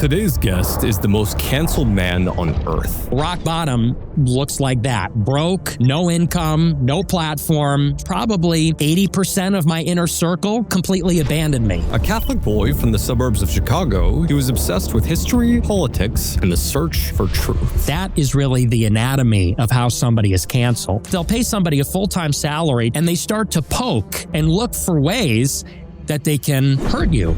Today's guest is the most canceled man on earth. Rock bottom looks like that. Broke, no income, no platform. Probably 80% of my inner circle completely abandoned me. A Catholic boy from the suburbs of Chicago, he was obsessed with history, politics, and the search for truth. That is really the anatomy of how somebody is canceled. They'll pay somebody a full-time salary and they start to poke and look for ways that they can hurt you,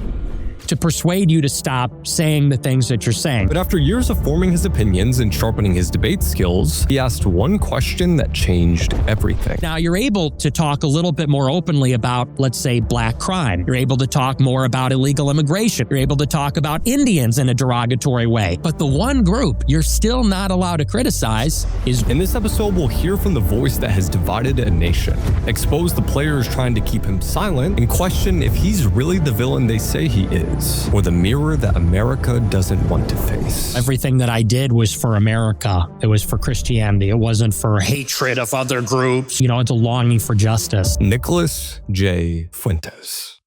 to persuade you to stop saying the things that you're saying. But after years of forming his opinions and sharpening his debate skills, he asked one question that changed everything. Now, you're able to talk a little bit more openly about, let's say, black crime. You're able to talk more about illegal immigration. You're able to talk about Indians in a derogatory way. But the one group you're still not allowed to criticize is... In this episode, we'll hear from the voice that has divided a nation, expose the players trying to keep him silent, and question if he's really the villain they say he is, or the mirror that America doesn't want to face. Everything that I did was for America. It was for Christianity. It wasn't for hatred of other groups. You know, it's a longing for justice. Nicholas J. Fuentes.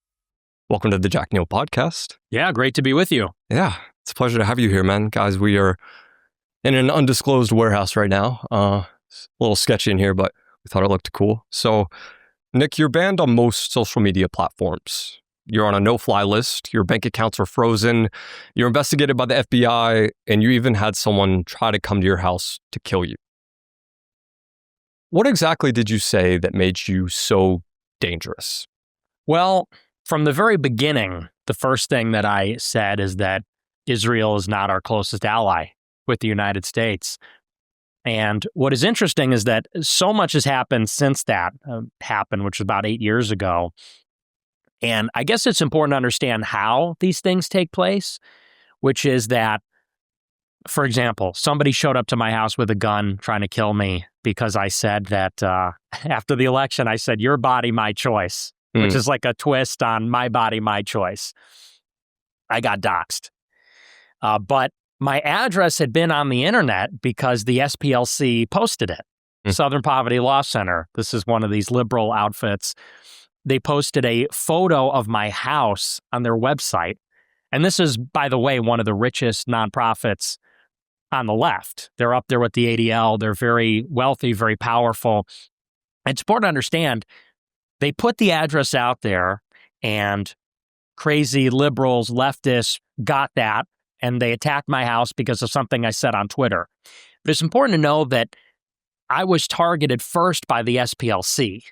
Welcome to the Jack Neel Podcast. Yeah, great to be with you. Yeah, it's a pleasure to have you here, man. Guys, we are in an undisclosed warehouse right now. It's a little sketchy in here, but we thought it looked cool. So, Nick, you're banned on most social media platforms. You're on a no-fly list, your bank accounts are frozen, you're investigated by the FBI, and you even had someone try to come to your house to kill you. What exactly did you say that made you so dangerous? Well, from the very beginning, the first thing that I said is that Israel is not our closest ally with the United States. And what is interesting is that so much has happened since that happened, which was about 8 years ago. And I guess it's important to understand how these things take place, which is that, for example, somebody showed up to my house with a gun trying to kill me because I said that after the election, I said, your body, my choice, which is like a twist on my body, my choice. I got doxxed. But my address had been on the internet because the SPLC posted it. Southern Poverty Law Center. This is one of these liberal outfits. They posted a photo of my house on their website. And this is, by the way, one of the richest nonprofits on the left. They're up there with the ADL. They're very wealthy, very powerful. It's important to understand, they put the address out there and crazy liberals, leftists got that, and they attacked my house because of something I said on Twitter. But it's important to know that I was targeted first by the SPLC,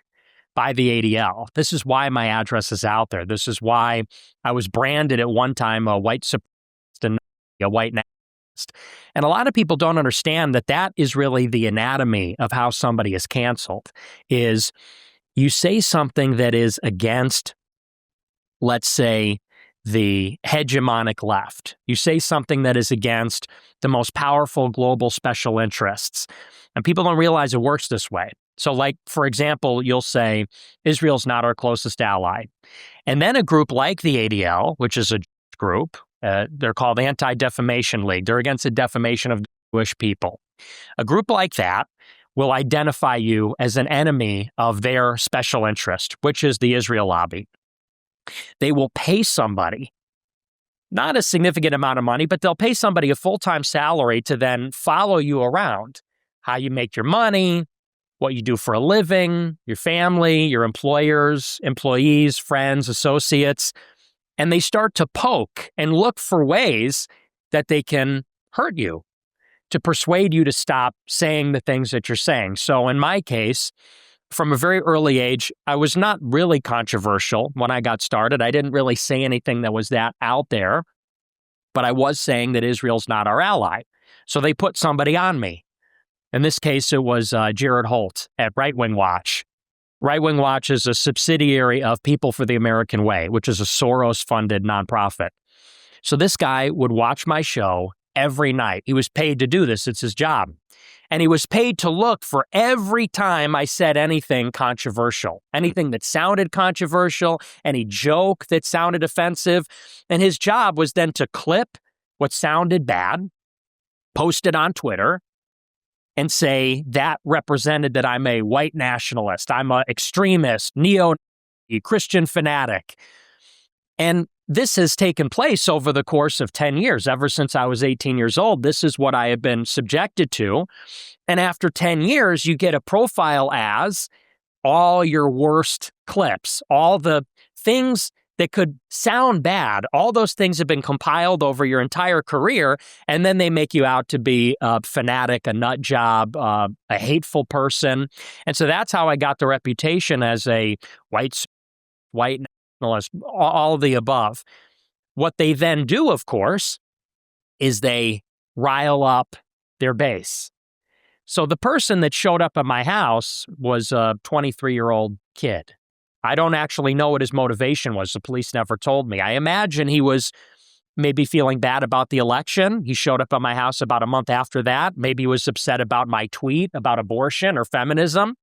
by the ADL. This is why my address is out there. This is why I was branded at one time a white supremacist and a white nationalist. And a lot of people don't understand that that is really the anatomy of how somebody is canceled, is you say something that is against, let's say, the hegemonic left. You say something that is against the most powerful global special interests. And people don't realize it works this way. So like, for example, you'll say, Israel's not our closest ally. And then a group like the ADL, which is a group, they're called Anti-Defamation League. They're against the defamation of Jewish people. A group like that will identify you as an enemy of their special interest, which is the Israel lobby. They will pay somebody, not a significant amount of money, but they'll pay somebody a full-time salary to then follow you around, how you make your money, what you do for a living, your family, your employers, employees, friends, associates, and they start to poke and look for ways that they can hurt you, to persuade you to stop saying the things that you're saying. So in my case, from a very early age, I was not really controversial when I got started. I didn't really say anything that was that out there, but I was saying that Israel's not our ally. So they put somebody on me. In this case, it was Jared Holt at Right Wing Watch. Right Wing Watch is a subsidiary of People for the American Way, which is a Soros-funded nonprofit. So this guy would watch my show every night. He was paid to do this. It's his job. And he was paid to look for every time I said anything controversial, anything that sounded controversial, any joke that sounded offensive. And his job was then to clip what sounded bad, post it on Twitter, and say that represented that I'm a white nationalist, I'm an extremist, neo-Christian fanatic. And this has taken place over the course of 10 years. Ever since I was 18 years old, this is what I have been subjected to. And after 10 years, you get a profile as all your worst clips, all the things that could sound bad. All those things have been compiled over your entire career, and then they make you out to be a fanatic, a nut job, a hateful person. And so that's how I got the reputation as a white nationalist, all of the above. What they then do, of course, is they rile up their base. So the person that showed up at my house was a 23-year-old kid. I don't actually know what his motivation was. The police never told me. I imagine he was maybe feeling bad about the election. He showed up at my house about a month after that. Maybe he was upset about my tweet about abortion or feminism.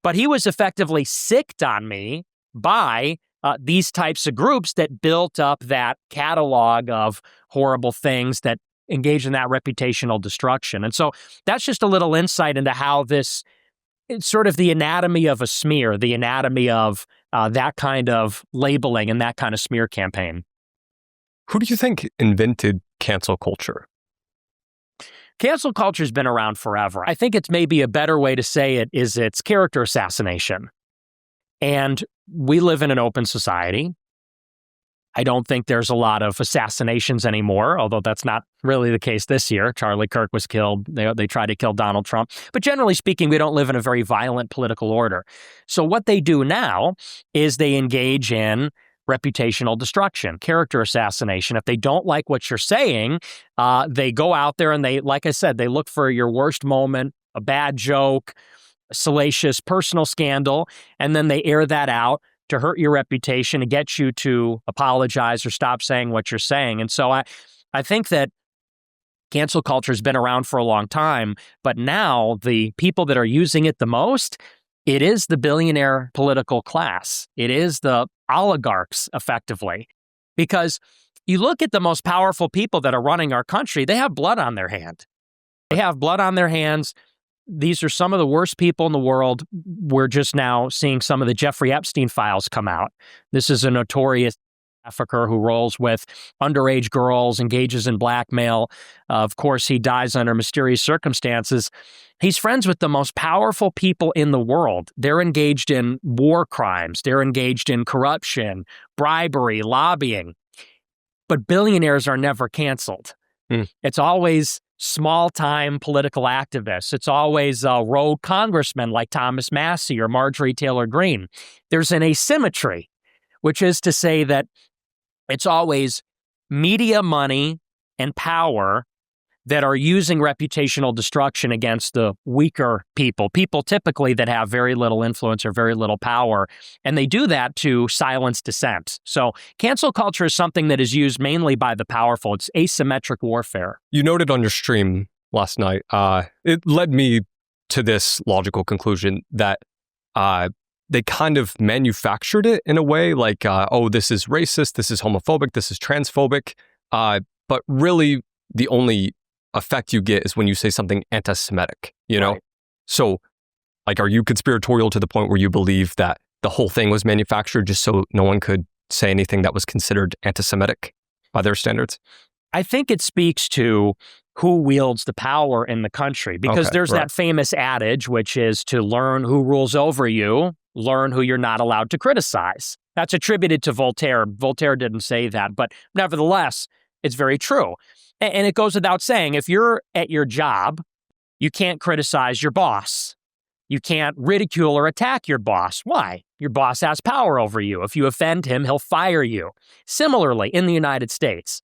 But he was effectively sicked on me by these types of groups that built up that catalog of horrible things that engage in that reputational destruction. And so that's just a little insight into how this, it's sort of the anatomy of a smear, the anatomy of that kind of labeling and that kind of smear campaign. Who do you think invented cancel culture? Cancel culture has been around forever. I think it's maybe a better way to say it is it's character assassination. And we live in an open society. I don't think there's a lot of assassinations anymore, although that's not really the case this year. Charlie Kirk was killed. They tried to kill Donald Trump. But generally speaking, we don't live in a very violent political order. So what they do now is they engage in reputational destruction, character assassination. If they don't like what you're saying, they go out there and they, like I said, they look for your worst moment, a bad joke, a salacious personal scandal, and then they air that out to hurt your reputation and get you to apologize or stop saying what you're saying. And so I think that cancel culture has been around for a long time, but now the people that are using it the most, it is the billionaire political class. It is the oligarchs, effectively. Because you look at the most powerful people that are running our country, they have blood on their hand. They have blood on their hands. These are some of the worst people in the world. We're just now seeing some of the Jeffrey Epstein files come out. This is a notorious trafficker who rolls with underage girls, engages in blackmail. Of course, he dies under mysterious circumstances. He's friends with the most powerful people in the world. They're engaged in war crimes. They're engaged in corruption, bribery, lobbying. But billionaires are never canceled. It's always small-time political activists. It's always rogue congressmen like Thomas Massey or Marjorie Taylor Greene. There's an asymmetry, which is to say that it's always media money and power that are using reputational destruction against the weaker people typically that have very little influence or very little power. And they do that to silence dissent. So cancel culture is something that is used mainly by the powerful. It's asymmetric warfare. You noted on your stream last night, it led me to this logical conclusion that they kind of manufactured it in a way like, oh, this is racist, this is homophobic, this is transphobic. But really, the only effect you get is when you say something anti-Semitic, you know? Right. So, like, are you conspiratorial to the point where you believe that the whole thing was manufactured just so no one could say anything that was considered anti-Semitic by their standards? I think it speaks to who wields the power in the country, because there's that famous adage, which is to learn who rules over you, learn who you're not allowed to criticize. That's attributed to Voltaire. Voltaire didn't say that, but nevertheless, it's very true. And it goes without saying, if you're at your job, you can't criticize your boss. You can't ridicule or attack your boss. Why? Your boss has power over you. If you offend him, he'll fire you. Similarly, in the United States,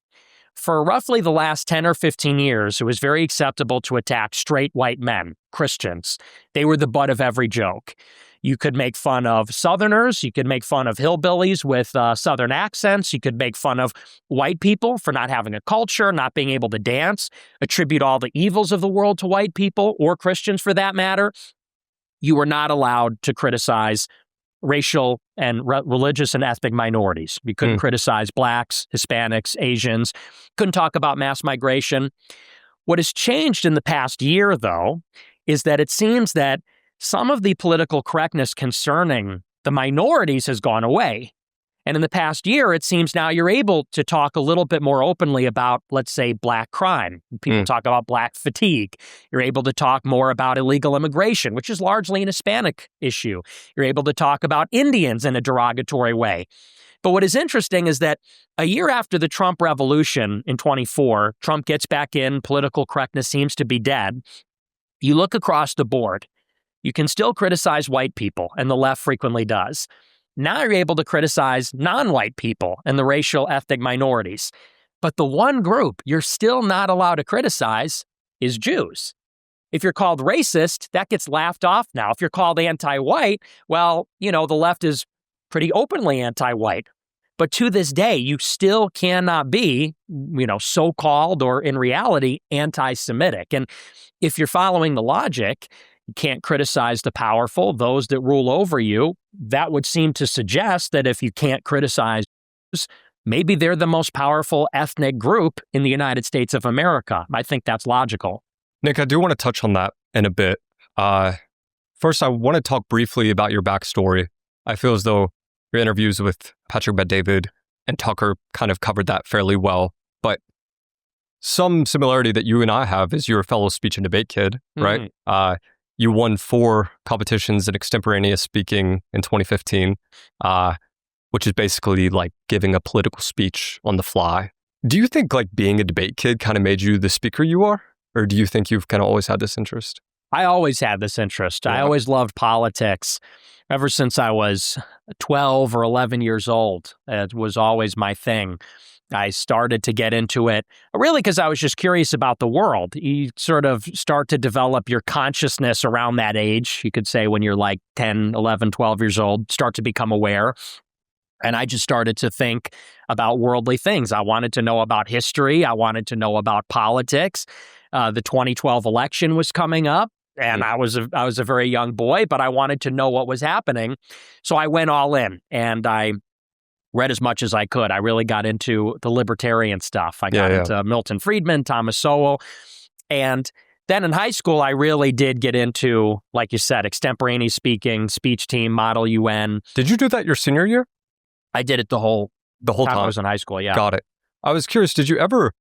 for roughly the last 10 or 15 years, it was very acceptable to attack straight white men, Christians. They were the butt of every joke. You could make fun of Southerners. You could make fun of hillbillies with Southern accents. You could make fun of white people for not having a culture, not being able to dance, attribute all the evils of the world to white people, or Christians for that matter. You were not allowed to criticize racial and religious and ethnic minorities. You couldn't criticize blacks, Hispanics, Asians. Couldn't talk about mass migration. What has changed in the past year, though, is that it seems that some of the political correctness concerning the minorities has gone away. And in the past year, it seems now you're able to talk a little bit more openly about, let's say, black crime. People talk about black fatigue. You're able to talk more about illegal immigration, which is largely an Hispanic issue. You're able to talk about Indians in a derogatory way. But what is interesting is that a year after the Trump revolution in 24, Trump gets back in, political correctness seems to be dead. You look across the board, you can still criticize white people, and the left frequently does. Now you're able to criticize non-white people and the racial ethnic minorities. But the one group you're still not allowed to criticize is Jews. If you're called racist, that gets laughed off now. If you're called anti-white, well, the left is pretty openly anti-white. But to this day, you still cannot be, so-called or in reality anti-Semitic. And if you're following the logic, you can't criticize the powerful, those that rule over you. That would seem to suggest that if you can't criticize Jews, maybe they're the most powerful ethnic group in the United States of America. I think that's logical. Nick, I do want to touch on that in a bit. First, I want to talk briefly about your backstory. I feel as though your interviews with Patrick Bet-David and Tucker kind of covered that fairly well. But some similarity that you and I have is you're a fellow speech and debate kid, right? You won 4 competitions in extemporaneous speaking in 2015, which is basically like giving a political speech on the fly. Do you think like being a debate kid kind of made you the speaker you are? Or do you think you've kind of always had this interest? I always had this interest. Yeah. I always loved politics. Ever since I was 12 or 11 years old, it was always my thing. I started to get into it really because I was just curious about the world. You sort of start to develop your consciousness around that age. You could say when you're like 10, 11, 12 years old, start to become aware. And I just started to think about worldly things. I wanted to know about history. I wanted to know about politics. The 2012 election was coming up. And I was a very young boy, but I wanted to know what was happening. So I went all in and I read as much as I could. I really got into the libertarian stuff. I got into Milton Friedman, Thomas Sowell. And then in high school, I really did get into, like you said, extemporaneous speaking, speech team, Model UN. Did you do that your senior year? I did it the whole time I was in high school, yeah. Got it. I was curious, did you ever,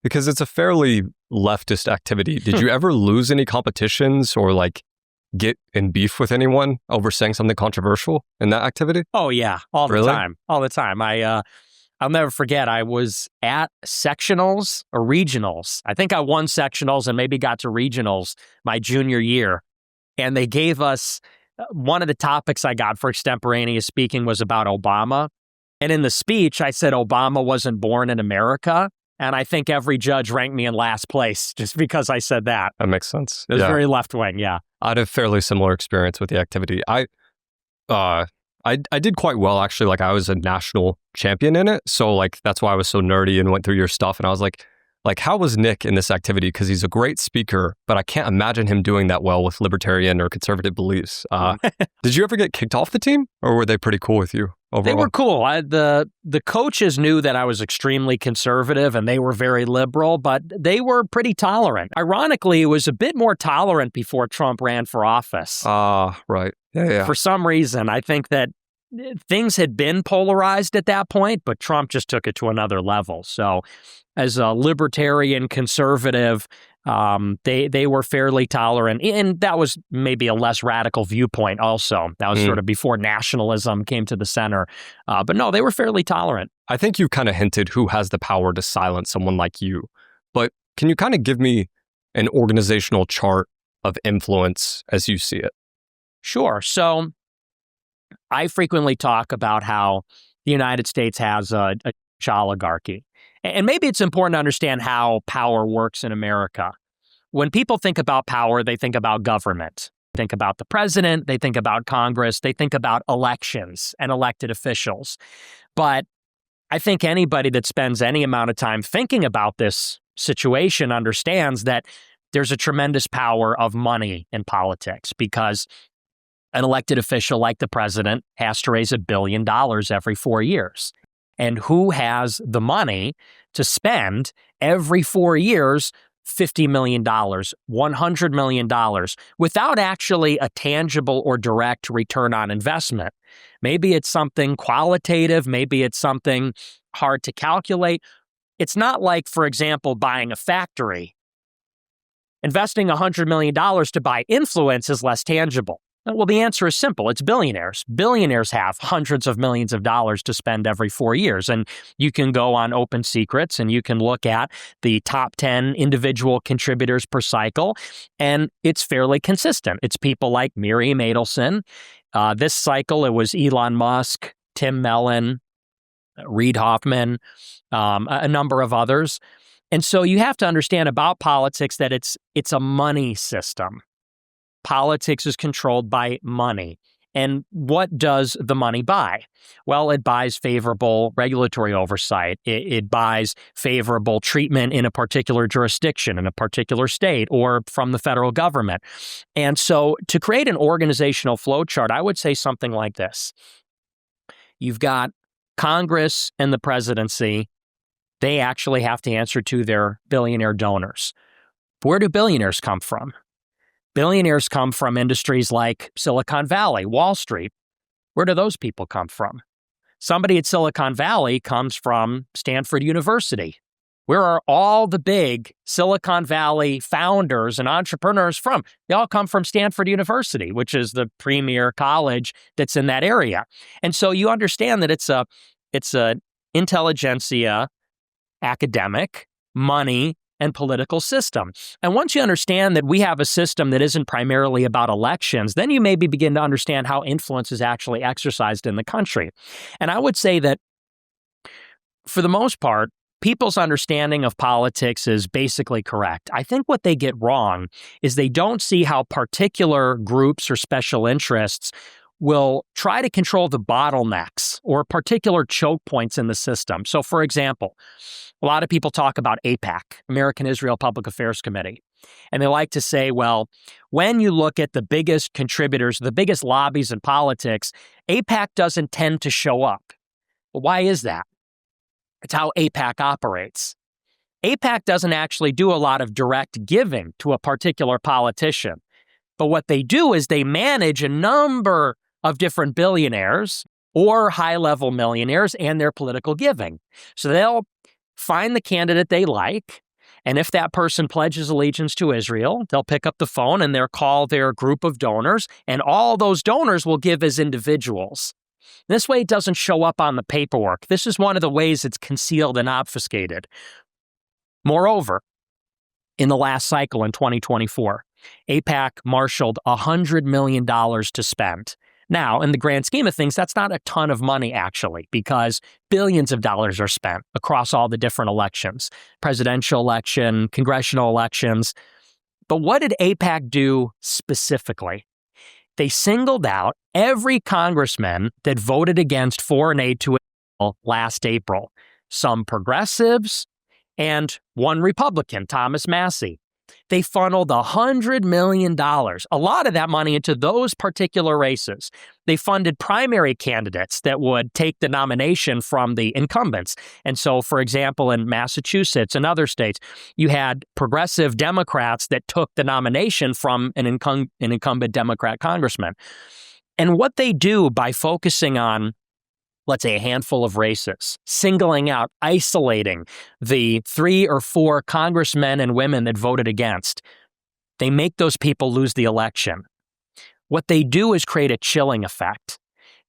because it's a fairly leftist activity, did you ever lose any competitions or like get in beef with anyone over saying something controversial in that activity? Oh yeah, all the time. I'll never forget, I was at sectionals or regionals. I think I won sectionals and maybe got to regionals my junior year. And they gave us, one of the topics I got for extemporaneous speaking was about Obama. And in the speech, I said Obama wasn't born in America. And I think every judge ranked me in last place just because I said that. That makes sense. It was very left-wing, yeah. I had a fairly similar experience with the activity. I did quite well, actually. Like, I was a national champion in it. So, like, that's why I was so nerdy and went through your stuff. And I was like, how was Nick in this activity? Because he's a great speaker, but I can't imagine him doing that well with libertarian or conservative beliefs. Did you ever get kicked off the team? Or were they pretty cool with you overall? They were cool. The coaches knew that I was extremely conservative and they were very liberal, but they were pretty tolerant. Ironically, it was a bit more tolerant before Trump ran for office. Right. Yeah. For some reason, I think that things had been polarized at that point, but Trump just took it to another level. So as a libertarian conservative, they were fairly tolerant. And that was maybe a less radical viewpoint also. That was sort of before nationalism came to the center. But no, they were fairly tolerant. I think you kind of hinted who has the power to silence someone like you. But can you kind of give me an organizational chart of influence as you see it? Sure. So I frequently talk about how the United States has a oligarchy. And maybe it's important to understand how power works in America. When people think about power, they think about government. They think about the president, they think about Congress, they think about elections and elected officials. But I think anybody that spends any amount of time thinking about this situation understands that there's a tremendous power of money in politics because an elected official like the president has to raise $1 billion every 4 years. And who has the money to spend every 4 years $50 million, $100 million without actually a tangible or direct return on investment? Maybe it's something qualitative. Maybe it's something hard to calculate. It's not like, for example, buying a factory. Investing $100 million to buy influence is less tangible. Well, the answer is simple. It's billionaires. Billionaires have hundreds of millions of dollars to spend every 4 years. And you can go on Open Secrets and you can look at the top 10 individual contributors per cycle, and it's fairly consistent. It's people like Miriam Adelson. This cycle, it was Elon Musk, Tim Mellon, Reid Hoffman, a number of others. And so you have to understand about politics that it's a money system. Politics is controlled by money. And what does the money buy? Well, it buys favorable regulatory oversight. It buys favorable treatment in a particular jurisdiction, in a particular state, or from the federal government. And so to create an organizational flowchart, I would say something like this. You've got Congress and the presidency. They actually have to answer to their billionaire donors. Where do billionaires come from? Billionaires come from industries like Silicon Valley, Wall Street. Where do those people come from? Somebody at Silicon Valley comes from Stanford University. Where are all the big Silicon Valley founders and entrepreneurs from? They all come from Stanford University, which is the premier college that's in that area. And so you understand that it's a intelligentsia, academic, money, and political system. And once you understand that we have a system that isn't primarily about elections, then you maybe begin to understand how influence is actually exercised in the country. And I would say that for the most part, people's understanding of politics is basically correct. I think what they get wrong is they don't see how particular groups or special interests will try to control the bottlenecks or particular choke points in the system. So, for example, a lot of people talk about AIPAC, American Israel Public Affairs Committee. And they like to say, well, when you look at the biggest contributors, the biggest lobbies in politics, AIPAC doesn't tend to show up. Well, why is that? It's how AIPAC operates. AIPAC doesn't actually do a lot of direct giving to a particular politician. But what they do is they manage a number of different billionaires or high-level millionaires and their political giving. So they'll find the candidate they like, and if that person pledges allegiance to Israel, they'll pick up the phone and they'll call their group of donors, and all those donors will give as individuals. This way it doesn't show up on the paperwork. This is one of the ways it's concealed and obfuscated. Moreover, in the last cycle in 2024, AIPAC marshaled $100 million to spend. Now, in the grand scheme of things, that's not a ton of money, actually, because billions of dollars are spent across all the different elections, presidential election, congressional elections. But what did AIPAC do specifically? They singled out every congressman that voted against foreign aid to Israel last April, some progressives and one Republican, Thomas Massie. They funneled $100 million, a lot of that money, into those particular races. They funded primary candidates that would take the nomination from the incumbents. And so, for example, in Massachusetts and other states, you had progressive Democrats that took the nomination from an incumbent Democrat congressman. And what they do by focusing on, let's say, a handful of races, singling out, isolating the 3 or 4 congressmen and women that voted against, they make those people lose the election. What they do is create a chilling effect.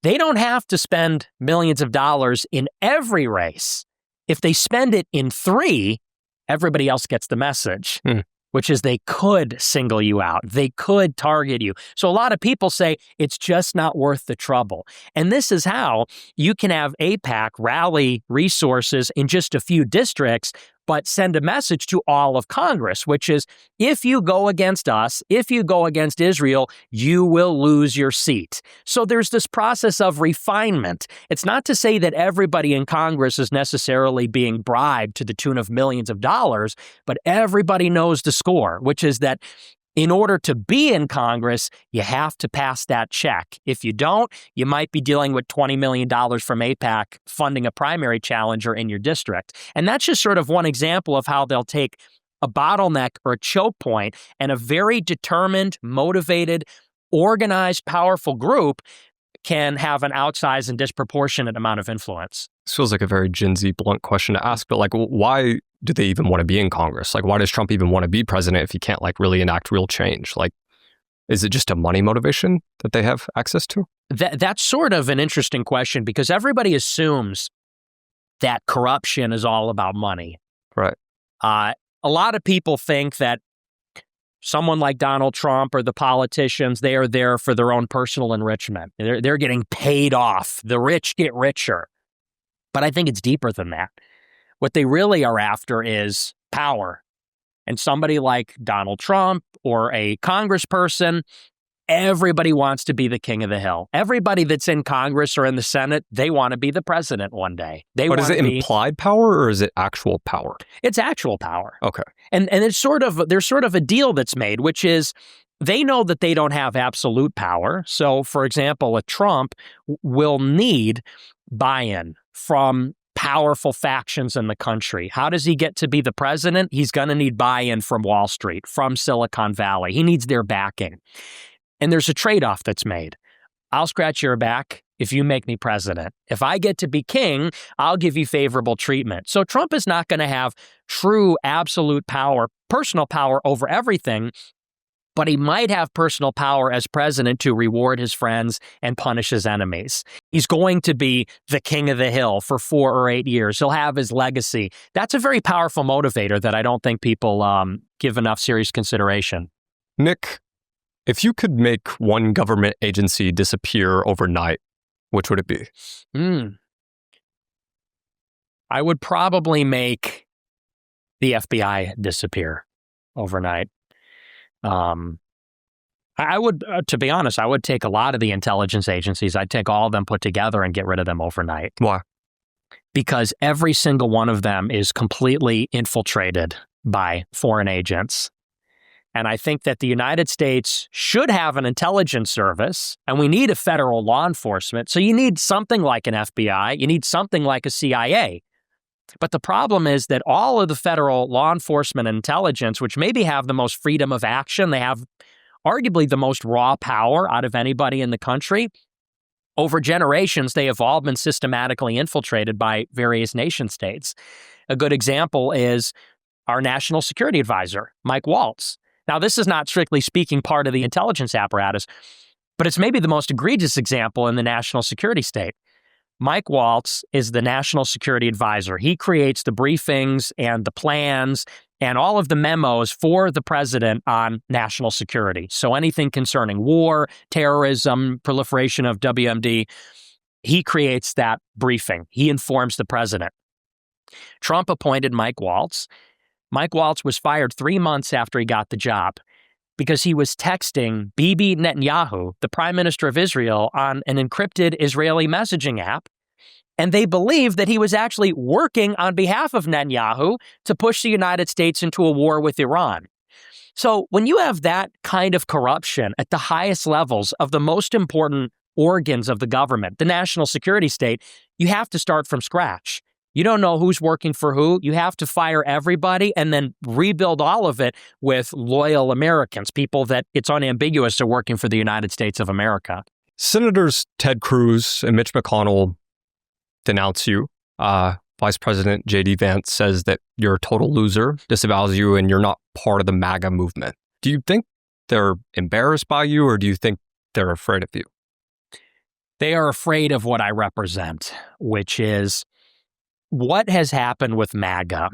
They don't have to spend millions of dollars in every race. If they spend it in 3, everybody else gets the message. Which is they could single you out. They could target you. So a lot of people say it's just not worth the trouble. And this is how you can have AIPAC rally resources in just a few districts, but send a message to all of Congress, which is, if you go against us, if you go against Israel, you will lose your seat. So there's this process of refinement. It's not to say that everybody in Congress is necessarily being bribed to the tune of millions of dollars, but everybody knows the score, which is that in order to be in Congress, you have to pass that check. If you don't, you might be dealing with $20 million from AIPAC funding a primary challenger in your district. And that's just sort of one example of how they'll take a bottleneck or a choke point and a very determined, motivated, organized, powerful group, can have an outsized and disproportionate amount of influence. This feels like a very Gen Z blunt question to ask, but like, why do they even want to be in Congress? Like, why does Trump even want to be president if he can't like really enact real change? Like, is it just a money motivation that they have access to? That's sort of an interesting question because everybody assumes that corruption is all about money. Right. A lot of people think that someone like Donald Trump or the politicians, they are there for their own personal enrichment. They're getting paid off. The rich get richer. But I think it's deeper than that. What they really are after is power. And somebody like Donald Trump or a congressperson, everybody wants to be the king of the hill. Everybody that's in Congress or in the Senate, they want to be the president one day. But is it implied power or is it actual power? It's actual power. Okay. And it's there's sort of a deal that's made, which is they know that they don't have absolute power. So, for example, a Trump will need buy-in from powerful factions in the country. How does he get to be the president? He's going to need buy-in from Wall Street, from Silicon Valley. He needs their backing. And there's a trade-off that's made. I'll scratch your back if you make me president. If I get to be king, I'll give you favorable treatment. So Trump is not going to have true absolute power, personal power over everything, but he might have personal power as president to reward his friends and punish his enemies. He's going to be the king of the hill for 4 or 8 years. He'll have his legacy. That's a very powerful motivator that I don't think people give enough serious consideration. Nick, if you could make one government agency disappear overnight, which would it be? I would probably make the FBI disappear overnight. I would, to be honest, I would take a lot of the intelligence agencies. I'd take all of them put together and get rid of them overnight. Why? Because every single one of them is completely infiltrated by foreign agents. And I think that the United States should have an intelligence service, and we need a federal law enforcement. So you need something like an FBI. You need something like a CIA. But the problem is that all of the federal law enforcement and intelligence, which maybe have the most freedom of action, they have arguably the most raw power out of anybody in the country. Over generations, they have all been systematically infiltrated by various nation states. A good example is our national security advisor, Mike Waltz. Now, this is not strictly speaking part of the intelligence apparatus, but it's maybe the most egregious example in the national security state. Mike Waltz is the national security advisor. He creates the briefings and the plans and all of the memos for the president on national security. So anything concerning war, terrorism, proliferation of WMD, he creates that briefing. He informs the president. Trump appointed Mike Waltz. Mike Waltz was fired 3 months after he got the job because he was texting Bibi Netanyahu, the prime minister of Israel, on an encrypted Israeli messaging app. And they believed that he was actually working on behalf of Netanyahu to push the United States into a war with Iran. So when you have that kind of corruption at the highest levels of the most important organs of the government, the national security state, you have to start from scratch. You don't know who's working for who. You have to fire everybody and then rebuild all of it with loyal Americans, people that it's unambiguous are working for the United States of America. Senators Ted Cruz and Mitch McConnell denounce you. Vice President J.D. Vance says that you're a total loser, disavows you, and you're not part of the MAGA movement. Do you think they're embarrassed by you, or do you think they're afraid of you? They are afraid of what I represent, which is what has happened with MAGA.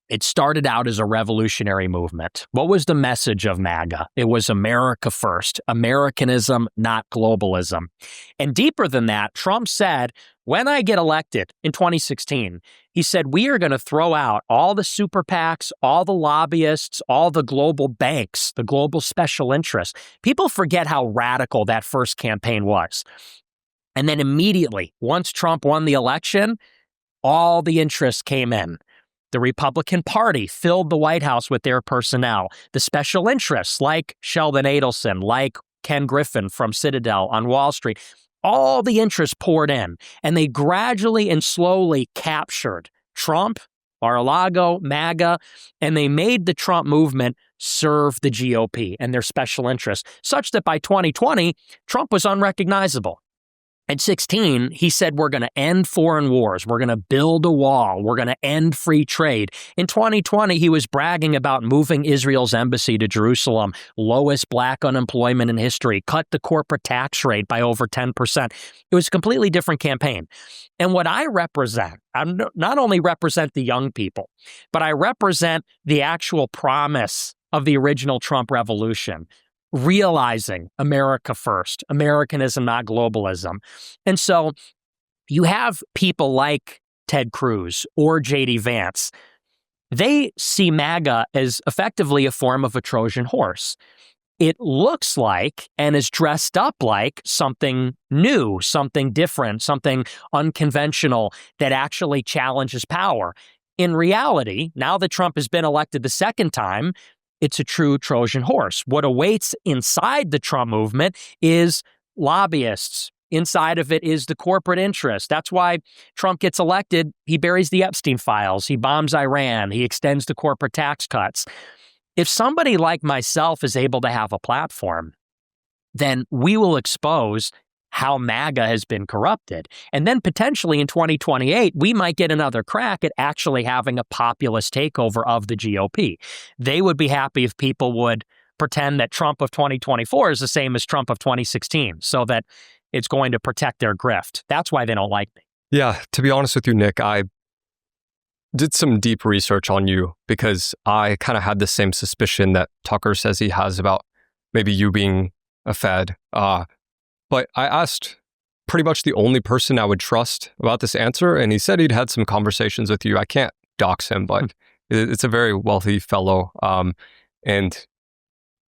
It started out as a revolutionary movement. What was the message of MAGA? It was America first, Americanism, not globalism. And deeper than that, Trump said, when I get elected in 2016, he said, we are going to throw out all the super PACs, all the lobbyists, all the global banks, the global special interests. People forget how radical that first campaign was. And then immediately, once Trump won the election, all the interests came in. The Republican Party filled the White House with their personnel. The special interests like Sheldon Adelson, like Ken Griffin from Citadel on Wall Street, all the interests poured in, and they gradually and slowly captured Trump, Mar-a-Lago, MAGA, and they made the Trump movement serve the GOP and their special interests, such that by 2020, Trump was unrecognizable. At 16, he said, we're going to end foreign wars. We're going to build a wall. We're going to end free trade. In 2020, he was bragging about moving Israel's embassy to Jerusalem, lowest black unemployment in history, cut the corporate tax rate by over 10%. It was a completely different campaign. And what I represent, I not only represent the young people, but I represent the actual promise of the original Trump revolution. Realizing America first, Americanism, not globalism. And so you have people like Ted Cruz or J.D. Vance. They see MAGA as effectively a form of a Trojan horse. It looks like and is dressed up like something new, something different, something unconventional that actually challenges power. In reality, now that Trump has been elected the second time, it's a true Trojan horse. What awaits inside the Trump movement is lobbyists. Inside of it is the corporate interest. That's why Trump gets elected. He buries the Epstein files. He bombs Iran. He extends the corporate tax cuts. If somebody like myself is able to have a platform, then we will expose how MAGA has been corrupted. And then potentially in 2028, we might get another crack at actually having a populist takeover of the GOP. They would be happy if people would pretend that Trump of 2024 is the same as Trump of 2016, so that it's going to protect their grift. That's why they don't like me. Yeah, to be honest with you, Nick, I did some deep research on you because I kind of had the same suspicion that Tucker says he has about maybe you being a Fed. But I asked pretty much the only person I would trust about this answer, and he said he'd had some conversations with you. I can't dox him, but it's a very wealthy fellow. And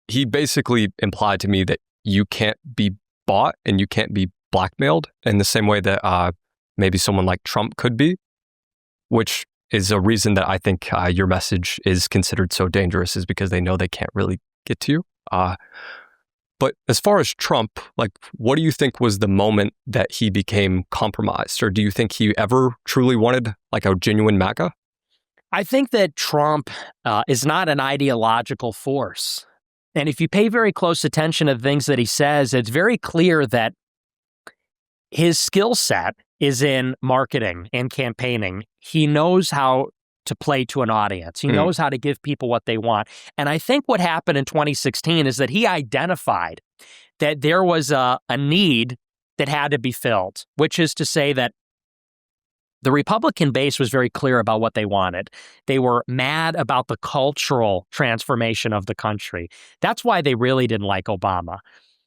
he basically implied to me that you can't be bought and you can't be blackmailed in the same way that maybe someone like Trump could be, which is a reason that I think your message is considered so dangerous, is because they know they can't really get to you. But as far as Trump, like, what do you think was the moment that he became compromised? Or do you think he ever truly wanted like a genuine MAGA? I think that Trump is not an ideological force. And if you pay very close attention to the things that he says, it's very clear that his skill set is in marketing and campaigning. He knows how to play to an audience. He knows how to give people what they want. And I think what happened in 2016 is that he identified that there was a need that had to be filled, which is to say that the Republican base was very clear about what they wanted. They were mad about the cultural transformation of the country. That's why they really didn't like Obama.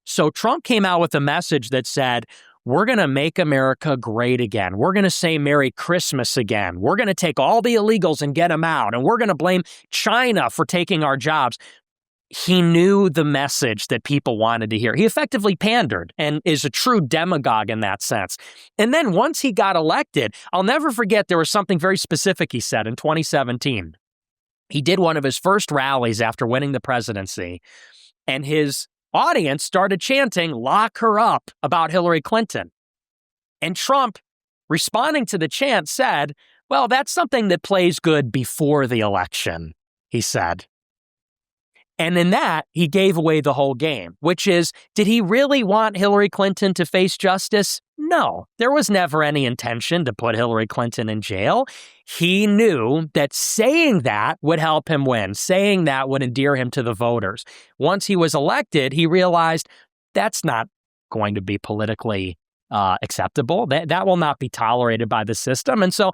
So Trump came out with a message that said, we're going to make America great again. We're going to say Merry Christmas again. We're going to take all the illegals and get them out. And we're going to blame China for taking our jobs. He knew the message that people wanted to hear. He effectively pandered and is a true demagogue in that sense. And then once he got elected, I'll never forget there was something very specific he said in 2017. He did one of his first rallies after winning the presidency, and his audience started chanting, "Lock her up," about Hillary Clinton. And Trump, responding to the chant, said, well, that's something that plays good before the election, he said. And in that, he gave away the whole game, which is, did he really want Hillary Clinton to face justice? No, there was never any intention to put Hillary Clinton in jail. He knew that saying that would help him win, saying that would endear him to the voters. Once he was elected, he realized that's not going to be politically acceptable. That will not be tolerated by the system. And so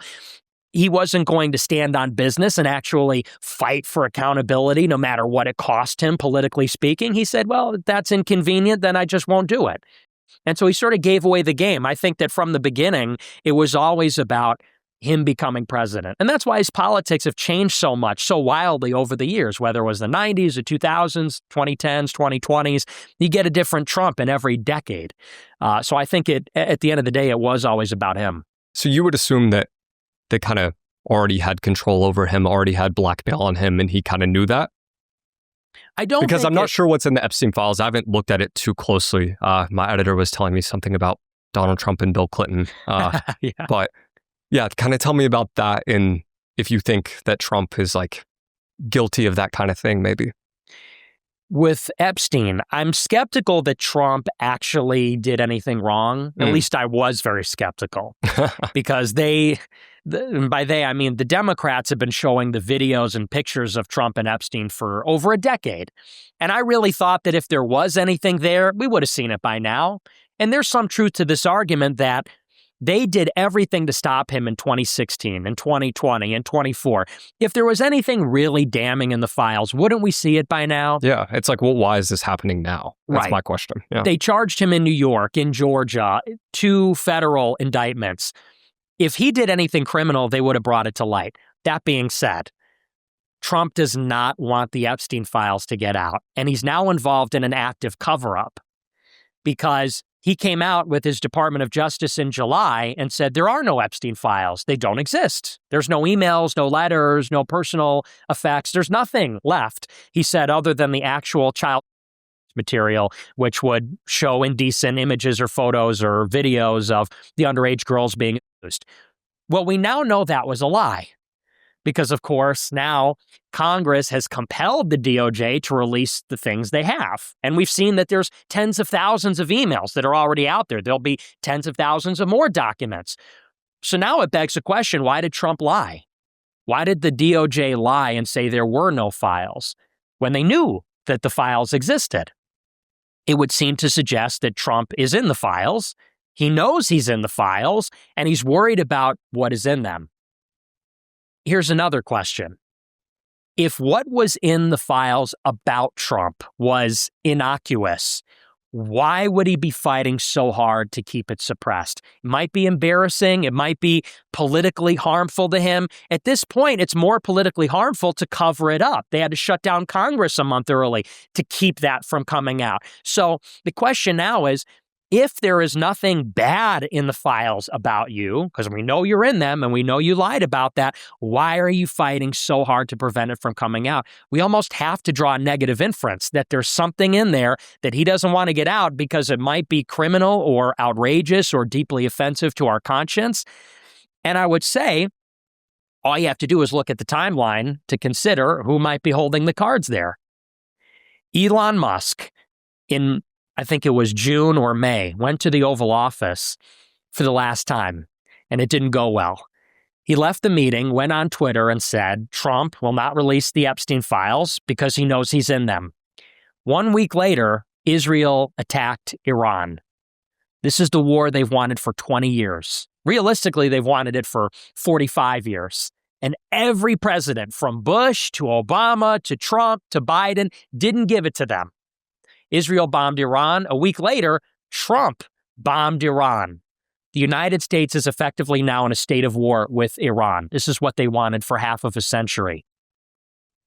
he wasn't going to stand on business and actually fight for accountability, no matter what it cost him, politically speaking. He said, well, if that's inconvenient, then I just won't do it. And so he sort of gave away the game. I think that from the beginning, it was always about him becoming president. And that's why his politics have changed so much, so wildly over the years, whether it was the 90s, the 2000s, 2010s, 2020s. You get a different Trump in every decade. So I think at the end of the day, it was always about him. So you would assume that they kind of already had control over him, already had blackmail on him, and he kind of knew that? I don't Because I'm not sure what's in the Epstein files. I haven't looked at it too closely. My editor was telling me something about Donald Trump and Bill Clinton. Yeah. But yeah, kind of tell me about that, and if you think that Trump is like guilty of that kind of thing, maybe. with Epstein, I'm skeptical that Trump actually did anything wrong. At least I was very skeptical because by they, I mean the Democrats have been showing the videos and pictures of Trump and Epstein for over a decade. And I really thought that if there was anything there, we would have seen it by now. And there's some truth to this argument that they did everything to stop him in 2016 and 2020 and 24. If there was anything really damning in the files, wouldn't we see it by now? Yeah, it's like, well, why is this happening now? That's my question. Yeah. They charged him in New York, in Georgia, 2 federal indictments. If he did anything criminal, they would have brought it to light. That being said, Trump does not want the Epstein files to get out, and he's now involved in an active cover-up because he came out with his Department of Justice in July and said there are no Epstein files. They don't exist. There's no emails, no letters, no personal effects. There's nothing left, he said, other than the actual child material, which would show indecent images or photos or videos of the underage girls being abused. Well, we now know that was a lie. Because, of course, now Congress has compelled the DOJ to release the things they have. And we've seen that there's tens of thousands of emails that are already out there. There'll be tens of thousands of more documents. So now it begs the question, why did Trump lie? Why did the DOJ lie and say there were no files when they knew that the files existed? It would seem to suggest that Trump is in the files. He knows he's in the files, and he's worried about what is in them. Here's another question. If what was in the files about Trump was innocuous, why would he be fighting so hard to keep it suppressed? It might be embarrassing. It might be politically harmful to him. At this point, it's more politically harmful to cover it up. They had to shut down Congress a month early to keep that from coming out. So the question now is, if there is nothing bad in the files about you, because we know you're in them and we know you lied about that, why are you fighting so hard to prevent it from coming out? We almost have to draw a negative inference that there's something in there that he doesn't want to get out because it might be criminal or outrageous or deeply offensive to our conscience. And I would say all you have to do is look at the timeline to consider who might be holding the cards there. Elon Musk, I think it was June or May, went to the Oval Office for the last time, and it didn't go well. He left the meeting, went on Twitter, and said Trump will not release the Epstein files because he knows he's in them. 1 week later, Israel attacked Iran. This is the war they've wanted for 20 years. Realistically, they've wanted it for 45 years. And every president, from Bush to Obama to Trump to Biden, didn't give it to them. Israel bombed Iran. A week later, Trump bombed Iran. The United States is effectively now in a state of war with Iran. This is what they wanted for half of a century.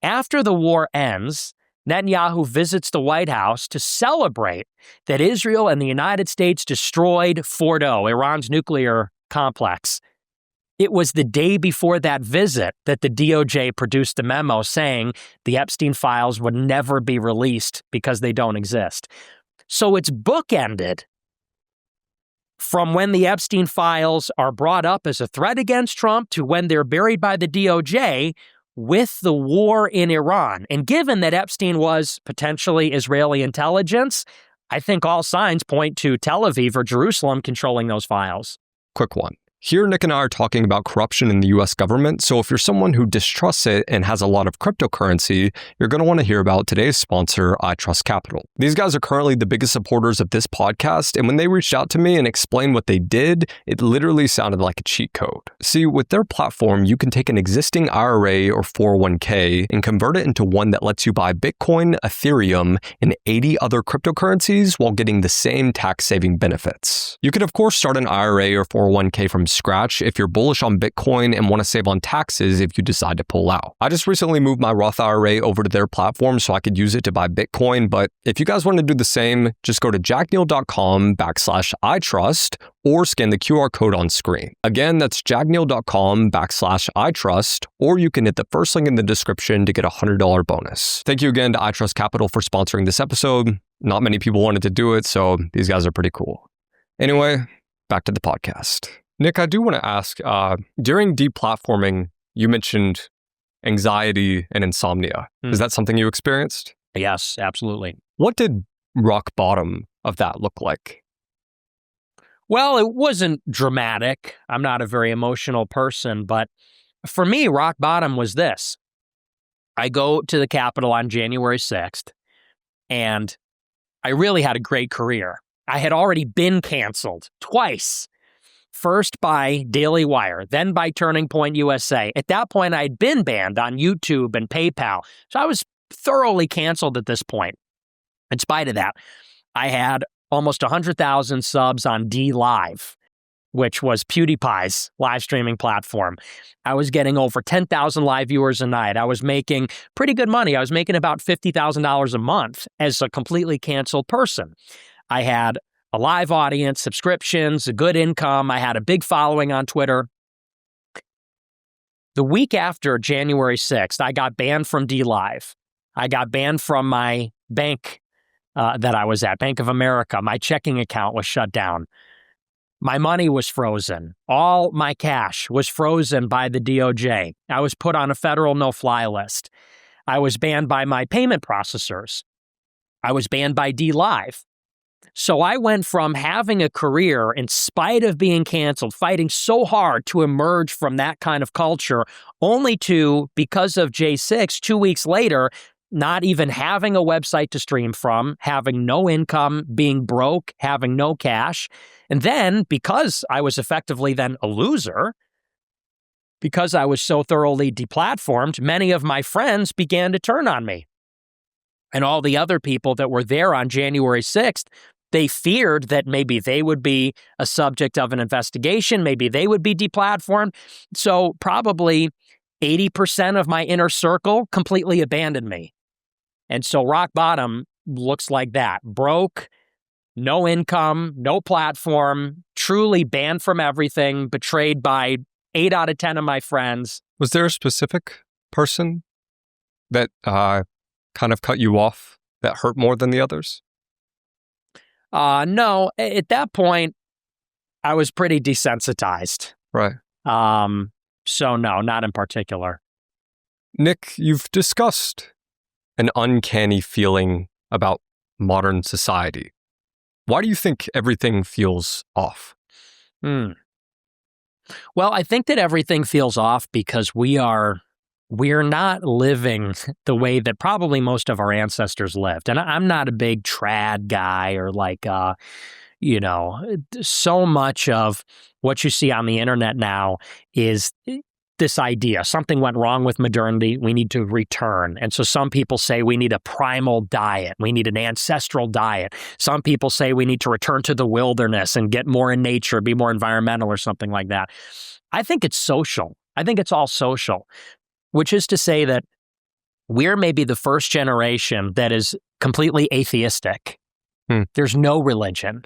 After the war ends, Netanyahu visits the White House to celebrate that Israel and the United States destroyed Fordo, Iran's nuclear complex. It was the day before that visit that the DOJ produced a memo saying the Epstein files would never be released because they don't exist. So it's bookended from when the Epstein files are brought up as a threat against Trump to when they're buried by the DOJ with the war in Iran. And given that Epstein was potentially Israeli intelligence, I think all signs point to Tel Aviv or Jerusalem controlling those files. Quick one. Here, Nick and I are talking about corruption in the US government, so if you're someone who distrusts it and has a lot of cryptocurrency, you're going to want to hear about today's sponsor, I Trust Capital. These guys are currently the biggest supporters of this podcast, and when they reached out to me and explained what they did, it literally sounded like a cheat code. See, with their platform, you can take an existing IRA or 401k and convert it into one that lets you buy Bitcoin, Ethereum, and 80 other cryptocurrencies while getting the same tax-saving benefits. You can, of course, start an IRA or 401k from scratch if you're bullish on Bitcoin and want to save on taxes if you decide to pull out. I just recently moved my Roth IRA over to their platform so I could use it to buy Bitcoin, but if you guys want to do the same, just go to jackneel.com/itrust or scan the QR code on screen. Again, that's jackneel.com/itrust, or you can hit the first link in the description to get a $100 bonus. Thank you again to iTrust Capital for sponsoring this episode. Not many people wanted to do it, so these guys are pretty cool. Anyway, back to the podcast. Nick, I do want to ask, during deplatforming, you mentioned anxiety and insomnia. Is that something you experienced? Yes, absolutely. What did rock bottom of that look like? Well, it wasn't dramatic. I'm not a very emotional person, but for me, rock bottom was this. I go to the Capitol on January 6th, and I really had a great career. I had already been canceled twice. First by Daily Wire, then by Turning Point USA. At that point, I had been banned on YouTube and PayPal. So I was thoroughly canceled at this point. In spite of that, I had almost 100,000 subs on DLive, which was PewDiePie's live streaming platform. I was getting over 10,000 live viewers a night. I was making pretty good money. I was making about $50,000 a month as a completely canceled person. I had a live audience, subscriptions, a good income. I had a big following on Twitter. The week after January 6th, I got banned from DLive. I got banned from my bank that I was at, Bank of America. My checking account was shut down. My money was frozen. All my cash was frozen by the DOJ. I was put on a federal no-fly list. I was banned by my payment processors. I was banned by DLive. So I went from having a career in spite of being canceled, fighting so hard to emerge from that kind of culture, only to, because of J6, 2 weeks later, not even having a website to stream from, having no income, being broke, having no cash. And then, because I was effectively then a loser, because I was so thoroughly deplatformed, many of my friends began to turn on me. And all the other people that were there on January 6th, they feared that maybe they would be a subject of an investigation, maybe they would be deplatformed. So probably 80% of my inner circle completely abandoned me. And so rock bottom looks like that. Broke, no income, no platform, truly banned from everything, betrayed by 8 out of 10 of my friends. Was there a specific person that kind of cut you off that hurt more than the others? No, at that point, I was pretty desensitized. Right. So no, not in particular. Nick, you've discussed an uncanny feeling about modern society. Why do you think everything feels off? Well, I think that everything feels off because we're not living the way that probably most of our ancestors lived. And I'm not a big trad guy or so much of what you see on the internet now is this idea. Something went wrong with modernity. We need to return. And so some people say we need a primal diet. We need an ancestral diet. Some people say we need to return to the wilderness and get more in nature, be more environmental or something like that. I think it's social. I think it's all social, which is to say that we're maybe the first generation that is completely atheistic. There's no religion.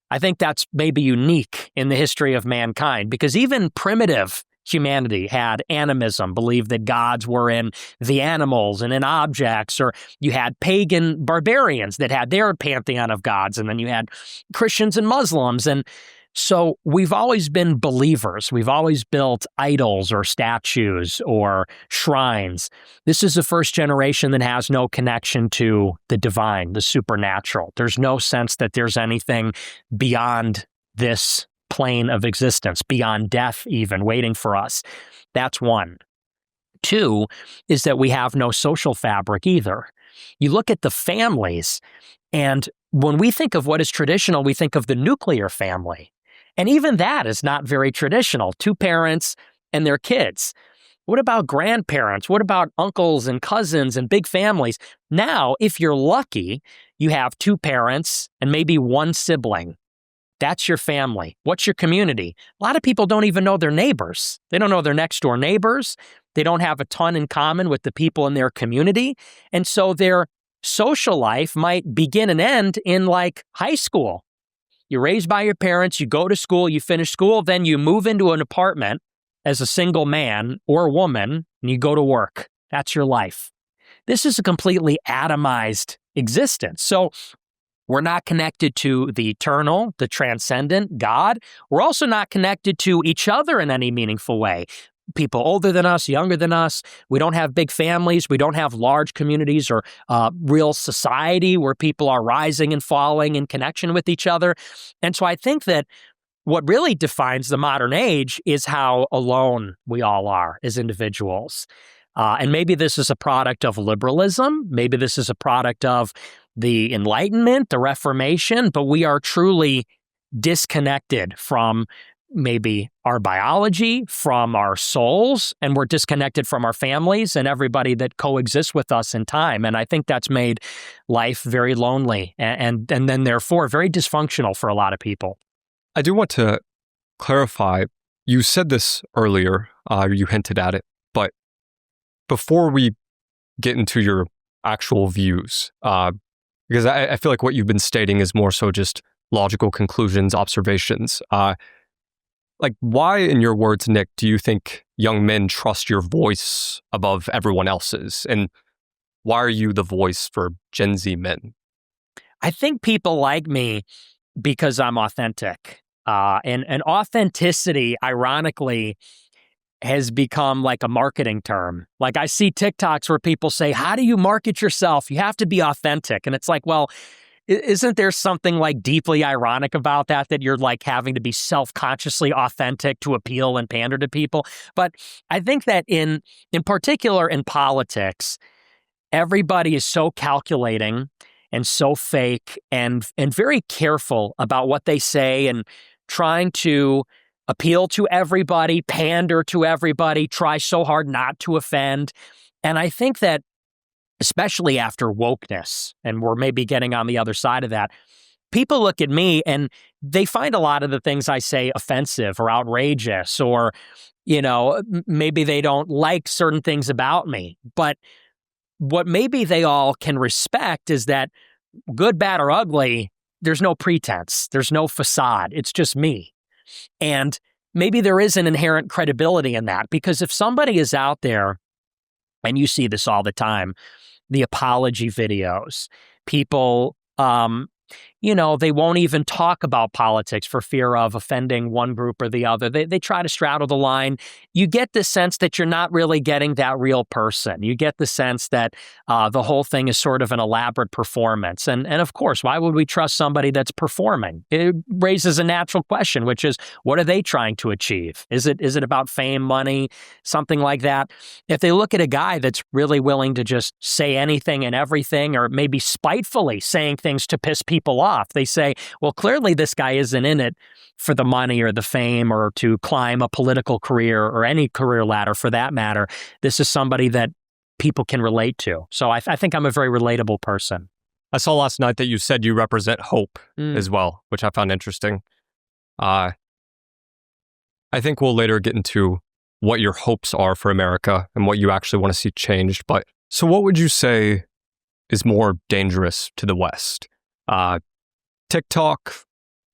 I think that's maybe unique in the history of mankind because even primitive humanity had animism, believed that gods were in the animals and in objects, or you had pagan barbarians that had their pantheon of gods, and then you had Christians and Muslims. And so we've always been believers. We've always built idols or statues or shrines. This is the first generation that has no connection to the divine, the supernatural. There's no sense that there's anything beyond this plane of existence, beyond death even, waiting for us. That's one. Two is that we have no social fabric either. You look at the families, and when we think of what is traditional, we think of the nuclear family. And even that is not very traditional. 2 parents and their kids. What about grandparents? What about uncles and cousins and big families? Now, if you're lucky, you have 2 parents and maybe 1 sibling. That's your family. What's your community? A lot of people don't even know their neighbors. They don't know their next door neighbors. They don't have a ton in common with the people in their community. And so their social life might begin and end in like high school. You're raised by your parents, you go to school, you finish school, then you move into an apartment as a single man or woman, and you go to work. That's your life. This is a completely atomized existence. So we're not connected to the eternal, the transcendent, God. We're also not connected to each other in any meaningful way. people older than us, younger than us. We don't have big families. We don't have large communities or real society where people are rising and falling in connection with each other. And so I think that what really defines the modern age is how alone we all are as individuals. And maybe this is a product of liberalism. Maybe this is a product of the Enlightenment, the Reformation, but we are truly disconnected from maybe our biology, from our souls, and we're disconnected from our families and everybody that coexists with us in time. And I think that's made life very lonely and then therefore very dysfunctional for a lot of people. I do want to clarify, you said this earlier, you hinted at it, but before we get into your actual views, because I feel like what you've been stating is more so just logical conclusions, observations. Like, why, in your words, Nick, do you think young men trust your voice above everyone else's? And why are you the voice for Gen Z men? I think people like me because I'm authentic. And authenticity, ironically, has become like a marketing term. Like I see TikToks where people say, how do you market yourself? You have to be authentic. And it's like, well, isn't there something like deeply ironic about that you're like having to be self-consciously authentic to appeal and pander to people? But I think that in particular in politics, everybody is so calculating and so fake and very careful about what they say and trying to appeal to everybody, pander to everybody, try so hard not to offend. And I think that especially after wokeness, and we're maybe getting on the other side of that, people look at me and they find a lot of the things I say offensive or outrageous, or, maybe they don't like certain things about me. But what maybe they all can respect is that good, bad, or ugly, there's no pretense. There's no facade. It's just me. And maybe there is an inherent credibility in that, because if somebody is out there, and you see this all the time, the apology videos, people, they won't even talk about politics for fear of offending one group or the other. They try to straddle the line. You get the sense that you're not really getting that real person. You get the sense that the whole thing is sort of an elaborate performance. And of course, why would we trust somebody that's performing? It raises a natural question, which is, what are they trying to achieve? Is it about fame, money, something like that? If they look at a guy that's really willing to just say anything and everything, or maybe spitefully saying things to piss people off, they say, well, clearly this guy isn't in it for the money or the fame or to climb a political career or any career ladder for that matter. This is somebody that people can relate to. So I think I'm a very relatable person. I saw last night that you said you represent hope as well, which I found interesting. I think we'll later get into what your hopes are for America and what you actually want to see changed. But so what would you say is more dangerous to the West? TikTok,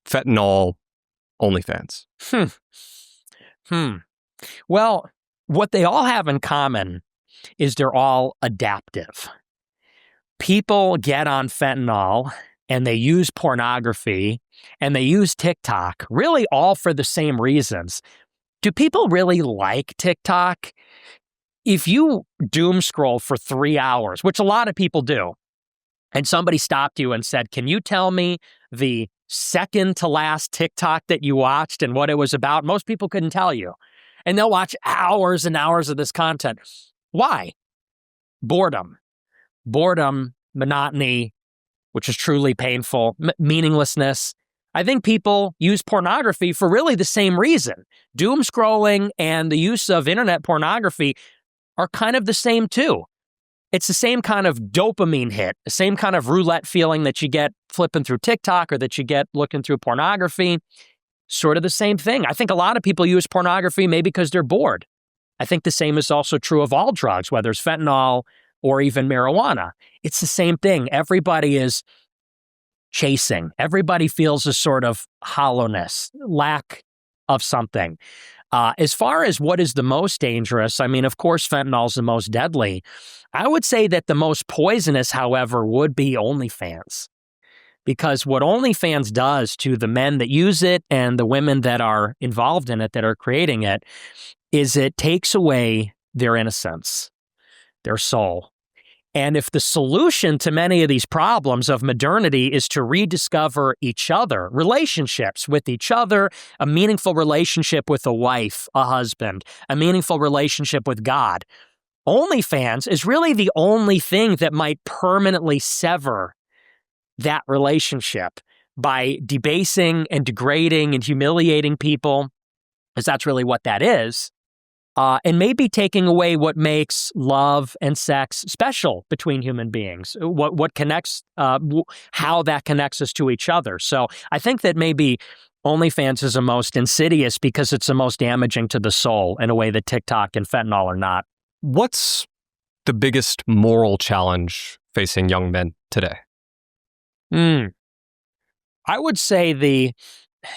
fentanyl, OnlyFans. Well, what they all have in common is they're all adaptive. People get on fentanyl and they use pornography and they use TikTok, really all for the same reasons. Do people really like TikTok? If you doom scroll for 3 hours, which a lot of people do, and somebody stopped you and said, can you tell me the second to last TikTok that you watched and what it was about? Most people couldn't tell you. And they'll watch hours and hours of this content. Why? Boredom, monotony, which is truly painful, meaninglessness. I think people use pornography for really the same reason. Doom scrolling and the use of internet pornography are kind of the same too. It's the same kind of dopamine hit, the same kind of roulette feeling that you get flipping through TikTok or that you get looking through pornography. Sort of the same thing. I think a lot of people use pornography maybe because they're bored. I think the same is also true of all drugs, whether it's fentanyl or even marijuana. It's the same thing. Everybody is chasing. Everybody feels a sort of hollowness, lack of something. As far as what is the most dangerous, I mean, of course, fentanyl is the most deadly. I would say that the most poisonous, however, would be OnlyFans. Because what OnlyFans does to the men that use it and the women that are involved in it, that are creating it, is it takes away their innocence, their soul. And if the solution to many of these problems of modernity is to rediscover each other, relationships with each other, a meaningful relationship with a wife, a husband, a meaningful relationship with God, OnlyFans is really the only thing that might permanently sever that relationship by debasing and degrading and humiliating people, because that's really what that is. And maybe taking away what makes love and sex special between human beings, what connects, how that connects us to each other. So I think that maybe OnlyFans is the most insidious because it's the most damaging to the soul in a way that TikTok and fentanyl are not. What's the biggest moral challenge facing young men today? I would say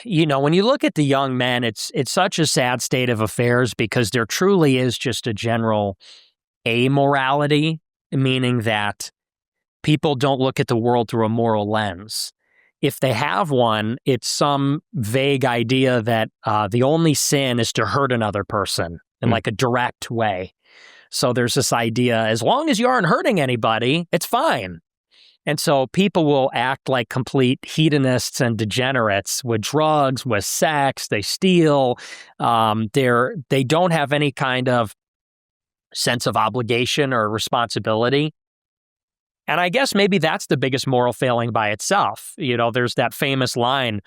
when you look at the young men, it's such a sad state of affairs because there truly is just a general amorality, meaning that people don't look at the world through a moral lens. If they have one, it's some vague idea that the only sin is to hurt another person in like a direct way. So there's this idea, as long as you aren't hurting anybody, it's fine. And so people will act like complete hedonists and degenerates with drugs, with sex. They steal. They don't have any kind of sense of obligation or responsibility. And I guess maybe that's the biggest moral failing by itself. There's that famous line,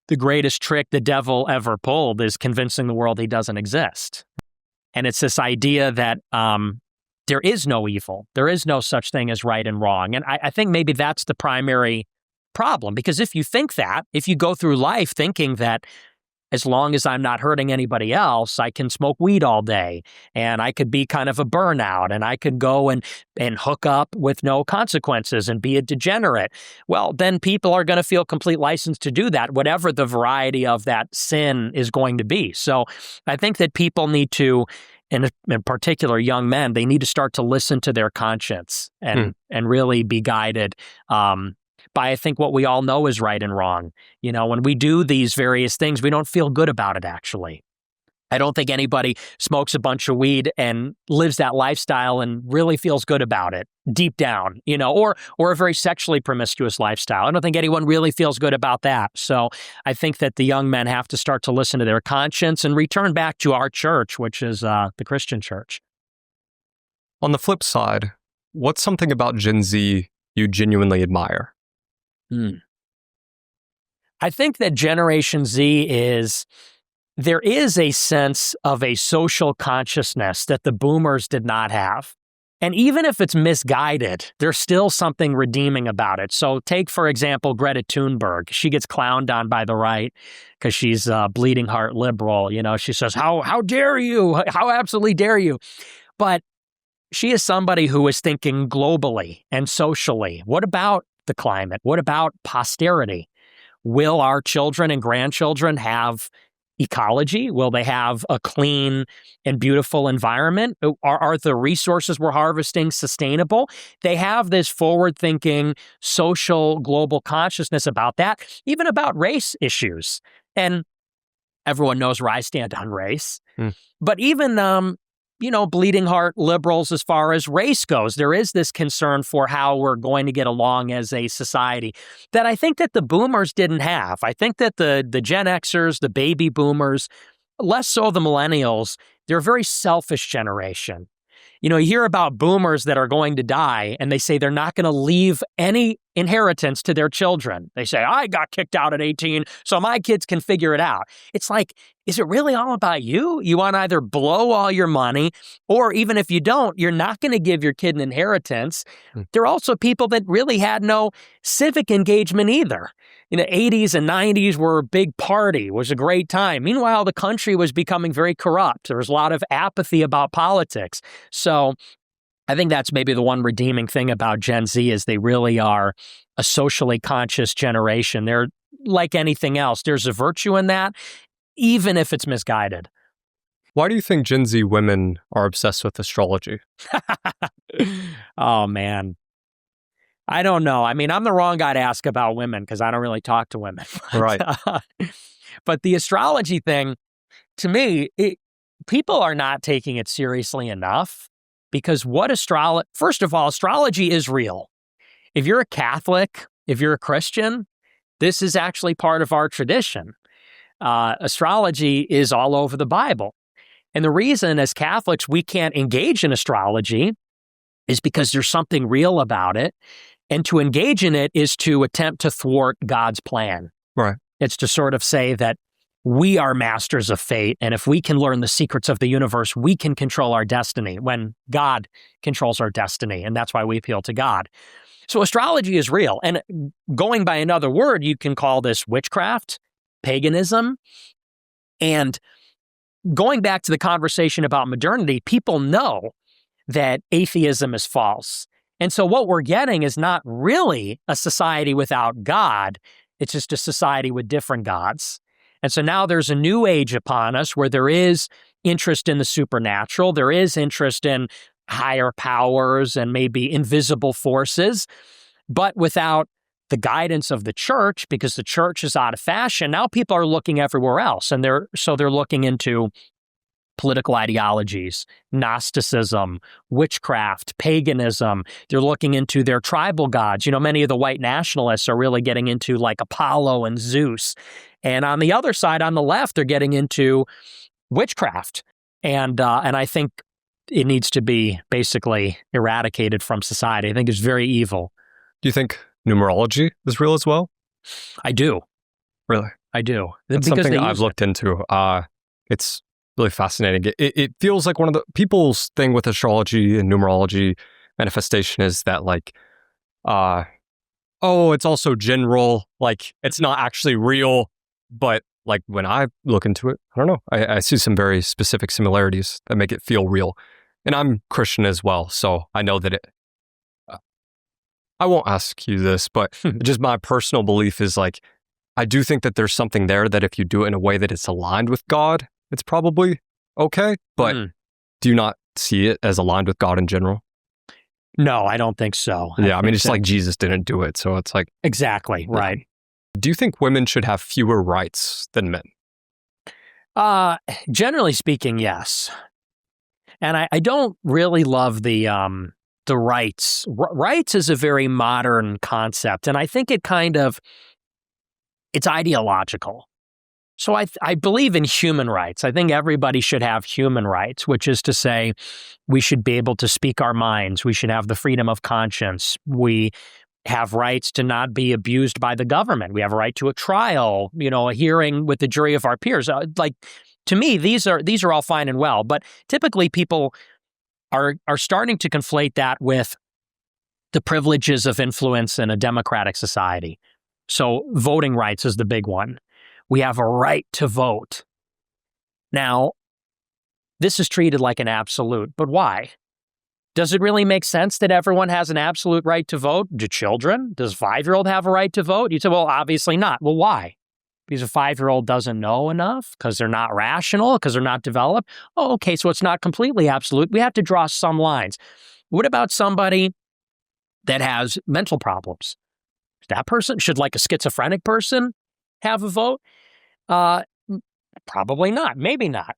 the greatest trick the devil ever pulled is convincing the world he doesn't exist. And it's this idea that there is no evil. There is no such thing as right and wrong. And I think maybe that's the primary problem, because if you think that, if you go through life thinking that as long as I'm not hurting anybody else, I can smoke weed all day and I could be kind of a burnout and I could go and hook up with no consequences and be a degenerate, well, then people are going to feel complete license to do that, whatever the variety of that sin is going to be. So I think that people need to, in particular young men, they need to start to listen to their conscience and really be guided by, I think, what we all know is right and wrong. When we do these various things, we don't feel good about it, actually. I don't think anybody smokes a bunch of weed and lives that lifestyle and really feels good about it deep down, or a very sexually promiscuous lifestyle. I don't think anyone really feels good about that. So I think that the young men have to start to listen to their conscience and return back to our church, which is the Christian church. On the flip side, what's something about Gen Z you genuinely admire? I think that Generation Z there is a sense of a social consciousness that the boomers did not have. And even if it's misguided, there's still something redeeming about it. So take, for example, Greta Thunberg. She gets clowned on by the right because she's a bleeding heart liberal. She says, how dare you? How absolutely dare you? But she is somebody who is thinking globally and socially. What about the climate? What about posterity? Will our children and grandchildren have ecology? Will they have a clean and beautiful environment? Are the resources we're harvesting sustainable? They have this forward-thinking social global consciousness about that, even about race issues. And everyone knows where I stand on race. But even bleeding heart liberals as far as race goes, there is this concern for how we're going to get along as a society that I think that the boomers didn't have. I think that the Gen Xers, the baby boomers, less so the millennials, they're a very selfish generation. You hear about boomers that are going to die and they say they're not going to leave any inheritance to their children. They say, I got kicked out at 18, so my kids can figure it out. It's like, is it really all about you? You want to either blow all your money, or even if you don't, you're not going to give your kid an inheritance. There are also people that really had no civic engagement either. 80s and 90s were a big party, was a great time. Meanwhile, the country was becoming very corrupt. There was a lot of apathy about politics. So I think that's maybe the one redeeming thing about Gen Z is they really are a socially conscious generation. They're like anything else. There's a virtue in that, even if it's misguided. Why do you think Gen Z women are obsessed with astrology? Oh, man. I don't know. I mean, I'm the wrong guy to ask about women because I don't really talk to women. Right. But the astrology thing, to me, people are not taking it seriously enough because first of all, astrology is real. If you're a Catholic, if you're a Christian, this is actually part of our tradition. Astrology is all over the Bible. And the reason as Catholics we can't engage in astrology is because there's something real about it. And to engage in it is to attempt to thwart God's plan. Right. It's to sort of say that we are masters of fate, and if we can learn the secrets of the universe, we can control our destiny when God controls our destiny, and that's why we appeal to God. So astrology is real, and going by another word, you can call this witchcraft, paganism, and going back to the conversation about modernity, people know that atheism is false. And so what we're getting is not really a society without God, it's just a society with different gods. And so now there's a new age upon us where there is interest in the supernatural, there is interest in higher powers and maybe invisible forces, but without the guidance of the church, because the church is out of fashion, now people are looking everywhere else. And they're looking into political ideologies, Gnosticism, witchcraft, paganism. They're looking into their tribal gods. Many of the white nationalists are really getting into like Apollo and Zeus. And on the other side, on the left, they're getting into witchcraft. And I think it needs to be basically eradicated from society. I think it's very evil. Do you think numerology is real as well? I do. Really? I do. That's something I've looked into. It's really fascinating. It feels like one of the people's thing with astrology and numerology manifestation is that like, it's also general, like it's not actually real, but like when I look into it, I don't know, I see some very specific similarities that make it feel real. And I'm Christian as well, so I know that I won't ask you this, but just my personal belief is like, I do think that there's something there that if you do it in a way that it's aligned with God, it's probably okay. But do you not see it as aligned with God in general? No, I don't think so. Yeah, I mean, it's like Jesus didn't do it, so it's like... Exactly, right. Do you think women should have fewer rights than men? Generally speaking, yes. And I don't really love the rights. Rights is a very modern concept, and I think it's ideological. So I believe in human rights. I think everybody should have human rights, which is to say we should be able to speak our minds. We should have the freedom of conscience. We have rights to not be abused by the government. We have a right to a trial, a hearing with the jury of our peers. To me, these are all fine and well, but typically people are starting to conflate that with the privileges of influence in a democratic society. So voting rights is the big one. We have a right to vote. Now, this is treated like an absolute, but why? Does it really make sense that everyone has an absolute right to vote? Do children? Does a 5-year-old have a right to vote? You'd say, well, obviously not. Well, why? Because a 5-year-old doesn't know enough? Because they're not rational? Because they're not developed? Oh, okay, so it's not completely absolute. We have to draw some lines. What about somebody that has mental problems? That person, should like a schizophrenic person have a vote? Probably not. Maybe not.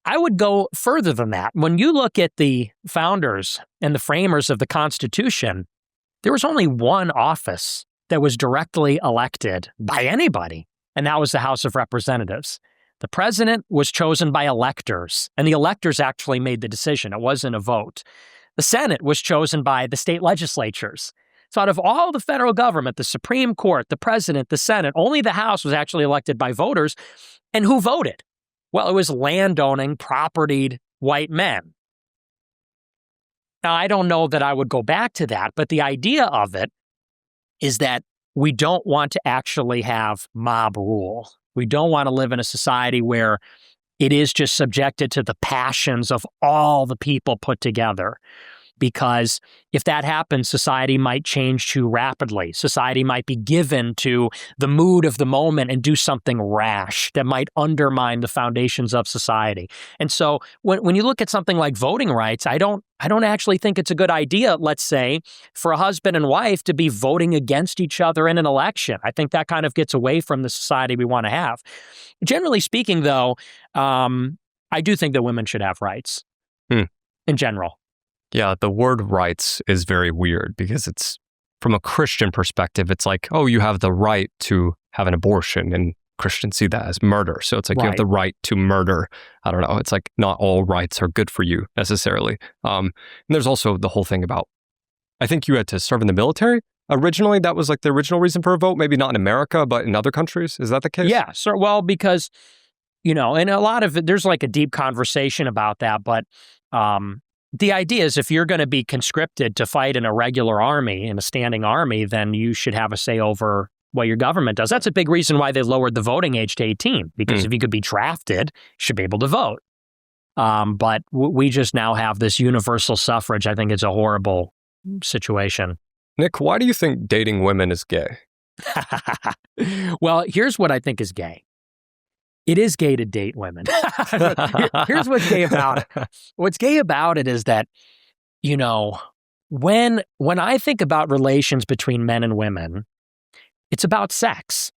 I would go further than that. When you look at the founders and the framers of the Constitution, there was only one office that was directly elected by anybody, and that was the House of Representatives. The president was chosen by electors, and the electors actually made the decision. It wasn't a vote. The Senate was chosen by the state legislatures. So out of all the federal government, the Supreme Court, the president, the Senate, only the House was actually elected by voters. And who voted? Well, it was landowning, propertied white men. Now, I don't know that I would go back to that, but the idea of it is that we don't want to actually have mob rule. We don't want to live in a society where it is just subjected to the passions of all the people put together. Because if that happens, society might change too rapidly. Society might be given to the mood of the moment and do something rash that might undermine the foundations of society. And so when you look at something like voting rights, I don't actually think it's a good idea, let's say, for a husband and wife to be voting against each other in an election. I think that kind of gets away from the society we want to have. Generally speaking, though, I do think that women should have rights in general. Yeah, the word rights is very weird because it's, from a Christian perspective, it's like, oh, you have the right to have an abortion, and Christians see that as murder. So it's like you have the right to murder. I don't know. It's like not all rights are good for you necessarily. And there's also the whole thing about, I think you had to serve in the military. Originally, that was like the original reason for a vote. Maybe not in America, but in other countries. Is that the case? Yeah. So, well, because, and a lot of it, there's like a deep conversation about that. But the idea is if you're going to be conscripted to fight in a regular army, in a standing army, then you should have a say over what your government does. That's a big reason why they lowered the voting age to 18, because if you could be drafted, you should be able to vote. But we just now have this universal suffrage. I think it's a horrible situation. Nick, why do you think dating women is gay? Well, here's what I think is gay. It is gay to date women. Here's what's gay about it. What's gay about it is that, when I think about relations between men and women, it's about sex.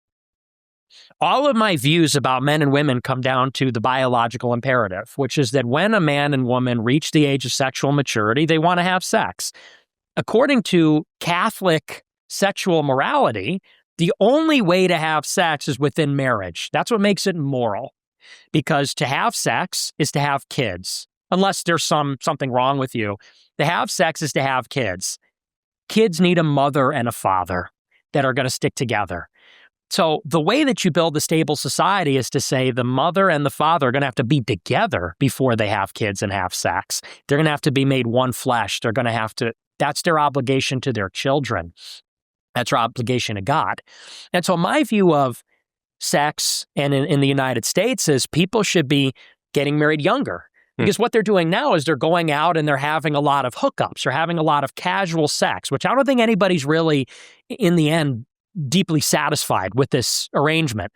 All of my views about men and women come down to the biological imperative, which is that when a man and woman reach the age of sexual maturity, they want to have sex. According to Catholic sexual morality, the only way to have sex is within marriage. That's what makes it moral. Because to have sex is to have kids, unless there's something wrong with you. To have sex is to have kids. Kids need a mother and a father that are going to stick together. So the way that you build a stable society is to say the mother and the father are going to have to be together before they have kids and have sex. They're going to have to be made one flesh. They're going to have to, that's their obligation to their children. That's their obligation to God. And so my view of sex and in the United States is people should be getting married younger. Because what they're doing now is they're going out and they're having a lot of hookups or having a lot of casual sex, which I don't think anybody's really, in the end, deeply satisfied with this arrangement.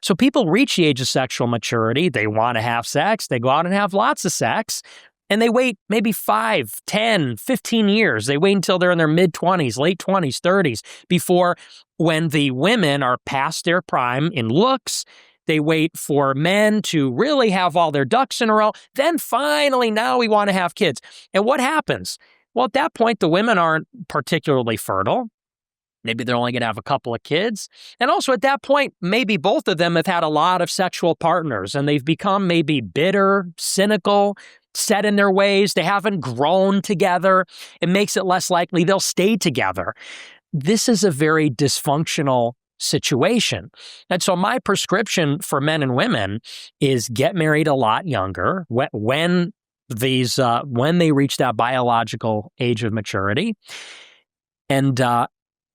So people reach the age of sexual maturity. They want to have sex. They go out and have lots of sex. And they wait maybe 5, 10, 15 years. They wait until they're in their mid-20s, late 20s, 30s, before when the women are past their prime in looks. They wait for men to really have all their ducks in a row. Then finally, now we want to have kids. And what happens? Well, at that point, the women aren't particularly fertile. Maybe they're only going to have a couple of kids. And also at that point, maybe both of them have had a lot of sexual partners and they've become maybe bitter, cynical, set in their ways. They haven't grown together. It makes it less likely they'll stay together. This is a very dysfunctional situation. And so my prescription for men and women is get married a lot younger when they reach that biological age of maturity. And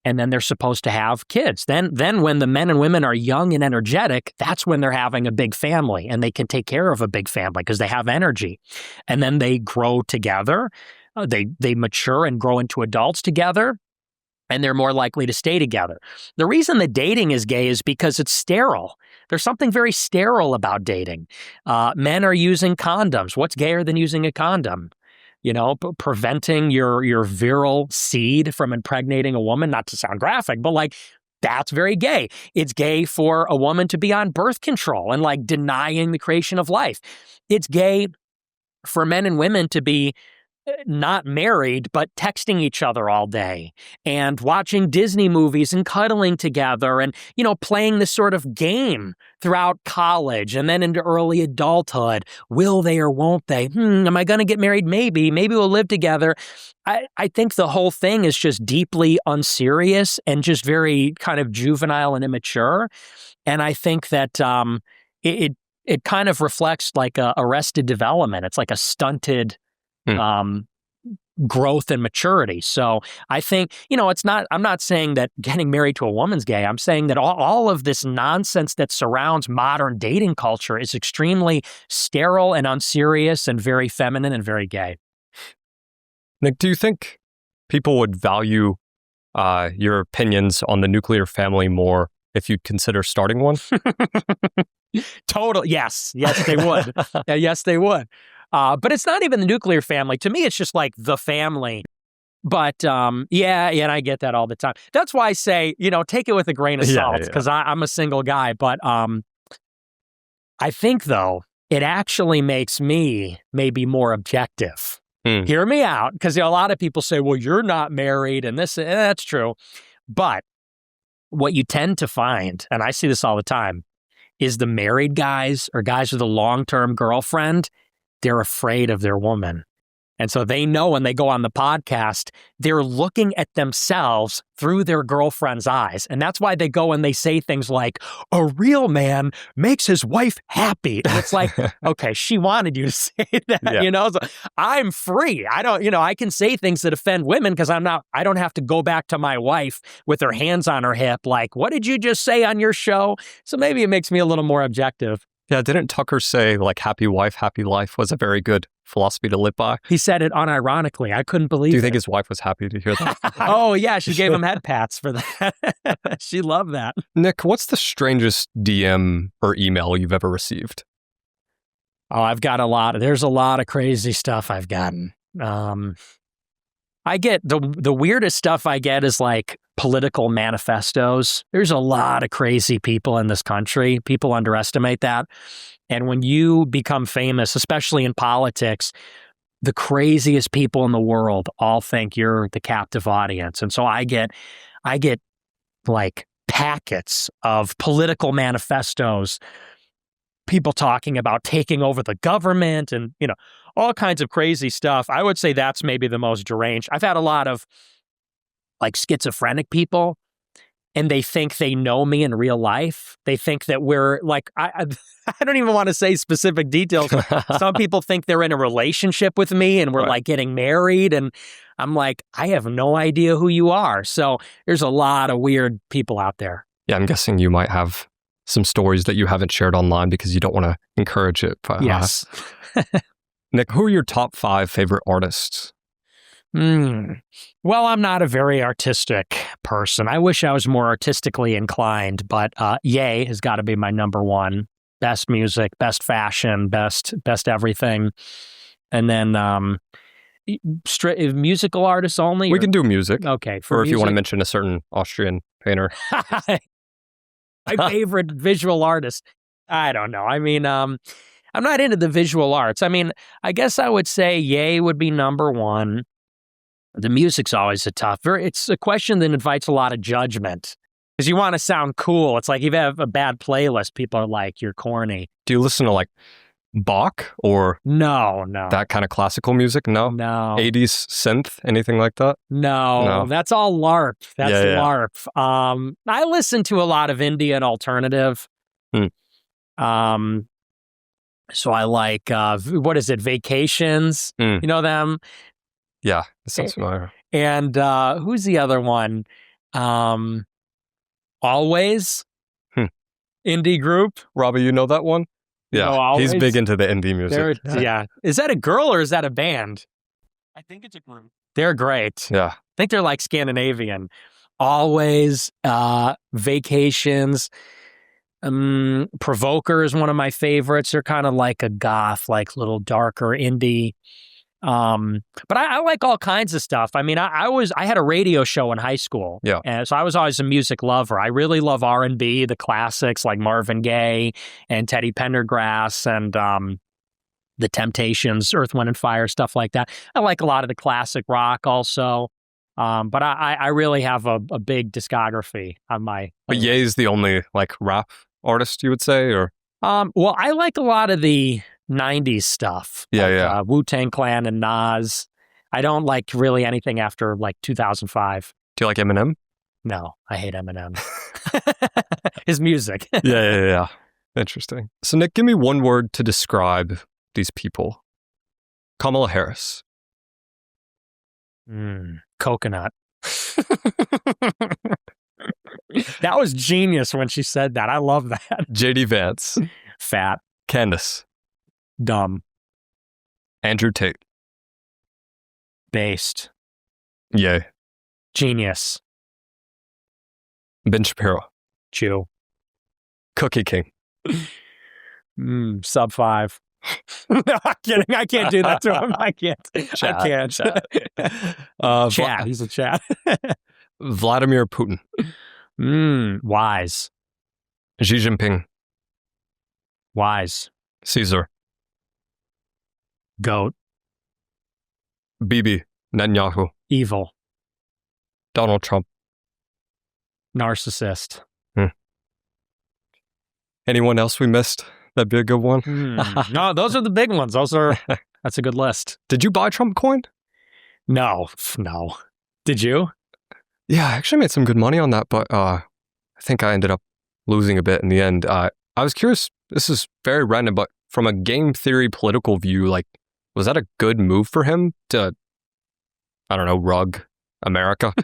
then they're supposed to have kids. Then when the men and women are young and energetic, that's when they're having a big family and they can take care of a big family because they have energy. And then they grow together. They mature and grow into adults together. And they're more likely to stay together. The reason that dating is gay is because it's sterile. There's something very sterile about dating. Men are using condoms. What's gayer than using a condom? Preventing your virile seed from impregnating a woman, not to sound graphic, but that's very gay. It's gay for a woman to be on birth control and denying the creation of life. It's gay for men and women to be not married, but texting each other all day and watching Disney movies and cuddling together and, playing this sort of game throughout college and then into early adulthood. Will they or won't they? Am I going to get married? Maybe we'll live together. I think the whole thing is just deeply unserious and just very kind of juvenile and immature. And I think that it kind of reflects like a arrested development. It's like a stunted growth and maturity. So I think, I'm not saying that getting married to a woman's gay. I'm saying that all of this nonsense that surrounds modern dating culture is extremely sterile and unserious and very feminine and very gay. Nick, do you think people would value your opinions on the nuclear family more if you'd consider starting one? Total. Yes, they would. Yes, they would. But it's not even the nuclear family. To me, it's just like the family. But and I get that all the time. That's why I say, take it with a grain of salt because I'm a single guy. But I think, though, it actually makes me maybe more objective. Hear me out, because a lot of people say, well, you're not married, and this, and that's true. But what you tend to find, and I see this all the time, is the married guys or guys with a long-term girlfriend, they're afraid of their woman. And so they know when they go on the podcast, they're looking at themselves through their girlfriend's eyes. And that's why they go and they say things like, a real man makes his wife happy. And it's like, okay, she wanted you to say that, So I'm free. I don't, I can say things that offend women because I don't have to go back to my wife with her hands on her hip. Like, what did you just say on your show? So maybe it makes me a little more objective. Yeah, didn't Tucker say, like, happy wife, happy life was a very good philosophy to live by? He said it unironically. I couldn't believe it. Do you think his wife was happy to hear that? Oh, yeah, she gave him head pats for that. She loved that. Nick, what's the strangest DM or email you've ever received? Oh, I've got a lot. There's a lot of crazy stuff I've gotten. I get the weirdest stuff I get is like political manifestos. There's a lot of crazy people in this country. People underestimate that. And when you become famous, especially in politics, the craziest people in the world all think you're the captive audience. And so I get like packets of political manifestos, people talking about taking over the government and, all kinds of crazy stuff. I would say that's maybe the most deranged. I've had a lot of like schizophrenic people, and they think they know me in real life. They think that we're like, I don't even want to say specific details. Some people think they're in a relationship with me and we're like getting married. And I'm like, I have no idea who you are. So there's a lot of weird people out there. Yeah, I'm guessing you might have some stories that you haven't shared online because you don't want to encourage it. But, yes. Nick, who are your top 5 favorite artists? Well, I'm not a very artistic person. I wish I was more artistically inclined, but Ye has got to be my number one. Best music, best fashion, best everything. And then musical artists only? We can do music. Okay. Or if you want to mention a certain Austrian painter. My favorite visual artist. I don't know. I mean, I'm not into the visual arts. I mean, I guess I would say Ye would be number one. The music's always it's a question that invites a lot of judgment because you want to sound cool. It's like if you have a bad playlist, people are like, you're corny. Do you listen to like Bach or no that kind of classical music? No. 80s synth, anything like that? No. That's all LARP. That's LARP. I listen to a lot of indie and alternative. So I like, what is it, Vacations? You know them? Yeah, that sounds familiar. And who's the other one? Always? Indie group? Robbie, you know that one? Yeah, he's big into the indie music. Yeah. Is that a girl or is that a band? I think it's a group. They're great. Yeah. I think they're like Scandinavian. Always, Vacations. Provoker is one of my favorites. They're kind of like a goth, like little darker indie. But I like all kinds of stuff. I mean, I had a radio show in high school. Yeah. And so I was always a music lover. I really love R&B, the classics like Marvin Gaye and Teddy Pendergrass and the Temptations, Earth, Wind and Fire, stuff like that. I like a lot of the classic rock also. But I really have a big discography on my. But Ye's the only like rap artist, you would say, or? Well, I like a lot of the 90s stuff. Yeah. Wu-Tang Clan and Nas. I don't like really anything after like 2005. Do you like Eminem? No, I hate Eminem. His music. Yeah. Interesting. So Nick, give me one word to describe these people. Kamala Harris. Coconut. That was genius when she said that. I love that. JD Vance. Fat. Candace. Dumb. Andrew Tate. Based. Yay. Genius. Ben Shapiro. Jew. Cookie King. Sub 5. No, I'm kidding. I can't do that to him. I can't. Chat, I can't. Chat. He's a chat. Vladimir Putin. Wise. Xi Jinping. Wise. Caesar. Goat. Bibi Netanyahu. Evil. Donald Trump. Narcissist. Anyone else we missed? That'd be a good one. No, those are the big ones. That's a good list. Did you buy Trump coin? No. Did you? Yeah, I actually made some good money on that, but I think I ended up losing a bit in the end. I was curious, this is very random, but from a game theory political view, like, was that a good move for him to, I don't know, rug America?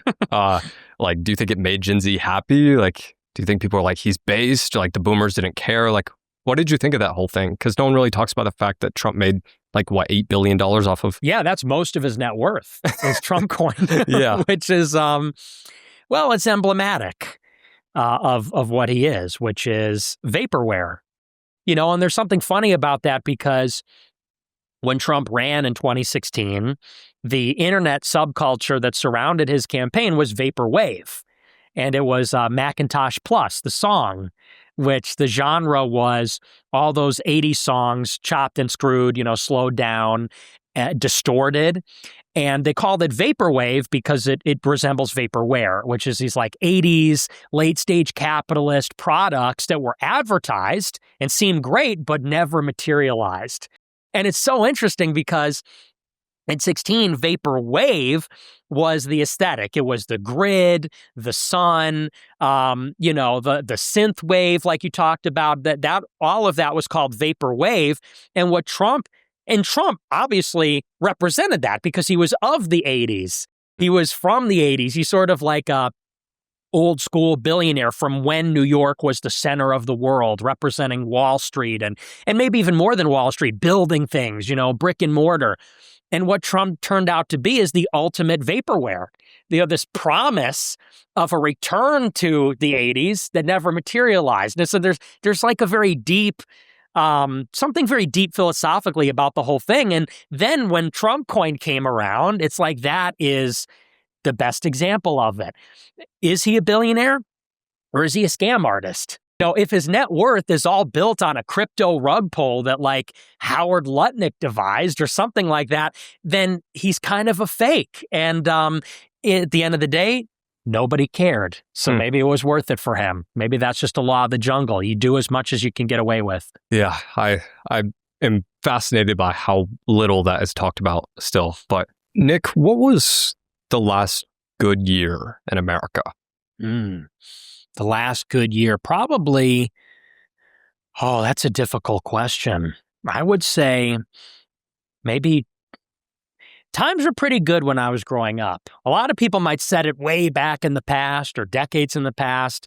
Like, do you think it made Gen Z happy? Like, do you think people are like, he's based? Like, the boomers didn't care? Like, what did you think of that whole thing? Because no one really talks about the fact that Trump made, like, what, $8 billion off of? Yeah, that's most of his net worth is Trump coin. Yeah. Which is, well, it's emblematic of what he is, which is vaporware. You know, and there's something funny about that because when Trump ran in 2016, the internet subculture that surrounded his campaign was vaporwave. And it was Macintosh Plus, the song, which the genre was all those 80s songs chopped and screwed, you know, slowed down, distorted. And they called it vaporwave because it resembles vaporware, which is these like 80s late stage capitalist products that were advertised and seemed great, but never materialized. And it's so interesting because in 16, vaporwave was the aesthetic. It was the grid, the sun, you know, the synth wave, like you talked about. That all of that was called vaporwave. And what Trump obviously represented that because he was of the 80s. He was from the 80s. He's sort of like a old school billionaire from when New York was the center of the world, representing Wall Street and maybe even more than Wall Street, building things, you know, brick and mortar. And what Trump turned out to be is the ultimate vaporware. You know, this promise of a return to the 80s that never materialized. And so there's like a very deep, something very deep philosophically about the whole thing. And then when Trump coin came around, it's like that is the best example of it. Is he a billionaire or is he a scam artist? You know, if his net worth is all built on a crypto rug pull that like Howard Lutnick devised or something like that, then he's kind of a fake. And at the end of the day, nobody cared. So maybe it was worth it for him. Maybe that's just a law of the jungle. You do as much as you can get away with. Yeah, I am fascinated by how little that is talked about still. But Nick, what was the last good year in America? The last good year, probably, that's a difficult question. I would say maybe times were pretty good when I was growing up. A lot of people might set it way back in the past or decades in the past.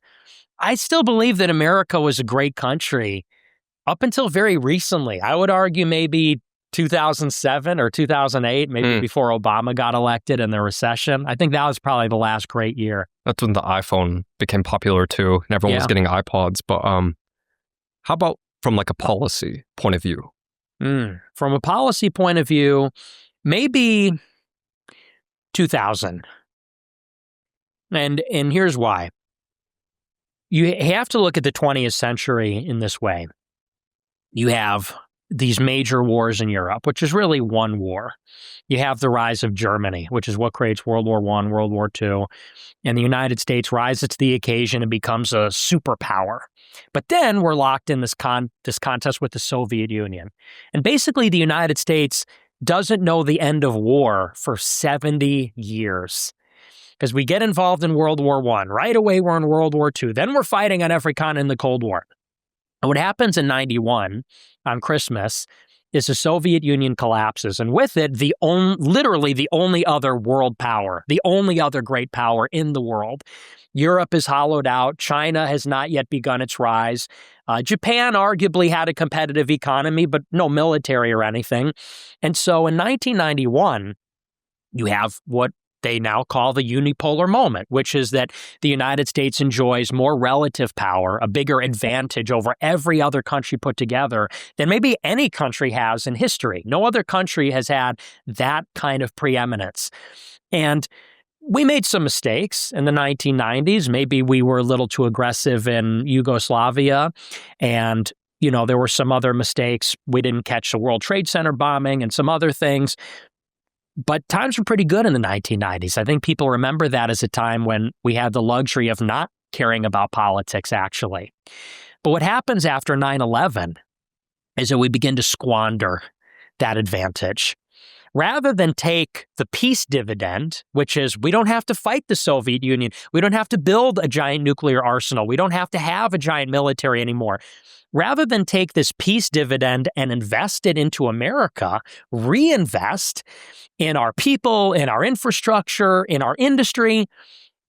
I still believe that America was a great country up until very recently. I would argue maybe 2007 or 2008, maybe before Obama got elected and the recession. I think that was probably the last great year. That's when the iPhone became popular too, and everyone was getting iPods. But how about from like a policy point of view? From a policy point of view, maybe 2000. And here's why. You have to look at the 20th century in this way. You have these major wars in Europe, which is really one war. You have the rise of Germany, which is what creates World War I, World War II. And the United States rises to the occasion and becomes a superpower. But then we're locked in this contest with the Soviet Union. And basically the United States doesn't know the end of war for 70 years. Because we get involved in World War I. Right away, we're in World War II. Then we're fighting on every continent in the Cold War. And what happens in 91 on Christmas is the Soviet Union collapses. And with it, literally the only other world power, the only other great power in the world. Europe is hollowed out. China has not yet begun its rise. Japan arguably had a competitive economy, but no military or anything. And so in 1991, you have what they now call the unipolar moment, which is that the United States enjoys more relative power, a bigger advantage over every other country put together than maybe any country has in history. No other country has had that kind of preeminence. And we made some mistakes in the 1990s. Maybe we were a little too aggressive in Yugoslavia and there were some other mistakes. We didn't catch the World Trade Center bombing and some other things. But times were pretty good in the 1990s. I think people remember that as a time when we had the luxury of not caring about politics, actually. But what happens after 9/11 is that we begin to squander that advantage. Rather than take the peace dividend, which is we don't have to fight the Soviet Union, we don't have to build a giant nuclear arsenal, we don't have to have a giant military anymore. Rather than take this peace dividend and invest it into America, reinvest in our people, in our infrastructure, in our industry,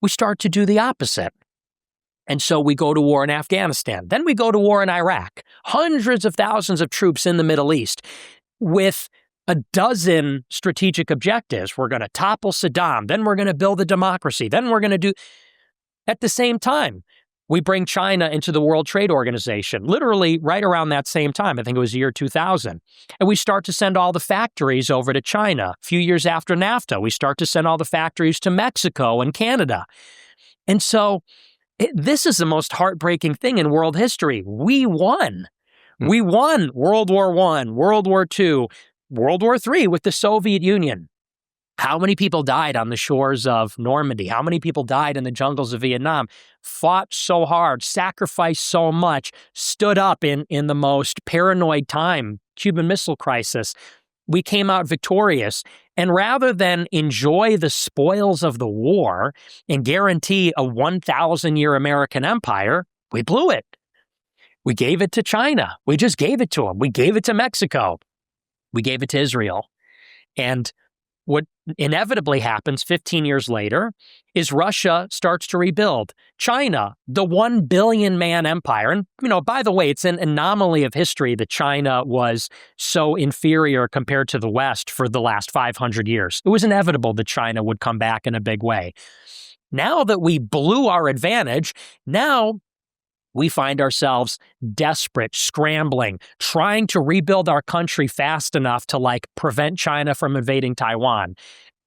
we start to do the opposite. And so we go to war in Afghanistan. Then we go to war in Iraq. Hundreds of thousands of troops in the Middle East with a dozen strategic objectives. We're going to topple Saddam. Then we're going to build a democracy. Then we're going to do... At the same time, we bring China into the World Trade Organization, literally right around that same time. I think it was the year 2000. And we start to send all the factories over to China. A few years after NAFTA, we start to send all the factories to Mexico and Canada. And so this is the most heartbreaking thing in world history. We won. We won World War I, World War II, World War III with the Soviet Union. How many people died on the shores of Normandy? How many people died in the jungles of Vietnam? Fought so hard, sacrificed so much, stood up in the most paranoid time, Cuban Missile Crisis. We came out victorious. And rather than enjoy the spoils of the war and guarantee a 1,000-year American empire, we blew it. We gave it to China. We just gave it to them. We gave it to Mexico. We gave it to Israel. And what inevitably happens 15 years later is Russia starts to rebuild. China, the 1 billion man empire. And, by the way, it's an anomaly of history that China was so inferior compared to the West for the last 500 years. It was inevitable that China would come back in a big way. Now that we blew our advantage, now we find ourselves desperate, scrambling, trying to rebuild our country fast enough to prevent China from invading Taiwan.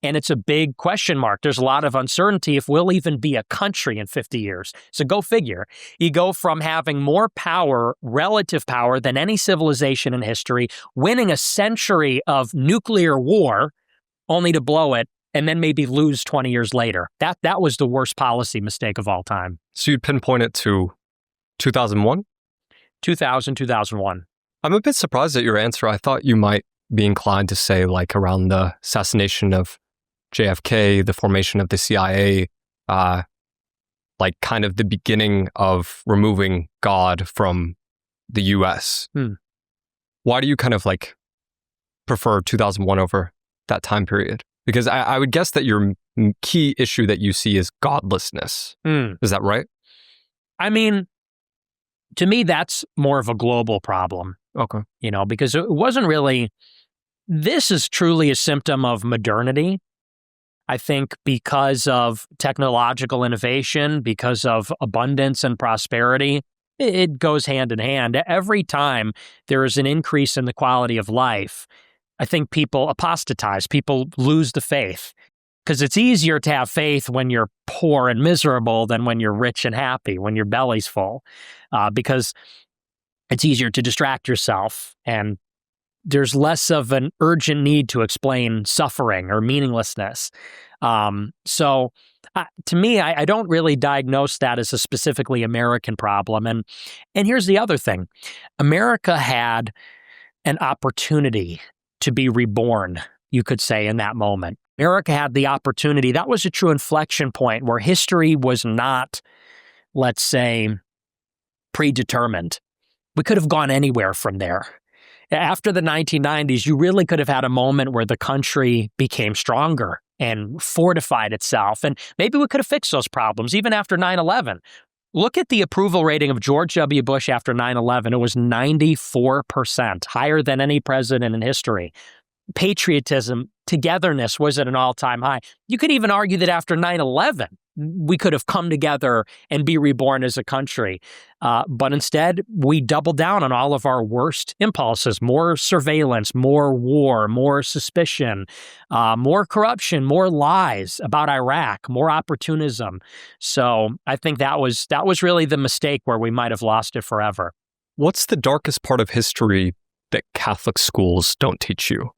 And it's a big question mark. There's a lot of uncertainty if we'll even be a country in 50 years. So go figure. You go from having more power, relative power, than any civilization in history, winning a century of nuclear war, only to blow it, and then maybe lose 20 years later. That was the worst policy mistake of all time. So you'd pinpoint it to 2001? 2001. I'm a bit surprised at your answer. I thought you might be inclined to say around the assassination of JFK, the formation of the CIA, kind of the beginning of removing God from the US. Why do you kind of prefer 2001 over that time period? Because I would guess that your key issue that you see is godlessness. Is that right? I mean, to me, that's more of a global problem. Okay. Because it wasn't really, this is truly a symptom of modernity. I think because of technological innovation, because of abundance and prosperity, it goes hand in hand. Every time there is an increase in the quality of life, I think people apostatize, people lose the faith. Because it's easier to have faith when you're poor and miserable than when you're rich and happy, when your belly's full. Because it's easier to distract yourself, and there's less of an urgent need to explain suffering or meaninglessness. So to me, I don't really diagnose that as a specifically American problem. And here's the other thing. America had an opportunity to be reborn, you could say, in that moment. Erika had the opportunity. That was a true inflection point where history was not, let's say, predetermined. We could have gone anywhere from there. After the 1990s, you really could have had a moment where the country became stronger and fortified itself. And maybe we could have fixed those problems even after 9/11. Look at the approval rating of George W. Bush after 9/11. It was 94%, higher than any president in history. Patriotism, togetherness was at an all-time high. You could even argue that after 9/11, we could have come together and be reborn as a country. But instead, we doubled down on all of our worst impulses: more surveillance, more war, more suspicion, more corruption, more lies about Iraq, more opportunism. So I think that was really the mistake where we might have lost it forever. What's the darkest part of history that Catholic schools don't teach you?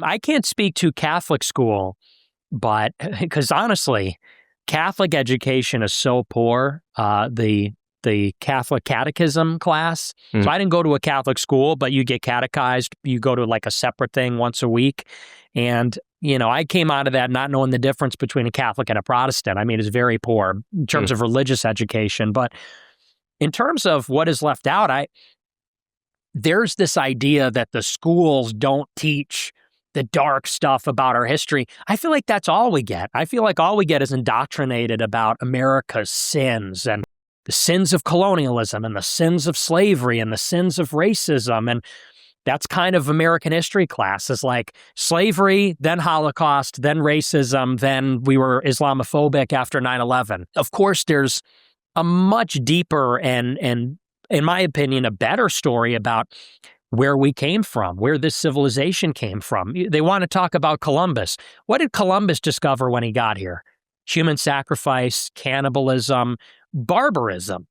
I can't speak to Catholic school, but because honestly, Catholic education is so poor. The Catholic catechism class. So I didn't go to a Catholic school, but you get catechized. You go to like a separate thing once a week. And, I came out of that not knowing the difference between a Catholic and a Protestant. I mean, it's very poor in terms of religious education. But in terms of what is left out, there's this idea that the schools don't teach the dark stuff about our history. I feel like that's all we get. I feel like all we get is indoctrinated about America's sins and the sins of colonialism and the sins of slavery and the sins of racism. And that's kind of American history class. It's like slavery, then Holocaust, then racism, then we were Islamophobic after 9/11. Of course, there's a much deeper and in my opinion, a better story about where we came from, where this civilization came from. They want to talk about Columbus. What did Columbus discover when he got here? Human sacrifice, cannibalism, barbarism.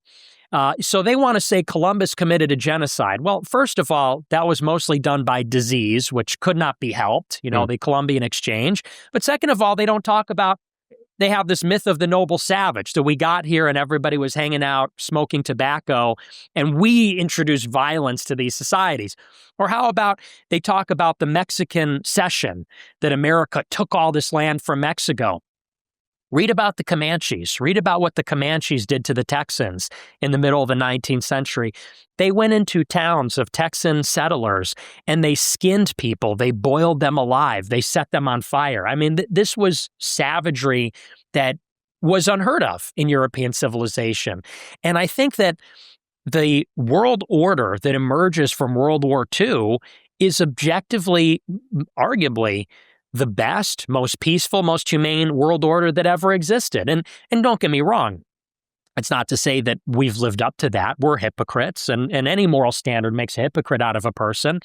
So they want to say Columbus committed a genocide. Well, first of all, that was mostly done by disease, which could not be helped, the Columbian Exchange. But second of all, they don't talk about, they have this myth of the noble savage. So we got here and everybody was hanging out, smoking tobacco, and we introduced violence to these societies. Or how about they talk about the Mexican cession, that America took all this land from Mexico. Read about the Comanches. Read about what the Comanches did to the Texans in the middle of the 19th century. They went into towns of Texan settlers and they skinned people. They boiled them alive. They set them on fire. I mean, this was savagery that was unheard of in European civilization. And I think that the world order that emerges from World War II is objectively, arguably, the best, most peaceful, most humane world order that ever existed. And don't get me wrong, it's not to say that we've lived up to that. We're hypocrites, and any moral standard makes a hypocrite out of a person.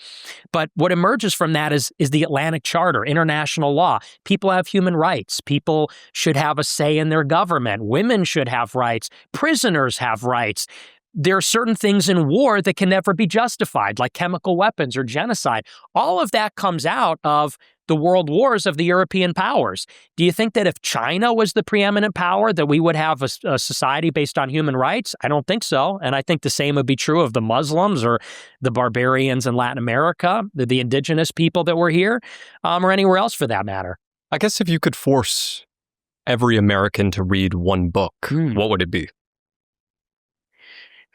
But what emerges from that is the Atlantic Charter, international law. People have human rights. People should have a say in their government. Women should have rights. Prisoners have rights. There are certain things in war that can never be justified, like chemical weapons or genocide. All of that comes out of the world wars of the European powers. Do you think that if China was the preeminent power, that we would have a society based on human rights? I don't think so. And I think the same would be true of the Muslims or the barbarians in Latin America, the indigenous people that were here, or anywhere else for that matter. I guess if you could force every American to read one book, what would it be?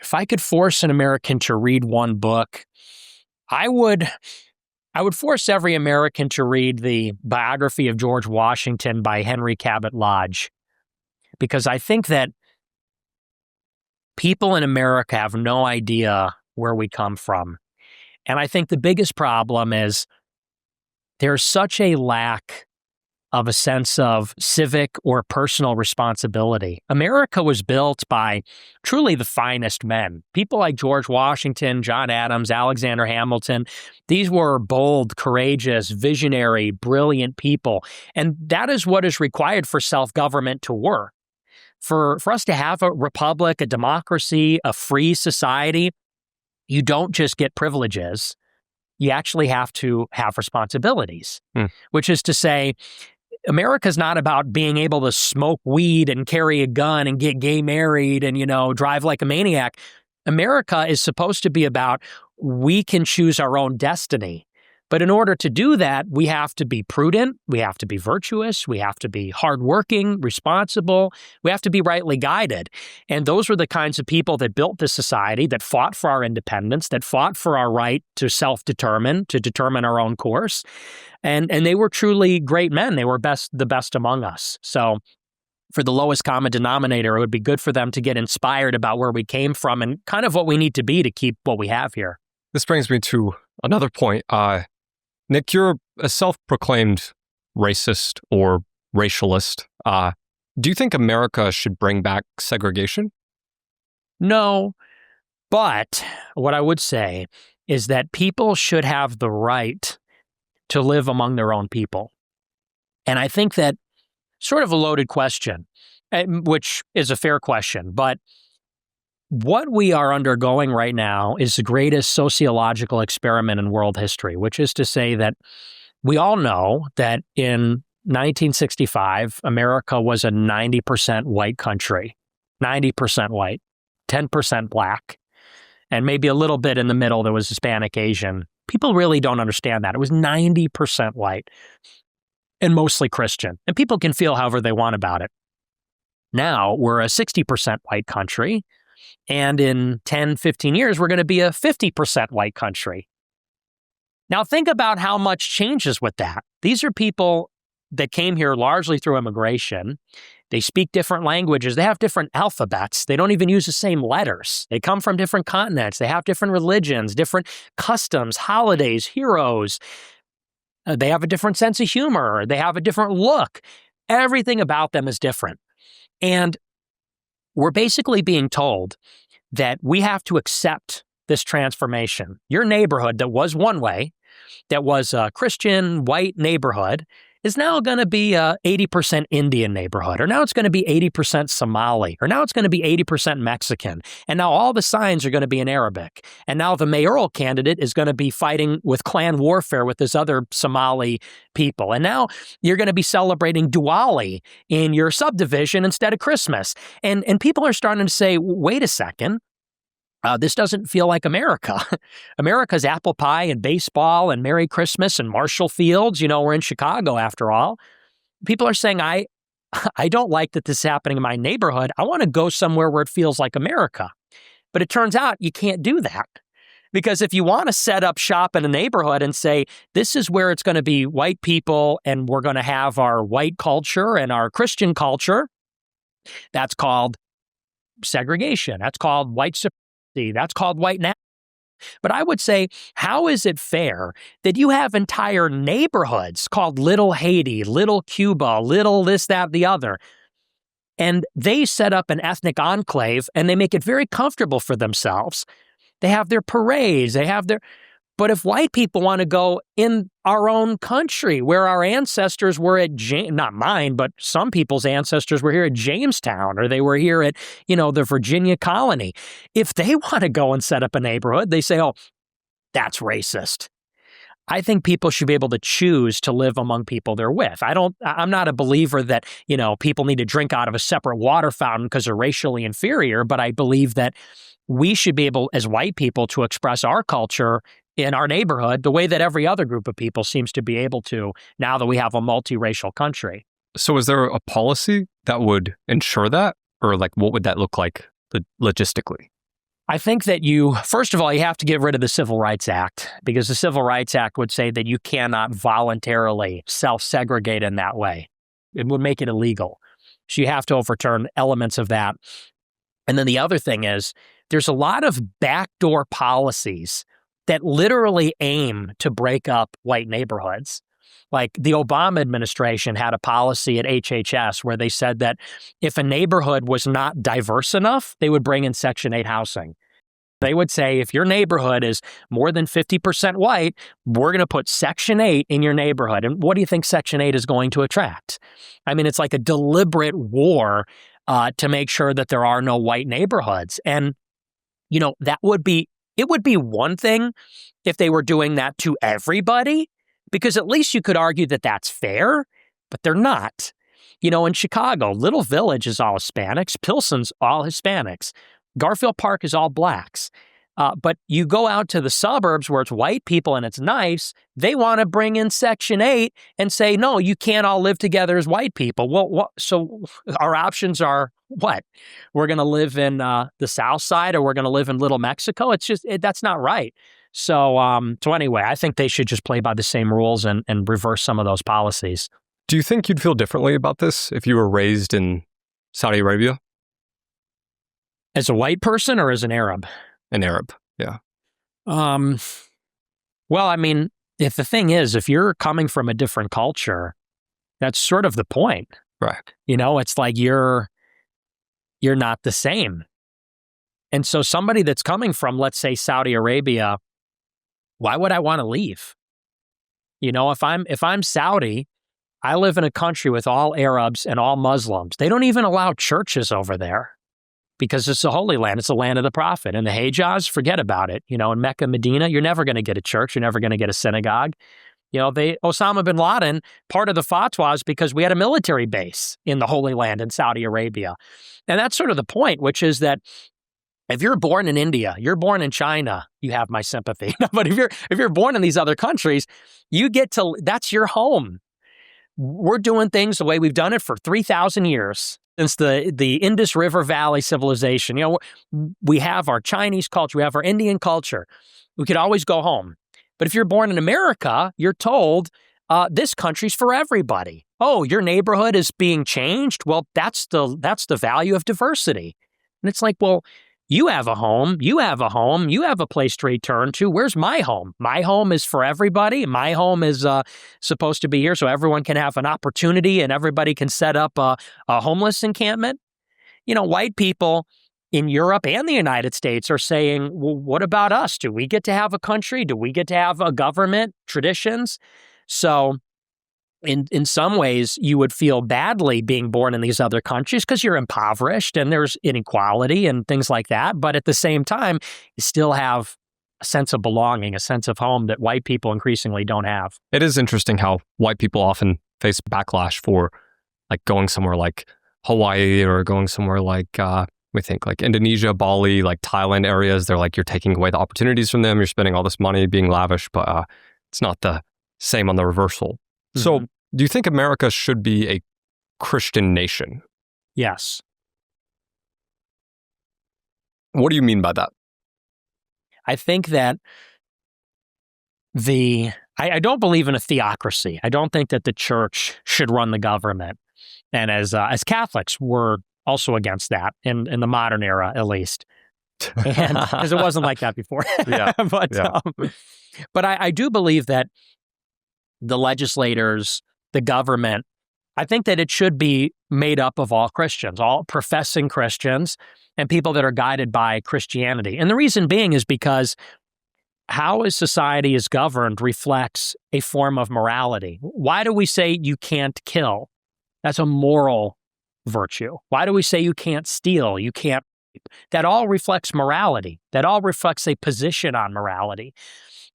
If I could force an American to read one book, I would force every American to read the biography of George Washington by Henry Cabot Lodge, because I think that people in America have no idea where we come from. And I think the biggest problem is there's such a lack of a sense of civic or personal responsibility. America was built by truly the finest men. People like George Washington, John Adams, Alexander Hamilton. These were bold, courageous, visionary, brilliant people. And that is what is required for self-government to work. For us to have a republic, a democracy, a free society, you don't just get privileges. You actually have to have responsibilities, which is to say, America's not about being able to smoke weed and carry a gun and get gay married and, drive like a maniac. America is supposed to be about we can choose our own destiny. But in order to do that, we have to be prudent, we have to be virtuous, we have to be hardworking, responsible, we have to be rightly guided. And those were the kinds of people that built this society, that fought for our independence, that fought for our right to self-determine, to determine our own course. And they were truly great men. They were the best among us. So for the lowest common denominator, it would be good for them to get inspired about where we came from and kind of what we need to be to keep what we have here. This brings me to another point. Nick, you're a self-proclaimed racist or racialist. Do you think America should bring back segregation? No, but what I would say is that people should have the right to live among their own people. And I think that sort of a loaded question, which is a fair question, but what we are undergoing right now is the greatest sociological experiment in world history, which is to say that we all know that in 1965, America was a 90% white country, 90% white, 10% black, and maybe a little bit in the middle there was Hispanic, Asian. People really don't understand that. It was 90% white and mostly Christian. And people can feel however they want about it. Now we're a 60% white country. And in 10, 15 years, we're going to be a 50% white country. Now think about how much changes with that. These are people that came here largely through immigration. They speak different languages. They have different alphabets. They don't even use the same letters. They come from different continents. They have different religions, different customs, holidays, heroes. They have a different sense of humor. They have a different look. Everything about them is different. And we're basically being told that we have to accept this transformation. Your neighborhood that was one way, that was a Christian white neighborhood, is now going to be a 80% Indian neighborhood, or now it's going to be 80% Somali, or now it's going to be 80% Mexican. And now all the signs are going to be in Arabic. And now the mayoral candidate is going to be fighting with clan warfare with this other Somali people. And now you're going to be celebrating Diwali in your subdivision instead of Christmas. And people are starting to say, wait a second. This doesn't feel like America. America's apple pie and baseball and Merry Christmas and Marshall Fields. You know, we're in Chicago after all. People are saying, I don't like that this is happening in my neighborhood. I want to go somewhere where it feels like America. But it turns out you can't do that. Because if you want to set up shop in a neighborhood and say, this is where it's going to be white people and we're going to have our white culture and our Christian culture, that's called segregation. That's called white supremacy. That's called white nationalism. But I would say, how is it fair that you have entire neighborhoods called Little Haiti, Little Cuba, Little this, that, the other, and they set up an ethnic enclave and they make it very comfortable for themselves. They have their parades, but if white people want to go in our own country where our ancestors were at, not mine, but some people's ancestors were here at Jamestown, or they were here at, the Virginia colony. If they want to go and set up a neighborhood, they say, oh, that's racist. I think people should be able to choose to live among people they're with. I'm not a believer that, people need to drink out of a separate water fountain because they're racially inferior, but I believe that we should be able, as white people, to express our culture in our neighborhood the way that every other group of people seems to be able to now that we have a multiracial country. So is there a policy that would ensure that? Or what would that look like logistically? I think that first of all, you have to get rid of the Civil Rights Act, because the Civil Rights Act would say that you cannot voluntarily self-segregate in that way. It would make it illegal. So you have to overturn elements of that. And then the other thing is, there's a lot of backdoor policies that literally aim to break up white neighborhoods. Like the Obama administration had a policy at HHS where they said that if a neighborhood was not diverse enough, they would bring in Section 8 housing. They would say, if your neighborhood is more than 50% white, we're going to put Section 8 in your neighborhood. And what do you think Section 8 is going to attract? I mean, it's like a deliberate war to make sure that there are no white neighborhoods. And, it would be one thing if they were doing that to everybody, because at least you could argue that that's fair, but they're not. In Chicago, Little Village is all Hispanics, Pilsen's all Hispanics, Garfield Park is all blacks. But you go out to the suburbs where it's white people and it's nice, they want to bring in Section 8 and say, no, you can't all live together as white people. Well, so our options are what? We're going to live in the South Side, or we're going to live in Little Mexico? It's just, that's not right. So anyway, I think they should just play by the same rules and reverse some of those policies. Do you think you'd feel differently about this if you were raised in Saudi Arabia? As a white person or as an Arab? An Arab, yeah. Well, I mean, if you're coming from a different culture, that's sort of the point. Right. It's like you're not the same. And so somebody that's coming from, let's say, Saudi Arabia, why would I want to leave? If I'm Saudi, I live in a country with all Arabs and all Muslims. They don't even allow churches over there. because it's the Holy Land. It's the land of the prophet. And the Hejaz, forget about it. In Mecca, Medina, you're never going to get a church. You're never going to get a synagogue. Osama bin Laden, part of the fatwa is because we had a military base in the Holy Land in Saudi Arabia. And that's sort of the point, which is that if you're born in India, you're born in China, you have my sympathy. But if you're born in these other countries, that's your home. We're doing things the way we've done it for 3,000 years since the Indus River Valley civilization. We have our Chinese culture, we have our Indian culture. We could always go home. But if you're born in America, you're told this country's for everybody. Oh, your neighborhood is being changed? Well, that's the value of diversity. And it's like, well, you have a home, you have a place to return to. Where's my home? My home is for everybody. My home is supposed to be here so everyone can have an opportunity and everybody can set up a homeless encampment. White people in Europe and the United States are saying, well, what about us? Do we get to have a country? Do we get to have a government, traditions? So in some ways, you would feel badly being born in these other countries because you're impoverished and there's inequality and things like that. But at the same time, you still have a sense of belonging, a sense of home that white people increasingly don't have. It is interesting how white people often face backlash for like going somewhere like Hawaii or going somewhere like, we think like Indonesia, Bali, like Thailand areas. They're like, you're taking away the opportunities from them. You're spending all this money being lavish, but it's not the same on the reversal. So do you think America should be a Christian nation? Yes. What do you mean by that? I think that I don't believe in a theocracy. I don't think that the church should run the government. And as Catholics, we're also against that in the modern era, at least. And because it wasn't like that before. Yeah. But I do believe that the legislators, the government, I think that it should be made up of all Christians, all professing Christians, and people that are guided by Christianity. And the reason being is because how a society is governed reflects a form of morality. Why do we say you can't kill? That's a moral virtue. Why do we say you can't steal? You can't? That all reflects morality. That all reflects a position on morality.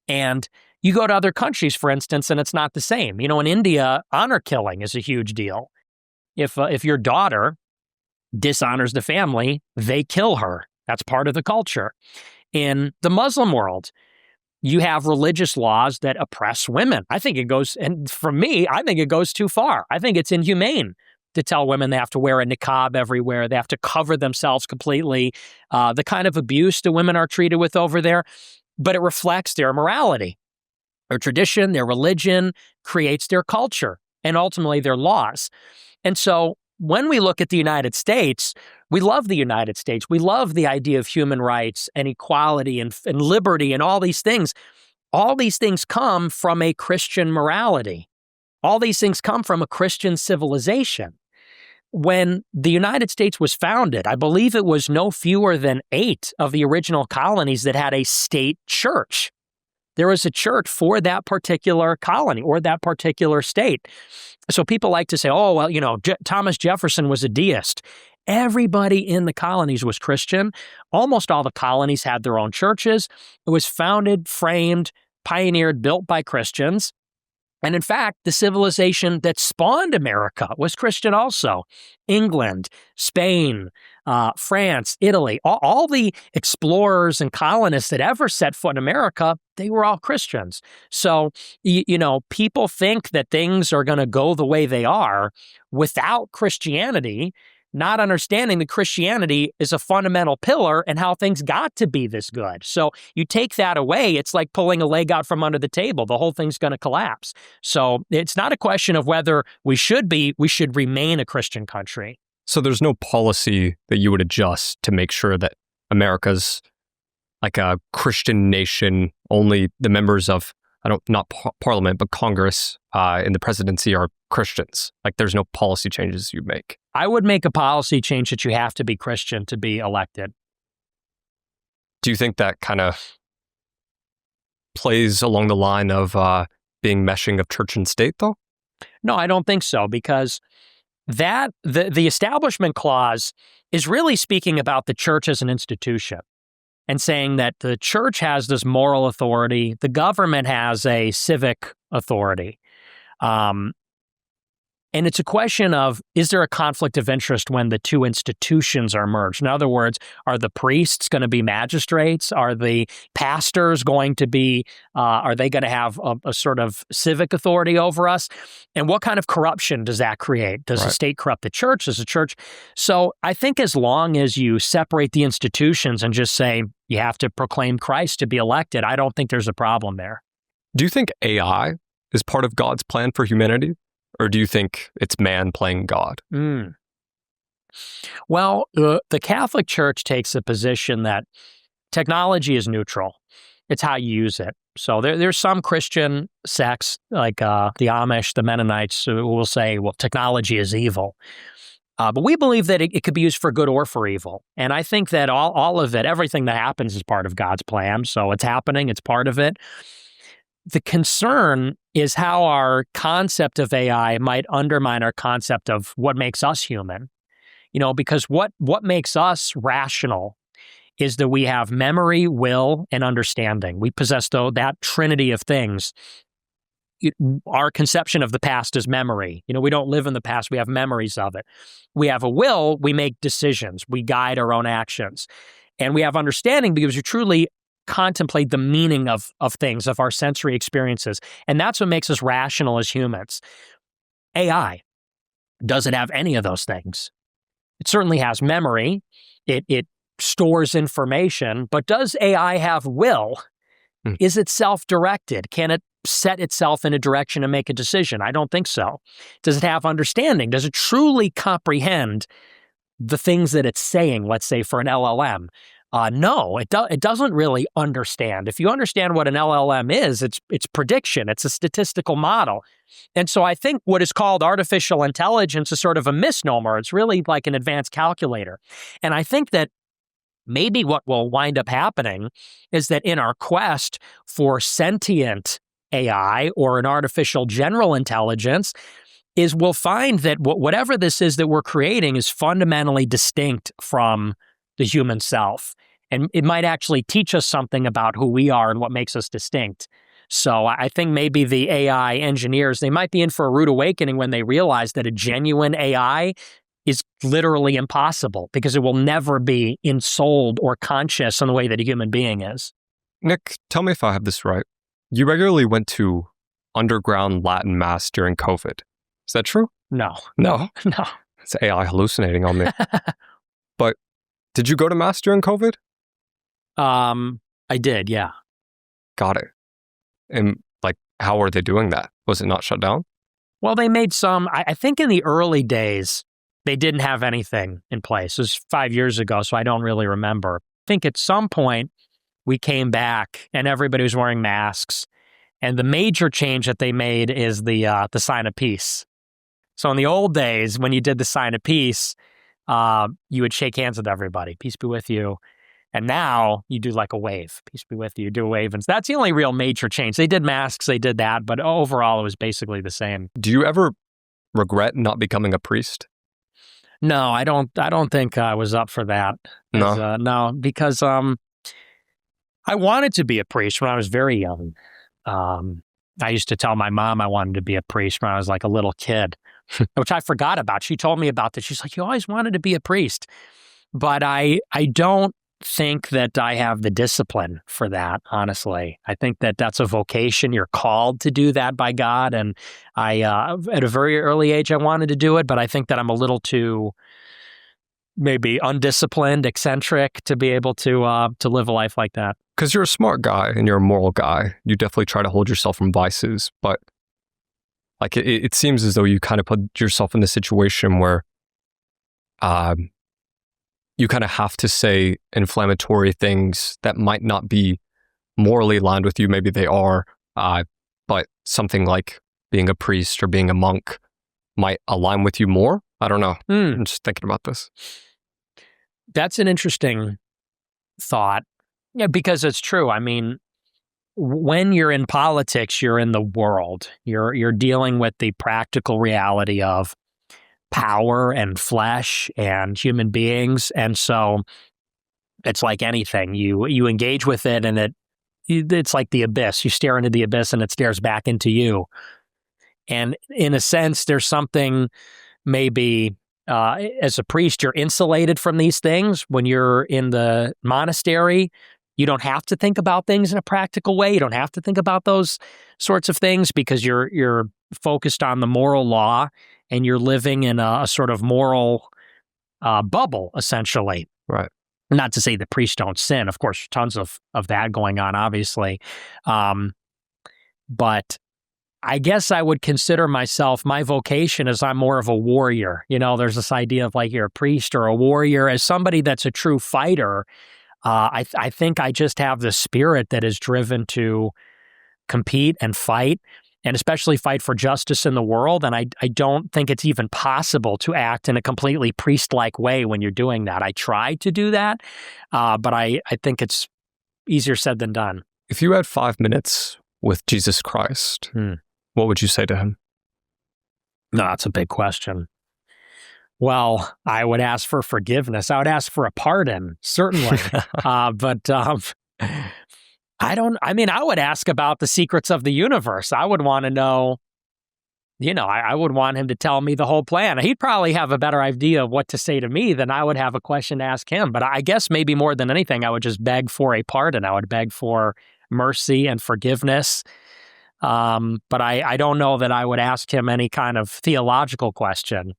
And you go to other countries, for instance, and it's not the same. In India, honor killing is a huge deal. If your daughter dishonors the family, they kill her. That's part of the culture. In the Muslim world, you have religious laws that oppress women. I think it goes, and for me, I think it goes too far. I think it's inhumane to tell women they have to wear a niqab everywhere. They have to cover themselves completely. The kind of abuse the women are treated with over there, but it reflects their morality. Their tradition, their religion creates their culture and ultimately their laws. And so when we look at the United States, we love the United States. We love the idea of human rights and equality and liberty and all these things. All these things come from a Christian morality. All these things come from a Christian civilization. When the United States was founded, I believe it was no fewer than 8 of the original colonies that had a state church. There was a church for that particular colony or that particular state. So people like to say, oh, well, Thomas Jefferson was a deist. Everybody in the colonies was Christian. Almost all the colonies had their own churches. It was founded, framed, pioneered, built by Christians. And in fact, the civilization that spawned America was Christian also. England, Spain, France, Italy, all the explorers and colonists that ever set foot in America, they were all Christians. So, people think that things are going to go the way they are without Christianity, not understanding that Christianity is a fundamental pillar and how things got to be this good. So you take that away, it's like pulling a leg out from under the table. The whole thing's going to collapse. So it's not a question of whether we should remain a Christian country. So there's no policy that you would adjust to make sure that America's like a Christian nation, only the members of, not Parliament, but Congress in the presidency are Christians. Like there's no policy changes you make. I would make a policy change that you have to be Christian to be elected. Do you think that kind of plays along the line of being meshing of church and state, though? No, I don't think so, because that the Establishment Clause is really speaking about the church as an institution and saying that the church has this moral authority, the government has a civic authority. And it's a question of, is there a conflict of interest when the two institutions are merged? In other words, are the priests going to be magistrates? Are the pastors going to be, are they going to have a sort of civic authority over us? And what kind of corruption does that create? Does the state corrupt the church? Does the church? So I think as long as you separate the institutions and just say you have to proclaim Christ to be elected, I don't think there's a problem there. Do you think AI is part of God's plan for humanity? Or do you think it's man playing God? Well, the Catholic Church takes a position that technology is neutral. It's how you use it. So there's some Christian sects, like the Amish, the Mennonites, who will say, well, technology is evil. But we believe that it could be used for good or for evil. And I think that all of it, everything that happens is part of God's plan. So it's happening. It's part of it. The concern is how our concept of AI might undermine our concept of what makes us human. Because what makes us rational is that we have memory, will, and understanding. We possess, that trinity of things. Our conception of the past is memory. We don't live in the past. We have memories of it. We have a will. We make decisions. We guide our own actions. And we have understanding because we truly contemplate the meaning of things, of our sensory experiences. And that's what makes us rational as humans. AI doesn't have any of those things. It certainly has memory. It stores information, but does AI have will? Is it self-directed? Can it set itself in a direction and make a decision? I don't think so. Does it have understanding? Does it truly comprehend the things that it's saying, let's say for an LLM? No, it doesn't really understand. If you understand what an LLM is, it's prediction. It's a statistical model. And so I think what is called artificial intelligence is sort of a misnomer. It's really like an advanced calculator. And I think that maybe what will wind up happening is that in our quest for sentient AI or an artificial general intelligence, is we'll find that whatever this is that we're creating is fundamentally distinct from the human self. And it might actually teach us something about who we are and what makes us distinct. So I think maybe the AI engineers, they might be in for a rude awakening when they realize that a genuine AI is literally impossible because it will never be ensouled or conscious in the way that a human being is. Nick, tell me if I have this right. You regularly went to underground Latin mass during COVID. Is that true? No. No? No. It's AI hallucinating on me. But did you go to mass during COVID? I did, yeah. Got it. And how are they doing that? Was it not shut down? Well, they made some, I think in the early days, they didn't have anything in place. It was 5 years ago, so I don't really remember. I think at some point we came back and everybody was wearing masks. And the major change that they made is the sign of peace. So in the old days, when you did the sign of peace, you would shake hands with everybody. Peace be with you. And now you do like a wave. Peace be with you. You do a wave. And that's the only real major change. They did masks, they did that, but overall it was basically the same. Do you ever regret not becoming a priest? No, I don't think I was up for that. No? No, because I wanted to be a priest when I was very young. I used to tell my mom I wanted to be a priest when I was like a little kid, which I forgot about. She told me about this. She's like, you always wanted to be a priest. But I don't think that I have the discipline for that, honestly. I think that that's a vocation. You're called to do that by God. And I, at a very early age, I wanted to do it, but I think that I'm a little too maybe undisciplined, eccentric to be able to live a life like that. Because you're a smart guy and you're a moral guy. You definitely try to hold yourself from vices, but it seems as though you kind of put yourself in the situation where you kind of have to say inflammatory things that might not be morally aligned with you. Maybe they are, but something like being a priest or being a monk might align with you more. I don't know. I'm just thinking about this. That's an interesting thought. Yeah, because it's true. I mean, when you're in politics, you're in the world. You're dealing with the practical reality of power and flesh and human beings. And so it's like anything. You engage with it, and it's like the abyss. You stare into the abyss, and it stares back into you. And in a sense, there's something maybe as a priest, you're insulated from these things. When you're in the monastery, you don't have to think about things in a practical way. You don't have to think about those sorts of things because you're focused on the moral law, and you're living in a sort of moral bubble, essentially. Right. Not to say the priests don't sin. Of course, tons of that going on, obviously. But I guess I would consider myself, my vocation is I'm more of a warrior. There's this idea of like you're a priest or a warrior. As somebody that's a true fighter, I think I just have the spirit that is driven to compete and fight, and especially fight for justice in the world. And I don't think it's even possible to act in a completely priest-like way when you're doing that. I try to do that, but I think it's easier said than done. If you had 5 minutes with Jesus Christ, what would you say to him? No, that's a big question. Well, I would ask for forgiveness. I would ask for a pardon, certainly. But I would ask about the secrets of the universe. I would want to know, I would want him to tell me the whole plan. He'd probably have a better idea of what to say to me than I would have a question to ask him. But I guess maybe more than anything, I would just beg for a pardon. I would beg for mercy and forgiveness. But I don't know that I would ask him any kind of theological question.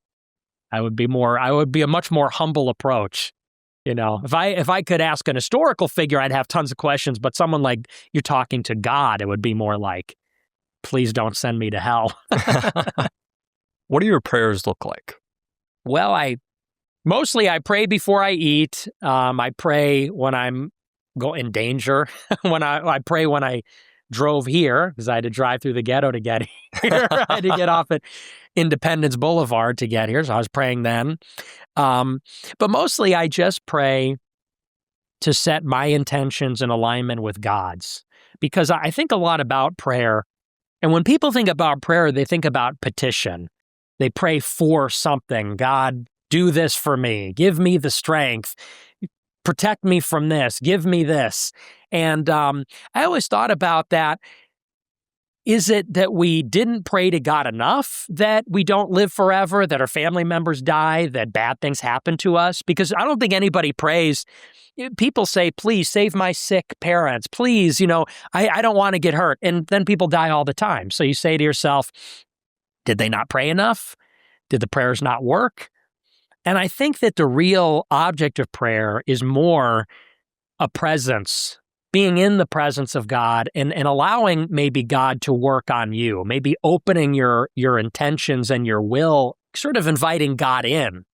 I would be a much more humble approach. If I could ask an historical figure, I'd have tons of questions, but someone like you're talking to God, it would be more like, please don't send me to hell. What do your prayers look like? Well, I pray before I eat. I pray when I'm in danger. I pray when I drove here, because I had to drive through the ghetto to get here. I had to get off at Independence Boulevard to get here, so I was praying then. But mostly I just pray to set my intentions in alignment with God's, because I think a lot about prayer. And when people think about prayer, they think about petition. They pray for something. God, do this for me. Give me the strength. Protect me from this. Give me this. And I always thought about that. Is it that we didn't pray to God enough, that we don't live forever, that our family members die, that bad things happen to us? Because I don't think anybody prays. People say, please save my sick parents. Please, I don't want to get hurt. And then people die all the time. So you say to yourself, did they not pray enough? Did the prayers not work? And I think that the real object of prayer is more a presence, being in the presence of God and allowing maybe God to work on you, maybe opening your intentions and your will, sort of inviting God in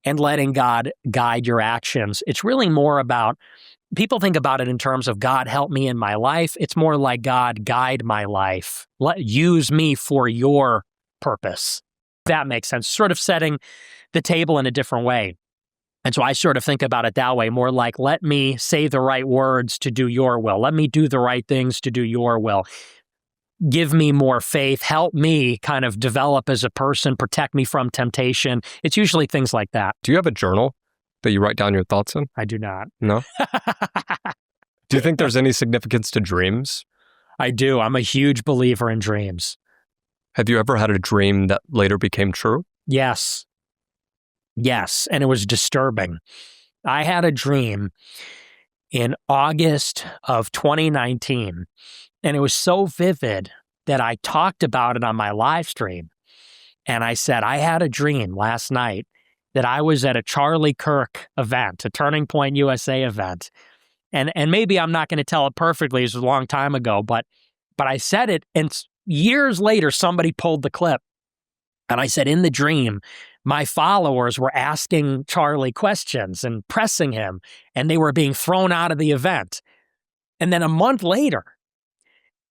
and letting God guide your actions. It's really more about, people think about it in terms of God, help me in my life. It's more like God, guide my life. Use me for your purpose. That makes sense. Sort of setting the table in a different way. And so I sort of think about it that way, more like, let me say the right words to do your will. Let me do the right things to do your will. Give me more faith. Help me kind of develop as a person. Protect me from temptation. It's usually things like that. Do you have a journal that you write down your thoughts in? I do not. No? Do you think there's any significance to dreams? I do. I'm a huge believer in dreams. Have you ever had a dream that later became true? Yes. Yes, and it was disturbing. I had a dream in August of 2019, and it was so vivid that I talked about it on my live stream. And I said, I had a dream last night that I was at a Charlie Kirk event, a Turning Point USA event. And maybe I'm not going to tell it perfectly, it was a long time ago, but I said it, and years later, somebody pulled the clip. And I said, in the dream, my followers were asking Charlie questions and pressing him, and they were being thrown out of the event. And then a month later,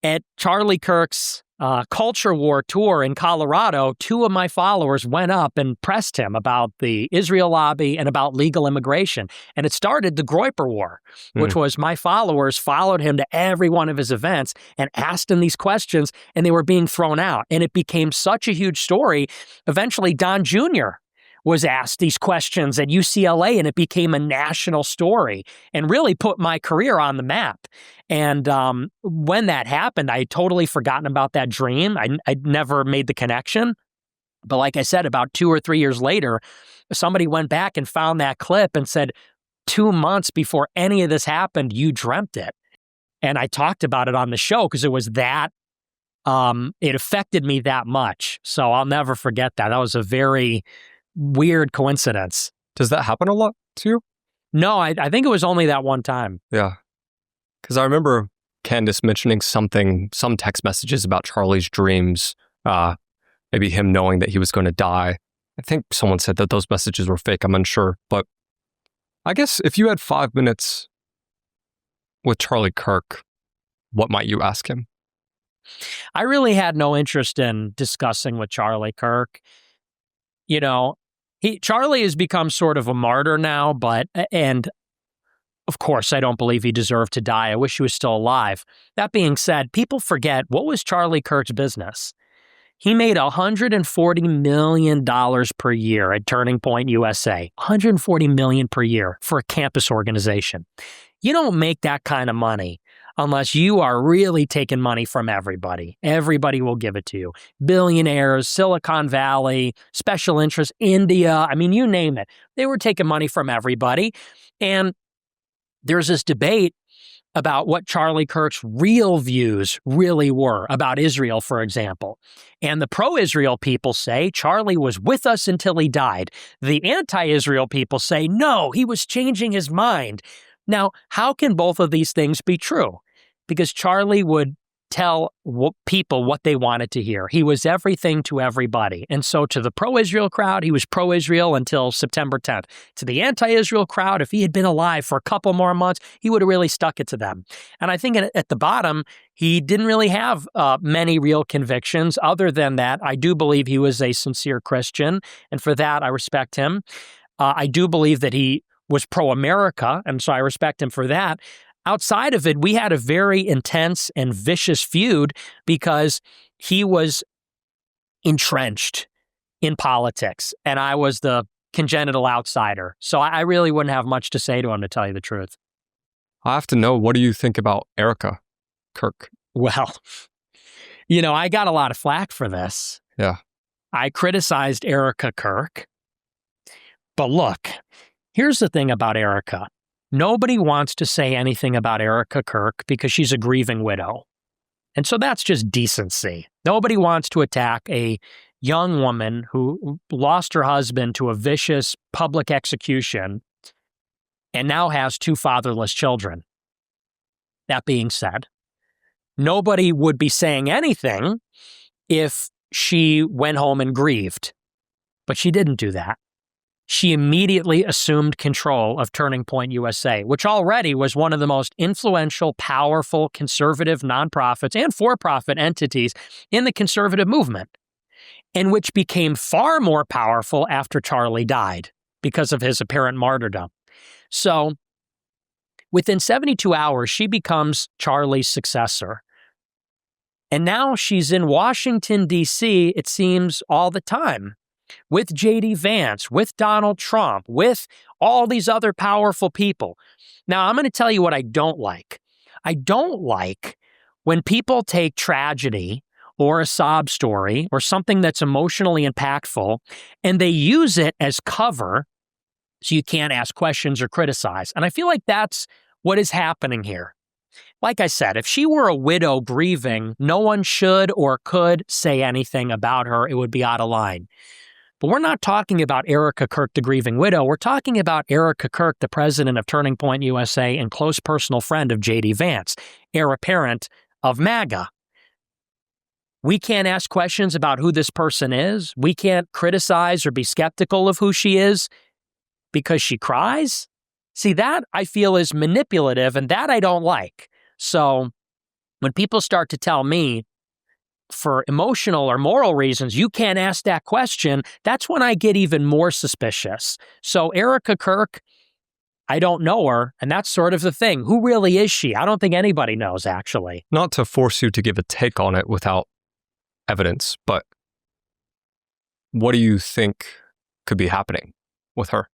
at Charlie Kirk's culture war tour in Colorado, two of my followers went up and pressed him about the Israel lobby and about legal immigration. And it started the Groyper War, which was my followers followed him to every one of his events and asked him these questions, and they were being thrown out. And it became such a huge story. Eventually, Don Jr. was asked these questions at UCLA, and it became a national story and really put my career on the map. And when that happened, I had totally forgotten about that dream. I'd never made the connection. But like I said, about 2 or 3 years later, somebody went back and found that clip and said, 2 months before any of this happened, you dreamt it. And I talked about it on the show because it was that, it affected me that much. So I'll never forget that. That was a very weird coincidence. Does that happen a lot to you? No, I think it was only that one time. Yeah. Because I remember Candace mentioning some text messages about Charlie's dreams, maybe him knowing that he was going to die. I think someone said that those messages were fake. I'm unsure. But I guess if you had 5 minutes with Charlie Kirk, what might you ask him? I really had no interest in discussing with Charlie Kirk. You know, Charlie has become sort of a martyr now, and of course, I don't believe he deserved to die. I wish he was still alive. That being said, people forget, what was Charlie Kirk's business? He made $140 million per year at Turning Point USA. $140 million per year for a campus organization. You don't make that kind of money unless you are really taking money from everybody. Everybody will give it to you. Billionaires, Silicon Valley, special interests, India, I mean, you name it. They were taking money from everybody. And there's this debate about what Charlie Kirk's real views really were about Israel, for example. And the pro-Israel people say Charlie was with us until he died. The anti-Israel people say, no, he was changing his mind. Now, how can both of these things be true? Because Charlie would tell people what they wanted to hear. He was everything to everybody. And so to the pro-Israel crowd, he was pro-Israel until September 10th. To the anti-Israel crowd, if he had been alive for a couple more months, he would have really stuck it to them. And I think at the bottom, he didn't really have many real convictions. Other than that, I do believe he was a sincere Christian. And for that, I respect him. I do believe that he was pro-America, and so I respect him for that. Outside of it, we had a very intense and vicious feud because he was entrenched in politics, and I was the congenital outsider. So I really wouldn't have much to say to him, to tell you the truth. I have to know, what do you think about Erika Kirk? Well, you know, I got a lot of flack for this. Yeah. I criticized Erika Kirk. But look, here's the thing about Erika. Nobody wants to say anything about Erika Kirk because she's a grieving widow. And so that's just decency. Nobody wants to attack a young woman who lost her husband to a vicious public execution and now has 2 fatherless children. That being said, nobody would be saying anything if she went home and grieved. But she didn't do that. She immediately assumed control of Turning Point USA, which already was one of the most influential, powerful, conservative nonprofits and for-profit entities in the conservative movement, and which became far more powerful after Charlie died because of his apparent martyrdom. So, within 72 hours, she becomes Charlie's successor. And now she's in Washington, D.C., it seems, all the time, with J.D. Vance, with Donald Trump, with all these other powerful people. Now, I'm going to tell you what I don't like. I don't like when people take tragedy or a sob story or something that's emotionally impactful and they use it as cover so you can't ask questions or criticize. And I feel like that's what is happening here. Like I said, if she were a widow grieving, no one should or could say anything about her. It would be out of line. But we're not talking about Erika Kirk, the grieving widow. We're talking about Erika Kirk, the president of Turning Point USA and close personal friend of J.D. Vance, heir apparent of MAGA. We can't ask questions about who this person is. We can't criticize or be skeptical of who she is because she cries. See, that I feel is manipulative, and that I don't like. So when people start to tell me for emotional or moral reasons, you can't ask that question, that's when I get even more suspicious. So Erika Kirk, I don't know her, and that's sort of the thing. Who really is she? I don't think anybody knows, actually. Not to force you to give a take on it without evidence, but what do you think could be happening with her?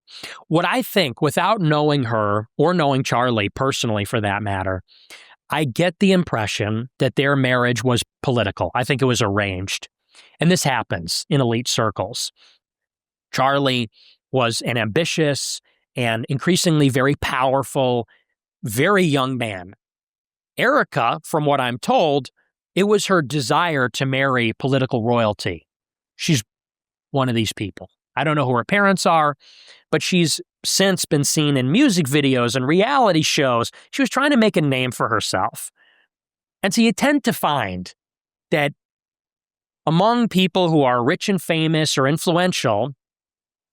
What I think, without knowing her or knowing Charlie personally for that matter, I get the impression that their marriage was political. I think it was arranged. And this happens in elite circles. Charlie was an ambitious and increasingly very powerful, very young man. Erika, from what I'm told, it was her desire to marry political royalty. She's one of these people. I don't know who her parents are, but she's since been seen in music videos and reality shows. She was trying to make a name for herself. And so you tend to find that among people who are rich and famous or influential,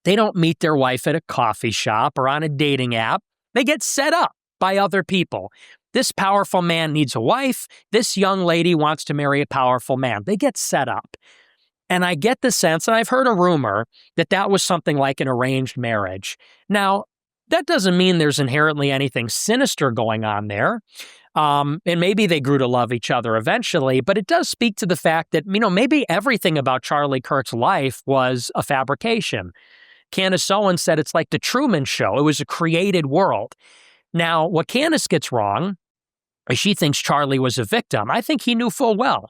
they don't meet their wife at a coffee shop or on a dating app. They get set up by other people. This powerful man needs a wife. This young lady wants to marry a powerful man. They get set up. And I get the sense, and I've heard a rumor, that that was something like an arranged marriage. Now, that doesn't mean there's inherently anything sinister going on there. And maybe they grew to love each other eventually, but it does speak to the fact that, maybe everything about Charlie Kirk's life was a fabrication. Candace Owens said it's like the Truman Show. It was a created world. Now, what Candace gets wrong is she thinks Charlie was a victim. I think he knew full well.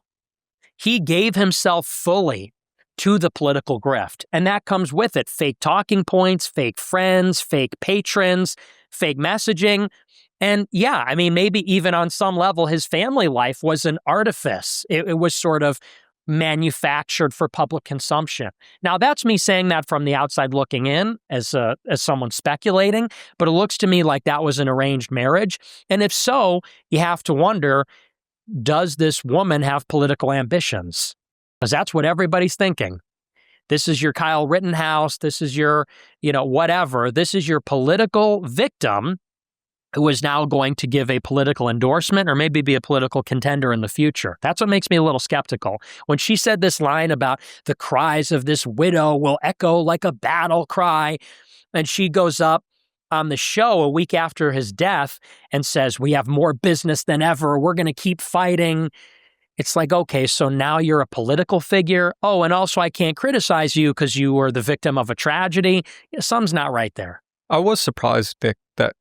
He gave himself fully to the political grift, and that comes with it. Fake talking points, fake friends, fake patrons, fake messaging. And yeah, maybe even on some level, his family life was an artifice. It was sort of manufactured for public consumption. Now, that's me saying that from the outside looking in as someone speculating, but it looks to me like that was an arranged marriage. And if so, you have to wonder, does this woman have political ambitions? Because that's what everybody's thinking. This is your Kyle Rittenhouse. This is your, whatever. This is your political victim who is now going to give a political endorsement or maybe be a political contender in the future. That's what makes me a little skeptical. When she said this line about the cries of this widow will echo like a battle cry, and she goes up on the show a week after his death and says, we have more business than ever. We're going to keep fighting. It's like, okay, so now you're a political figure. Oh, and also I can't criticize you because you were the victim of a tragedy. Something's not right there. I was surprised, Nick, that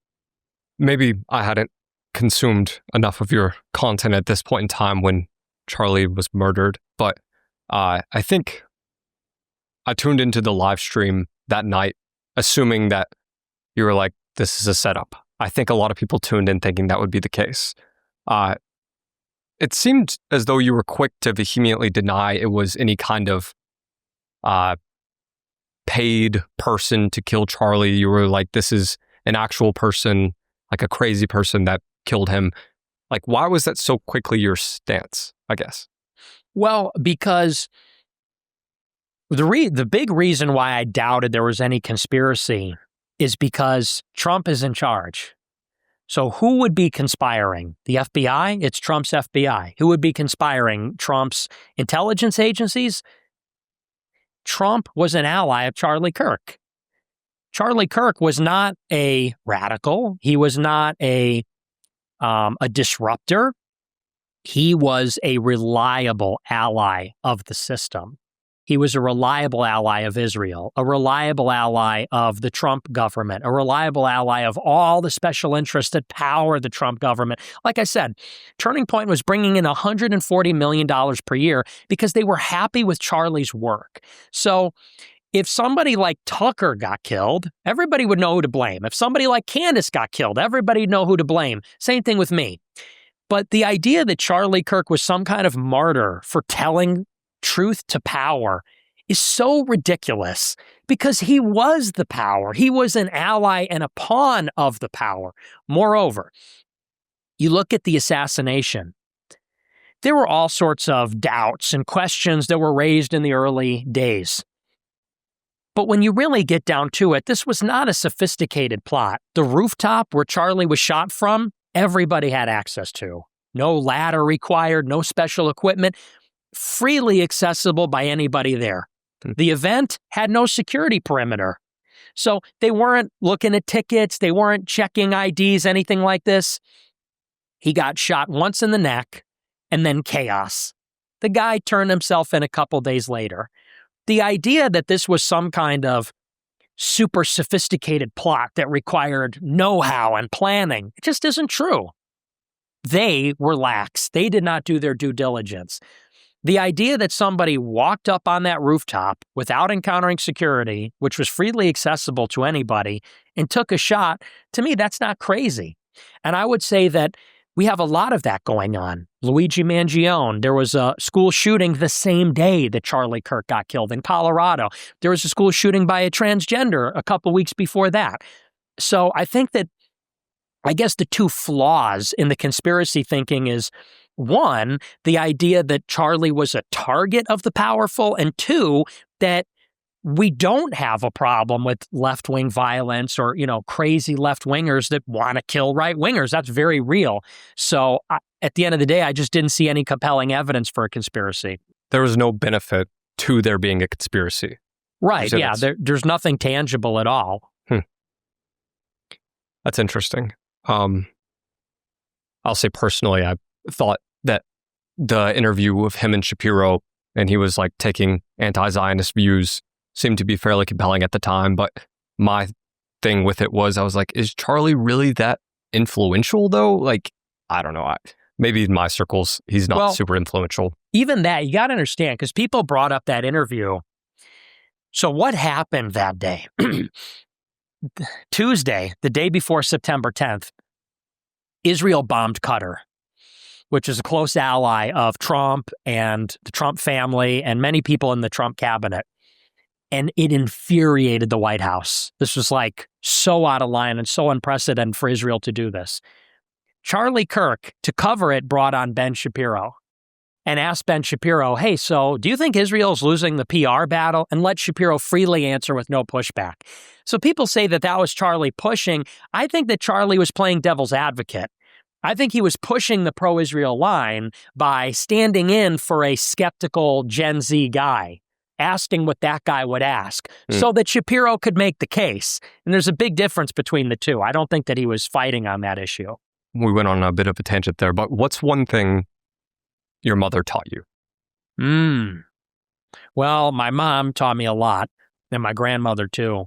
maybe I hadn't consumed enough of your content at this point in time when Charlie was murdered. But I think I tuned into the live stream that night, assuming that you were like, this is a setup. I think a lot of people tuned in thinking that would be the case. It seemed as though you were quick to vehemently deny it was any kind of paid person to kill Charlie. You were like, this is an actual person, like a crazy person that killed him. Like, why was that so quickly your stance, I guess? Well, because the big reason why I doubted there was any conspiracy is because Trump is in charge. So who would be conspiring? The FBI? It's Trump's FBI. Who would be conspiring? Trump's intelligence agencies? Trump was an ally of Charlie Kirk. Charlie Kirk was not a radical. He was not a disruptor. He was a reliable ally of the system. He was a reliable ally of Israel, a reliable ally of the Trump government, a reliable ally of all the special interests that power the Trump government. Like I said, Turning Point was bringing in $140 million per year because they were happy with Charlie's work. So if somebody like Tucker got killed, everybody would know who to blame. If somebody like Candace got killed, everybody would know who to blame. Same thing with me. But the idea that Charlie Kirk was some kind of martyr for telling truth to power is so ridiculous because he was the power. He was an ally and a pawn of the power. Moreover, you look at the assassination. There were all sorts of doubts and questions that were raised in the early days. But when you really get down to it, this was not a sophisticated plot. The rooftop where Charlie was shot from, everybody had access to. No ladder required, no special equipment. freely accessible by anybody there. The event had no security perimeter. So they weren't looking at tickets. They weren't checking IDs, anything like this. He got shot once in the neck and then chaos. The guy turned himself in a couple days later. The idea that this was some kind of super sophisticated plot that required know-how and planning, it just isn't true. They were lax. They did not do their due diligence. The idea that somebody walked up on that rooftop without encountering security, which was freely accessible to anybody, and took a shot, to me, that's not crazy. And I would say that we have a lot of that going on. Luigi Mangione, there was a school shooting the same day that Charlie Kirk got killed in Colorado. There was a school shooting by a transgender a couple weeks before that. So I think that, I guess the two flaws in the conspiracy thinking is, one, the idea that Charlie was a target of the powerful, and two, that we don't have a problem with left-wing violence or, crazy left-wingers that want to kill right-wingers. That's very real. So at the end of the day, I just didn't see any compelling evidence for a conspiracy. There was no benefit to there being a conspiracy. Right, yeah. There's nothing tangible at all. That's interesting. I'll say personally, I thought that the interview of him and Shapiro, and he was like taking anti-Zionist views, seemed to be fairly compelling at the time. But my thing with it was, I was like, is Charlie really that influential though? Like, I don't know. Maybe in my circles, he's not super influential. Even that, you got to understand, because people brought up that interview. So what happened that day? Tuesday, the day before September 10th, Israel bombed Qatar, which is a close ally of Trump and the Trump family and many people in the Trump cabinet. And it infuriated the White House. This was like so out of line and so unprecedented for Israel to do this. Charlie Kirk, to cover it, brought on Ben Shapiro and asked Ben Shapiro, hey, so do you think Israel's losing the PR battle? And let Shapiro freely answer with no pushback. So people say that that was Charlie pushing. I think that Charlie was playing devil's advocate. I think he was pushing the pro-Israel line by standing in for a skeptical Gen Z guy, asking what that guy would ask, so that Shapiro could make the case. And there's a big difference between the two. I don't think that he was fighting on that issue. We went on a bit of a tangent there, but what's one thing your mother taught you? Well, my mom taught me a lot, and my grandmother too.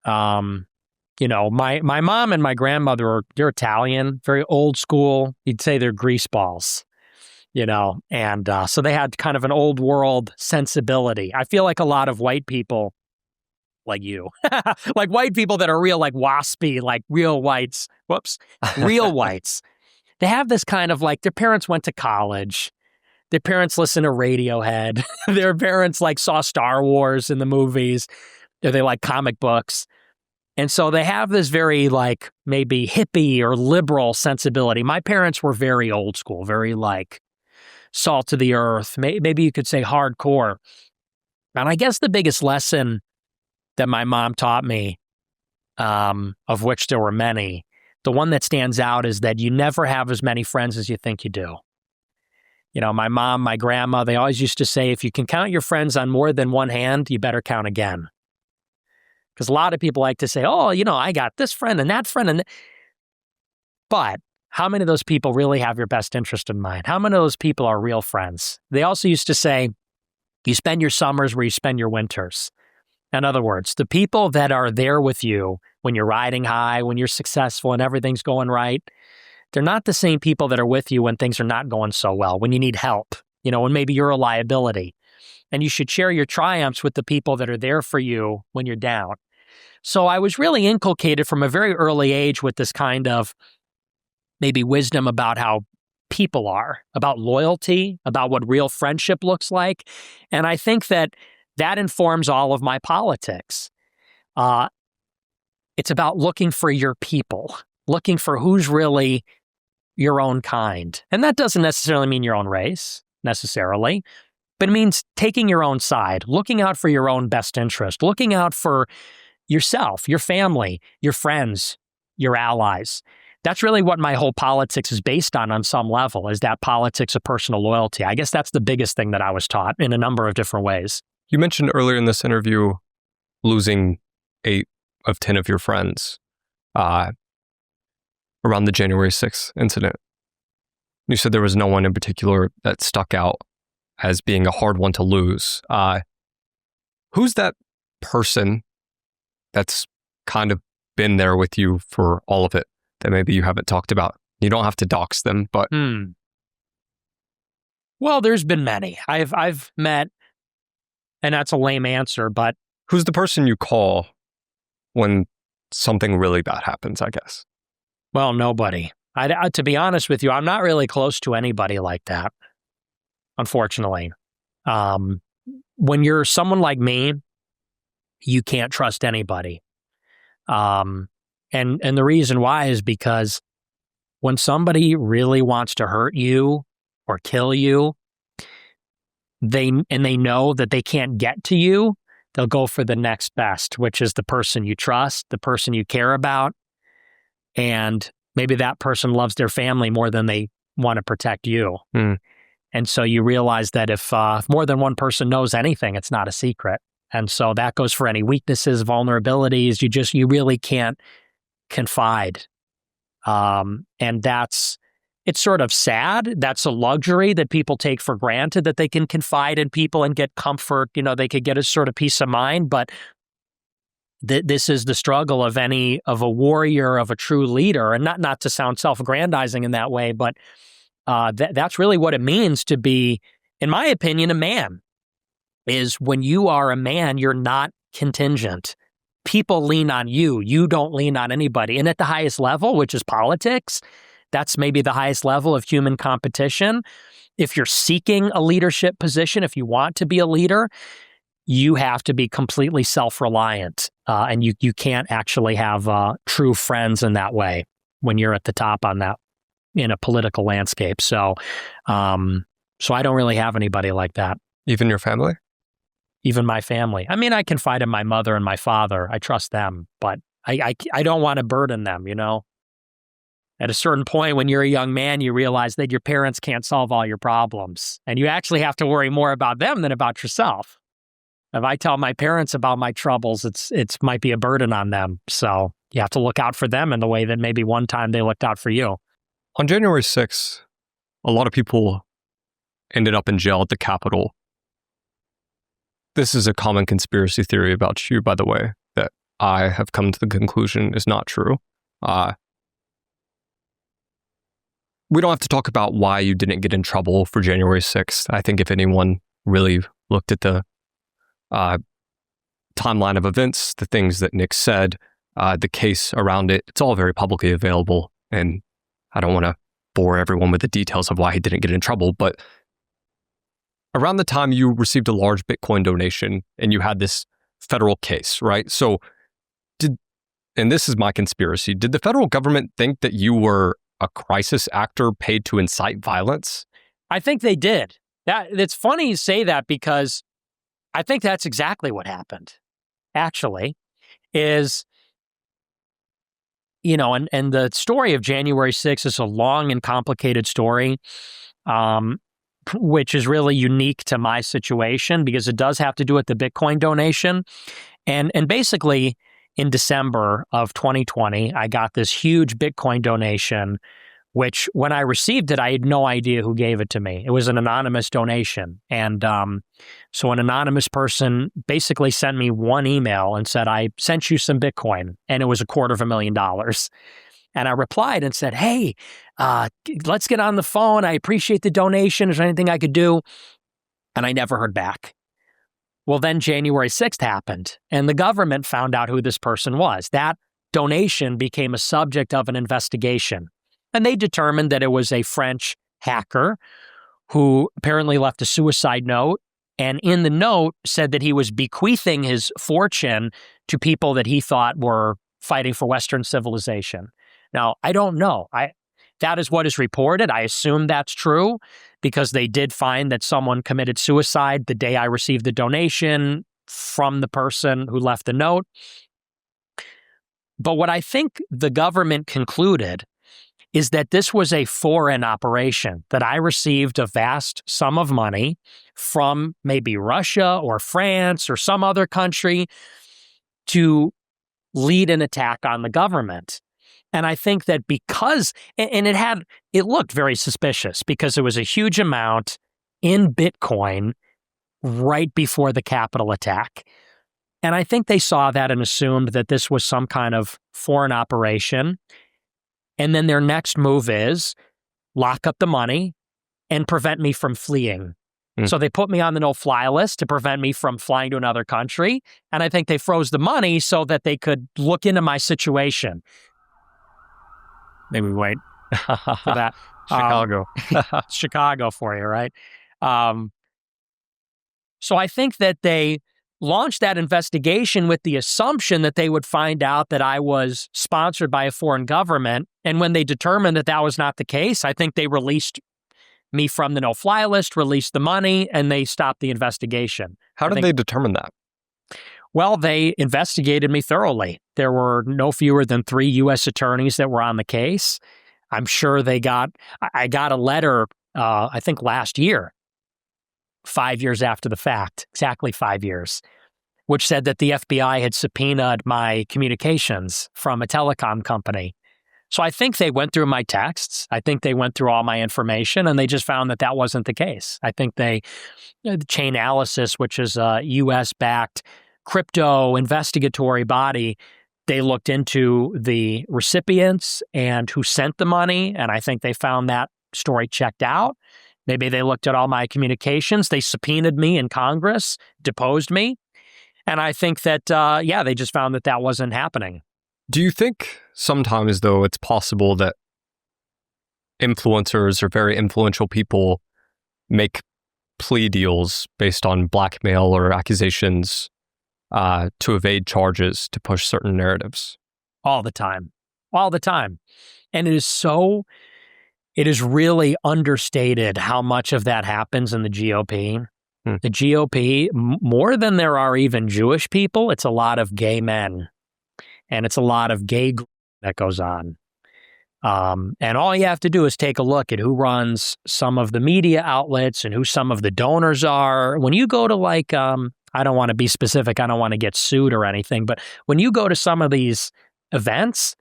My mom and my grandmother, they're Italian, very old school. You'd say they're grease balls, and so they had kind of an old world sensibility. I feel like a lot of white people, like you, like white people that are real, like waspy, like real whites, real whites. They have this kind of like, their parents went to college. Their parents listen to Radiohead. Their parents like saw Star Wars in the movies. They like comic books. And so they have this very like maybe hippie or liberal sensibility. My parents were very old school, very like salt of the earth. Maybe you could say hardcore. And I guess the biggest lesson that my mom taught me, of which there were many, the one that stands out is that you never have as many friends as you think you do. My mom, my grandma, they always used to say, if you can count your friends on more than one hand, you better count again. Because a lot of people like to say, oh, I got this friend and that friend. But how many of those people really have your best interest in mind? How many of those people are real friends? They also used to say, you spend your summers where you spend your winters. In other words, the people that are there with you when you're riding high, when you're successful and everything's going right, they're not the same people that are with you when things are not going so well, when you need help, when maybe you're a liability. And you should share your triumphs with the people that are there for you when you're down. So I was really inculcated from a very early age with this kind of maybe wisdom about how people are, about loyalty, about what real friendship looks like. And I think that informs all of my politics. It's about looking for your people, looking for who's really your own kind. And that doesn't necessarily mean your own race, necessarily, but it means taking your own side, looking out for your own best interest, looking out for yourself, your family, your friends, your allies. that's really what my whole politics is based on some level, is that politics of personal loyalty. I guess that's the biggest thing that I was taught in a number of different ways. You mentioned earlier in this interview losing 8 of 10 of your friends around the January 6th incident. You said there was no one in particular that stuck out as being a hard one to lose. Who's that person that's kind of been there with you for all of it that maybe you haven't talked about? You don't have to dox them, but... Well, there's been many. I've met, and that's a lame answer, but... Who's the person you call when something really bad happens, I guess? Well, nobody. To be honest with you, I'm not really close to anybody like that, unfortunately. When you're someone like me, you can't trust anybody. And the reason why is because when somebody really wants to hurt you or kill you, they know that they can't get to you, they'll go for the next best, which is the person you trust, the person you care about, and maybe that person loves their family more than they want to protect you. And so you realize that if more than one person knows anything, it's not a secret. And so that goes for any weaknesses, vulnerabilities. You really can't confide. And it's sort of sad. That's a luxury that people take for granted, that they can confide in people and get comfort. They could get a sort of peace of mind. But this is the struggle of a warrior, of a true leader. And not to sound self-aggrandizing in that way, but that's really what it means to be, in my opinion, a man. Is when you are a man, you're not contingent. People lean on you. You don't lean on anybody. And at the highest level, which is politics, that's maybe the highest level of human competition. If you're seeking a leadership position, if you want to be a leader, you have to be completely self-reliant. And you can't actually have true friends in that way when you're at the top on that in a political landscape. So I don't really have anybody like that. Even your family? Even my family. I mean, I confide in my mother and my father. I trust them, but I don't want to burden them, At a certain point, when you're a young man, you realize that your parents can't solve all your problems. And you actually have to worry more about them than about yourself. If I tell my parents about my troubles, it might be a burden on them. So you have to look out for them in the way that maybe one time they looked out for you. On January 6th, a lot of people ended up in jail at the Capitol. This is a common conspiracy theory about you, by the way, that I have come to the conclusion is not true. We don't have to talk about why you didn't get in trouble for January 6th. I think if anyone really looked at the timeline of events, the things that Nick said, the case around it, it's all very publicly available. And I don't want to bore everyone with the details of why he didn't get in trouble, but around the time you received a large Bitcoin donation and you had this federal case, right? So and this is my conspiracy, did the federal government think that you were a crisis actor paid to incite violence? I think they did. It's funny you say that because I think that's exactly what happened, actually, is, and the story of January 6th is a long and complicated story. Which is really unique to my situation because it does have to do with the Bitcoin donation. And basically, in December of 2020, I got this huge Bitcoin donation, which when I received it, I had no idea who gave it to me. It was an anonymous donation. And so an anonymous person basically sent me one email and said, I sent you some Bitcoin, and it was $250,000. And I replied and said, hey, let's get on the phone. I appreciate the donation. Is there anything I could do? And I never heard back. Well, then January 6th happened, and the government found out who this person was. That donation became a subject of an investigation. And they determined that it was a French hacker who apparently left a suicide note, and in the note said that he was bequeathing his fortune to people that he thought were fighting for Western civilization. Now, I don't know. That is what is reported. I assume that's true because they did find that someone committed suicide the day I received the donation from the person who left the note. But what I think the government concluded is that this was a foreign operation, that I received a vast sum of money from maybe Russia or France or some other country to lead an attack on the government. And I think that because, and it looked very suspicious because it was a huge amount in Bitcoin right before the Capitol attack. And I think they saw that and assumed that this was some kind of foreign operation. And then their next move is lock up the money and prevent me from fleeing. So they put me on the no-fly list to prevent me from flying to another country. And I think they froze the money so that they could look into my situation. Maybe wait for that. Chicago. Chicago for you, right? So I think that they launched that investigation with the assumption that they would find out that I was sponsored by a foreign government. And when they determined that that was not the case, I think they released me from the no-fly list, released the money, and they stopped the investigation. How did they determine that? Well, they investigated me thoroughly. There were no fewer than 3 U.S. attorneys that were on the case. I'm sure I got a letter, I think last year, 5 years after the fact, exactly 5 years, which said that the FBI had subpoenaed my communications from a telecom company. So I think they went through my texts. I think they went through all my information, and they just found that that wasn't the case. I think the Chainalysis, which is a U.S.-backed crypto investigatory body, they looked into the recipients and who sent the money, and I think they found that story checked out. Maybe they looked at all my communications. They subpoenaed me in Congress, deposed me, and I think that, they just found that that wasn't happening. Do you think sometimes, though, it's possible that influencers or very influential people make plea deals based on blackmail or accusations to evade charges, to push certain narratives? All the time. And it is really understated how much of that happens in the GOP. The GOP, more than there are even Jewish people, it's a lot of gay men. And it's a lot of gay that goes on. And all you have to do is take a look at who runs some of the media outlets and who some of the donors are. When you go to I don't want to be specific, I don't want to get sued or anything, but when you go to some of these events,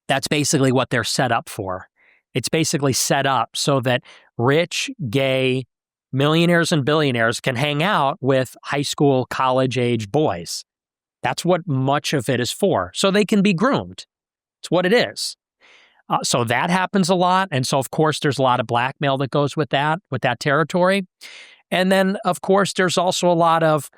that's basically what they're set up for. It's basically set up so that rich, gay millionaires and billionaires can hang out with high school, college-age boys. That's what much of it is for. So they can be groomed. It's what it is. So that happens a lot. And so, of course, there's a lot of blackmail that goes with that territory. And then, of course, there's also a lot of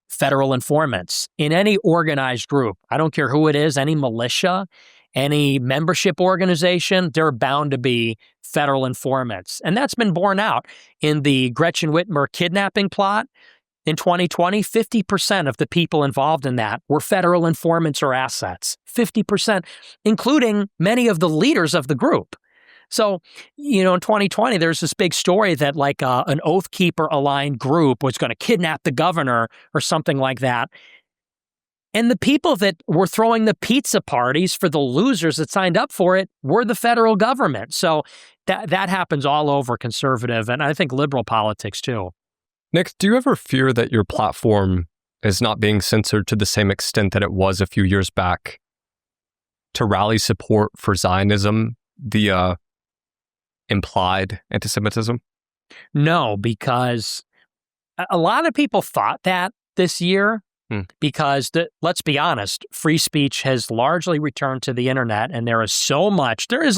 federal informants in any organized group. I don't care who it is, any militia, any membership organization, there are bound to be federal informants. And that's been borne out in the Gretchen Whitmer kidnapping plot. In 2020, 50% of the people involved in that were federal informants or assets. 50%, including many of the leaders of the group. So, in 2020, there's this big story that an Oath Keeper-aligned group was going to kidnap the governor or something like that. And the people that were throwing the pizza parties for the losers that signed up for it were the federal government. So that happens all over conservative and I think liberal politics too. Nick, do you ever fear that your platform is not being censored to the same extent that it was a few years back to rally support for Zionism via implied anti-Semitism? No, because a lot of people thought that this year because, let's be honest, free speech has largely returned to the internet and there is a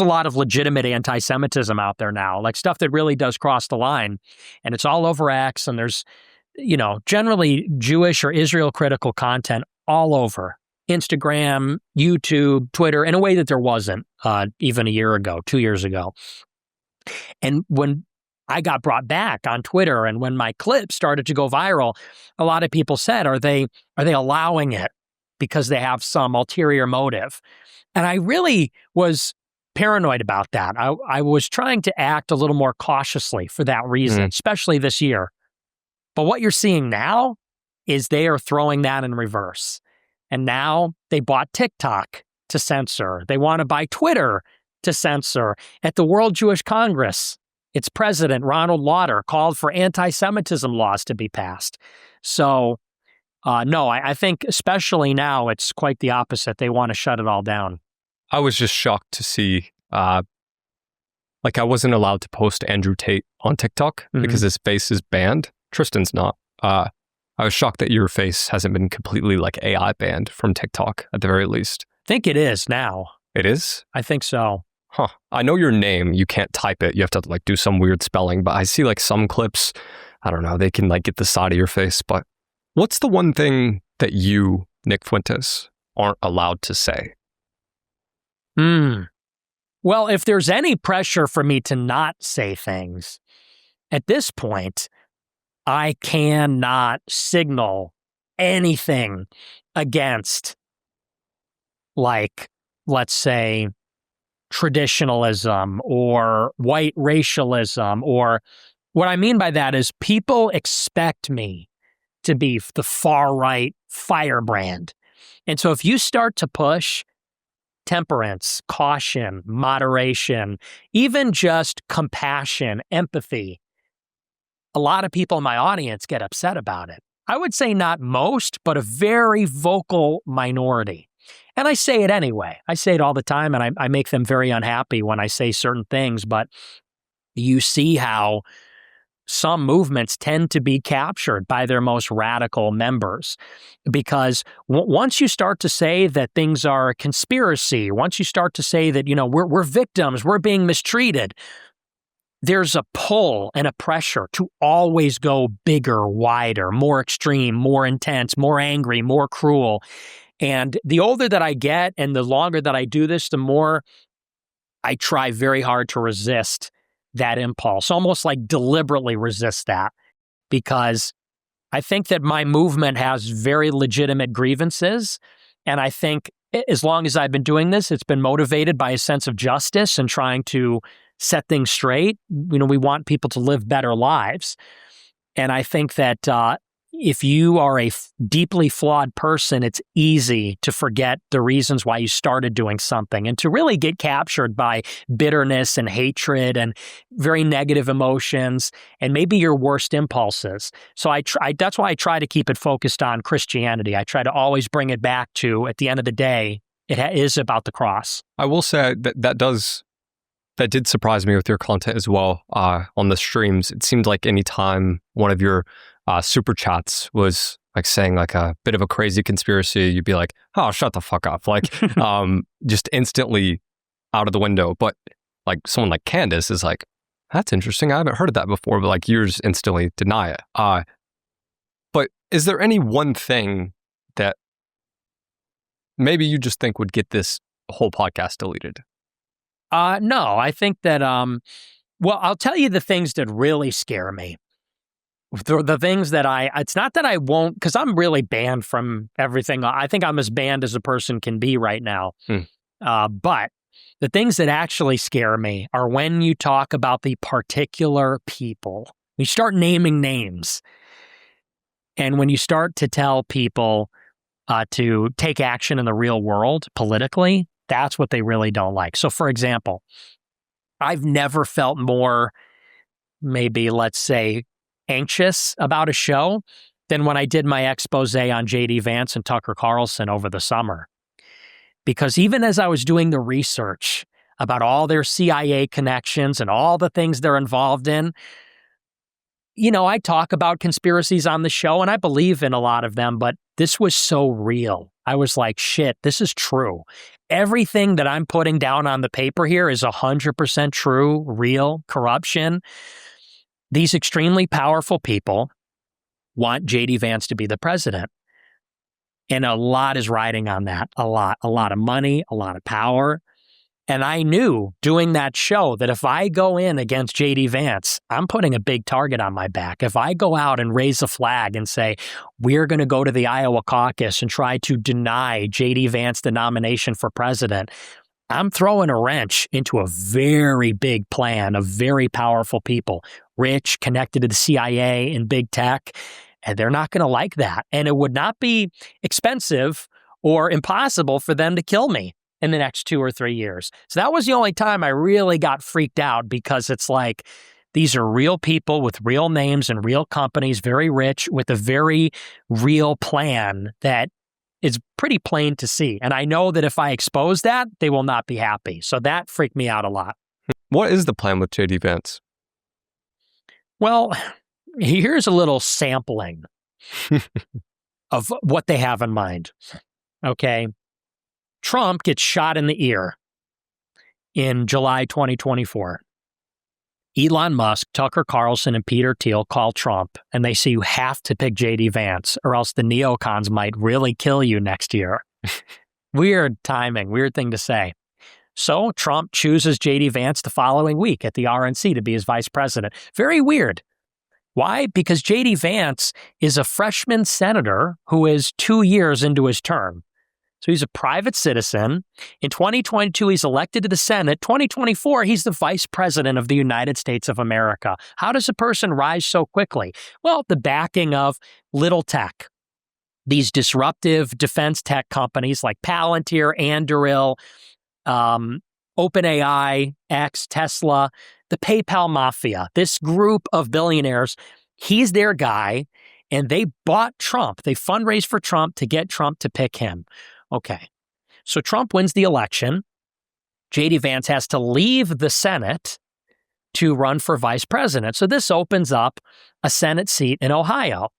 lot of legitimate anti-Semitism out there now, like stuff that really does cross the line. And it's all over X and there's, generally Jewish or Israel critical content all over Instagram, YouTube, Twitter, in a way that there wasn't even a year ago, 2 years ago. And when I got brought back on Twitter and when my clip started to go viral, a lot of people said, are they allowing it because they have some ulterior motive? And I really was paranoid about that. I was trying to act a little more cautiously for that reason, especially this year. But what you're seeing now is they are throwing that in reverse. And now they bought TikTok to censor. They want to buy Twitter to censor. At the World Jewish Congress, its president, Ronald Lauder, called for anti-Semitism laws to be passed. So, no, I think especially now, it's quite the opposite. They want to shut it all down. I was just shocked to see, I wasn't allowed to post Andrew Tate on TikTok because his face is banned. Tristan's not. I was shocked that your face hasn't been completely AI banned from TikTok at the very least. I think it is now. It is? I think so. Huh. I know your name, you can't type it. You have to do some weird spelling, but I see some clips, I don't know, they can get the side of your face. But what's the one thing that you, Nick Fuentes, aren't allowed to say? Well, if there's any pressure for me to not say things, at this point, I cannot signal anything against, let's say, traditionalism or white racialism. Or what I mean by that is people expect me to be the far-right firebrand. And so if you start to push temperance, caution, moderation, even just compassion, empathy, a lot of people in my audience get upset about it. I would say not most, but a very vocal minority. And I say it anyway. I say it all the time, and I make them very unhappy when I say certain things. But you see how some movements tend to be captured by their most radical members. Because once you start to say that things are a conspiracy, once you start to say that, we're victims, we're being mistreated, there's a pull and a pressure to always go bigger, wider, more extreme, more intense, more angry, more cruel. And the older that I get and the longer that I do this, the more I try very hard to resist that impulse, almost deliberately resist that, because I think that my movement has very legitimate grievances. And I think as long as I've been doing this, it's been motivated by a sense of justice and trying to set things straight. We want people to live better lives. And I think that if you are a deeply flawed person, it's easy to forget the reasons why you started doing something and to really get captured by bitterness and hatred and very negative emotions and maybe your worst impulses. So that's why I try to keep it focused on Christianity. I try to always bring it back to, at the end of the day, it is about the cross. I will say that did surprise me with your content as well on the streams. It seemed like anytime one of your super chats was saying a bit of a crazy conspiracy, you'd be like, oh, shut the fuck up. Just instantly out of the window. But someone like Candace is that's interesting. I haven't heard of that before, but yours instantly deny it. But is there any one thing that maybe you just think would get this whole podcast deleted? No, I think that, I'll tell you the things that really scare me. The things that it's not that I won't, because I'm really banned from everything. I think I'm as banned as a person can be right now. But the things that actually scare me are when you talk about the particular people. You start naming names. And when you start to tell people to take action in the real world politically, that's what they really don't like. So, for example, I've never felt more, maybe, let's say, anxious about a show than when I did my expose on J.D. Vance and Tucker Carlson over the summer. Because even as I was doing the research about all their CIA connections and all the things they're involved in, I talk about conspiracies on the show and I believe in a lot of them, but this was so real. I was like, shit, this is true. Everything that I'm putting down on the paper here is 100% true, real, corruption. These extremely powerful people want J.D. Vance to be the president. And a lot is riding on that. A lot of money, a lot of power. And I knew doing that show that if I go in against J.D. Vance, I'm putting a big target on my back. If I go out and raise a flag and say, we're going to go to the Iowa caucus and try to deny J.D. Vance the nomination for president, I'm throwing a wrench into a very big plan of very powerful people, rich, connected to the CIA and big tech, and they're not going to like that. And it would not be expensive or impossible for them to kill me. in the next 2 or 3 years. So that was the only time I really got freaked out, because it's like, these are real people with real names and real companies, very rich, with a very real plan that is pretty plain to see. And I know that if I expose that, they will not be happy. So that freaked me out a lot. What is the plan with JD Vance? Well, here's a little sampling of what they have in mind. Okay. Trump gets shot in the ear in July 2024. Elon Musk, Tucker Carlson, and Peter Thiel call Trump, and they say, you have to pick JD Vance or else the neocons might really kill you next year. Weird timing, weird thing to say. So Trump chooses JD Vance the following week at the RNC to be his vice president. Very weird. Why? Because JD Vance is a freshman senator who is 2 years into his term. So he's a private citizen. In 2022, he's elected to the Senate. 2024, he's the vice president of the United States of America. How does a person rise so quickly? Well, the backing of little tech. These disruptive defense tech companies like Palantir, Anduril, OpenAI, X, Tesla, the PayPal mafia, this group of billionaires, he's their guy, and they bought Trump. They fundraised for Trump to get Trump to pick him. Okay, so Trump wins the election. JD Vance has to leave the Senate to run for vice president. So this opens up a Senate seat in Ohio.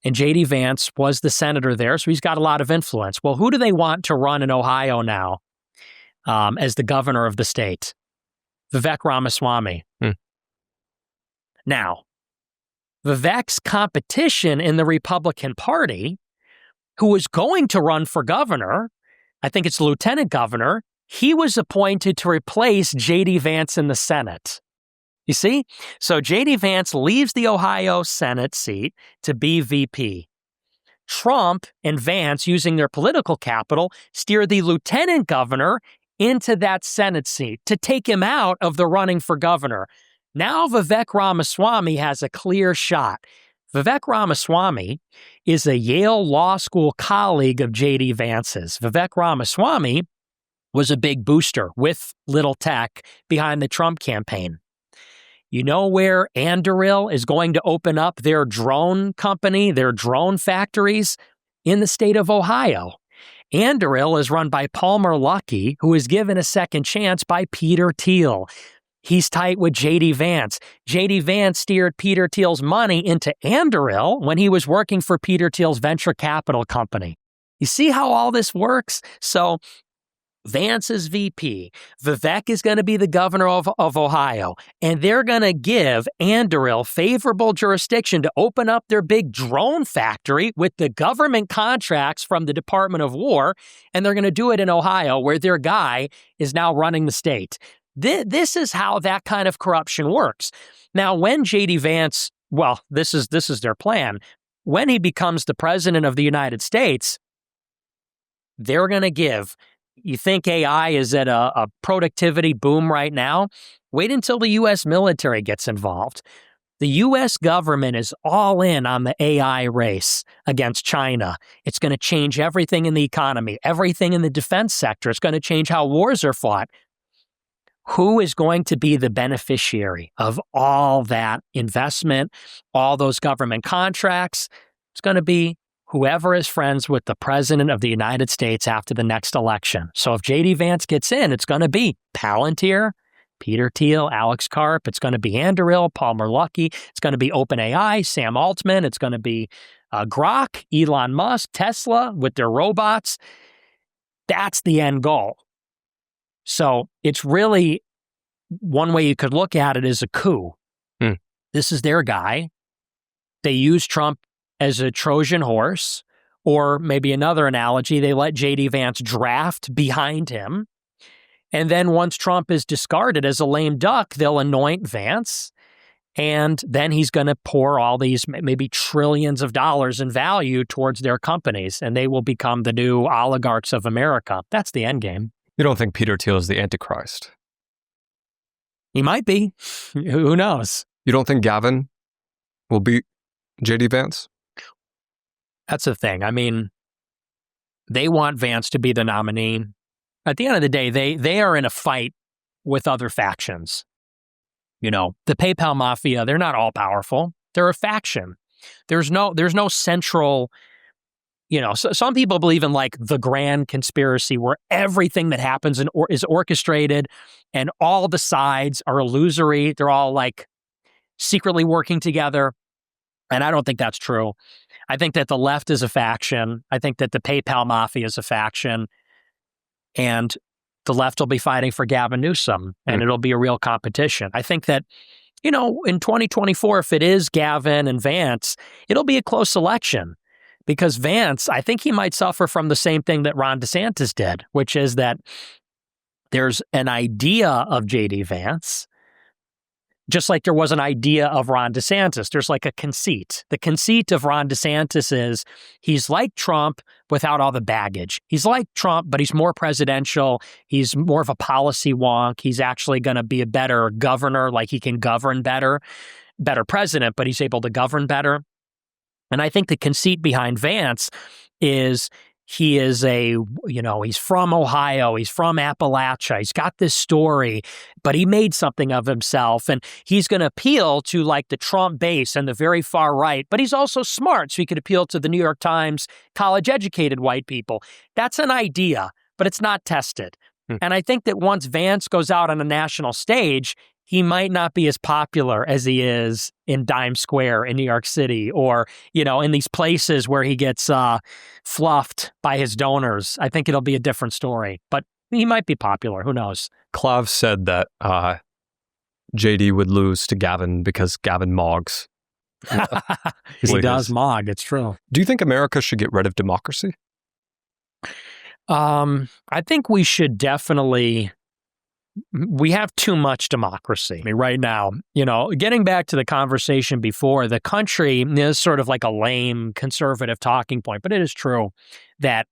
And JD Vance was the senator there, so he's got a lot of influence. Well, who do they want to run in Ohio now as the governor of the state? Vivek Ramaswamy. Now, Vivek's competition in the Republican Party, who was going to run for governor, I think it's lieutenant governor, he was appointed to replace JD Vance in the Senate. You see? So JD Vance leaves the Ohio Senate seat to be VP. Trump and Vance, using their political capital, steer the lieutenant governor into that Senate seat to take him out of the running for governor. Now Vivek Ramaswamy has a clear shot. Vivek Ramaswamy is a Yale Law School colleague of JD Vance's. Vivek Ramaswamy was a big booster with little tech behind the Trump campaign. You know where Anduril is going to open up their drone company, their drone factories? In the state of Ohio. Anduril is run by Palmer Luckey, who is given a second chance by Peter Thiel. He's tight with JD Vance. JD Vance steered Peter Thiel's money into Anduril when he was working for Peter Thiel's venture capital company. You see how all this works? So Vance is VP. Vivek is going to be the governor of Ohio. And they're going to give Anduril favorable jurisdiction to open up their big drone factory with the government contracts from the Department of War. And they're going to do it in Ohio, where their guy is now running the state. This is how that kind of corruption works. Now, when JD Vance, well, this is their plan. When he becomes the president of the United States, they're going to give. You think AI is at a productivity boom right now? Wait until the U.S. military gets involved. The U.S. government is all in on the AI race against China. It's going to change everything in the economy, everything in the defense sector. It's going to change how wars are fought. Who is going to be the beneficiary of all that investment, all those government contracts? It's going to be whoever is friends with the president of the United States after the next election. So if JD Vance gets in, it's going to be Palantir, Peter Thiel, Alex Karp. It's going to be Anduril, Palmer Luckey. It's going to be OpenAI, Sam Altman. It's going to be Grok, Elon Musk, Tesla with their robots. That's the end goal. So it's really, one way you could look at it is a coup. This is their guy. They use Trump as a Trojan horse, or maybe another analogy, they let JD Vance draft behind him. And then once Trump is discarded as a lame duck, they'll anoint Vance. And then he's going to pour all these maybe trillions of dollars in value towards their companies, and they will become the new oligarchs of America. That's the end game. You don't think Peter Thiel is the Antichrist? He might be. Who knows? You don't think Gavin will beat JD Vance? That's the thing. I mean, they want Vance to be the nominee. at the end of the day, they are in a fight with other factions. You know, the PayPal mafia, they're not all powerful. They're a faction. There's no central, you know, so some people believe in like the grand conspiracy where everything that happens is orchestrated and all the sides are illusory. They're all like secretly working together. And I don't think that's true. I think that the left is a faction. I think that the PayPal mafia is a faction. And the left will be fighting for Gavin Newsom, and it'll be a real competition. I think that, you know, in 2024, if it is Gavin and Vance, it'll be a close election because Vance, I think he might suffer from the same thing that Ron DeSantis did, which is that there's an idea of J.D. Vance, just like there was an idea of Ron DeSantis. There's like a conceit. The conceit of Ron DeSantis is he's like Trump without all the baggage. He's like Trump, but he's more presidential. He's more of a policy wonk. He's actually going to be a better governor, like he can govern better president, but he's able to govern better. And I think the conceit behind Vance is he is he's from Ohio, he's from Appalachia, he's got this story, but he made something of himself, and he's going to appeal to like the Trump base and the very far right, but he's also smart, so he could appeal to the New York Times college-educated white people. That's an idea, but it's not tested. And I think that once Vance goes out on a national stage, he might not be as popular as he is in Dime Square in New York City or, you know, in these places where he gets fluffed by his donors. I think it'll be a different story, but he might be popular. Who knows? Klav said that JD would lose to Gavin because Gavin mogs. He does mog. It's true. Do you think America should get rid of democracy? I think we should definitely. We have too much democracy. I mean, right now, you know, getting back to the conversation before, the country is sort of like a lame conservative talking point, but it is true that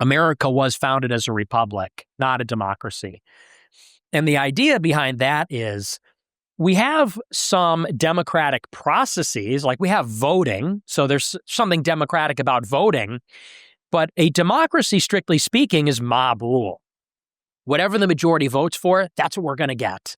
America was founded as a republic, not a democracy. And the idea behind that is we have some democratic processes, like we have voting. So there's something democratic about voting, but a democracy, strictly speaking, is mob rule. Whatever the majority votes for, that's what we're going to get.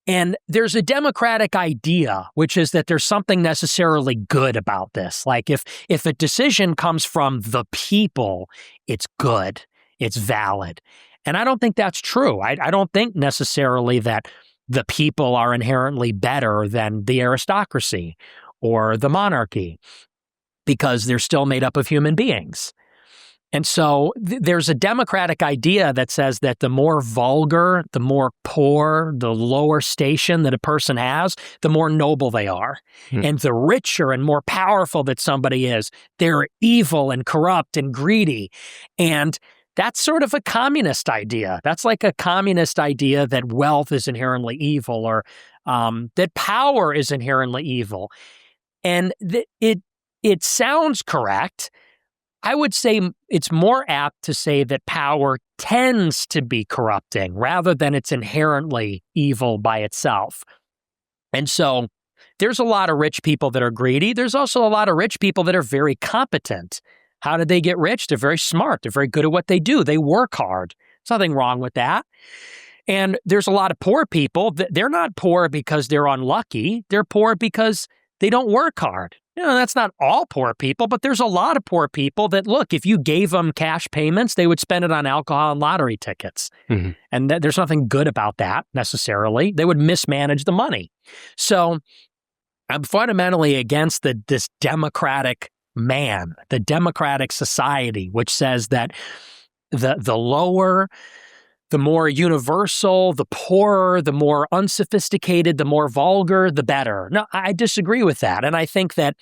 And there's a democratic idea, which is that there's something necessarily good about this. Like if a decision comes from the people, it's good, it's valid. And I don't think that's true. I don't think necessarily that the people are inherently better than the aristocracy or the monarchy because they're still made up of human beings. And so there's a democratic idea that says that the more vulgar, the more poor, the lower station that a person has, the more noble they are. And the richer and more powerful that somebody is, they're evil and corrupt and greedy. And that's sort of a communist idea. That's like a communist idea that wealth is inherently evil or that power is inherently evil. And it sounds correct. I would say it's more apt to say that power tends to be corrupting rather than it's inherently evil by itself. And so there's a lot of rich people that are greedy. There's also a lot of rich people that are very competent. How did they get rich? They're very smart. They're very good at what they do. They work hard. There's nothing wrong with that. And there's a lot of poor people. They're not poor because they're unlucky. They're poor because they don't work hard. You know, that's not all poor people, but there's a lot of poor people that, look, if you gave them cash payments, they would spend it on alcohol and lottery tickets. And there's nothing good about that necessarily. They would mismanage the money. So I'm fundamentally against this democratic man, the democratic society, which says that the lower, the more universal, the poorer, the more unsophisticated, the more vulgar, the better. No, I disagree with that. And I think that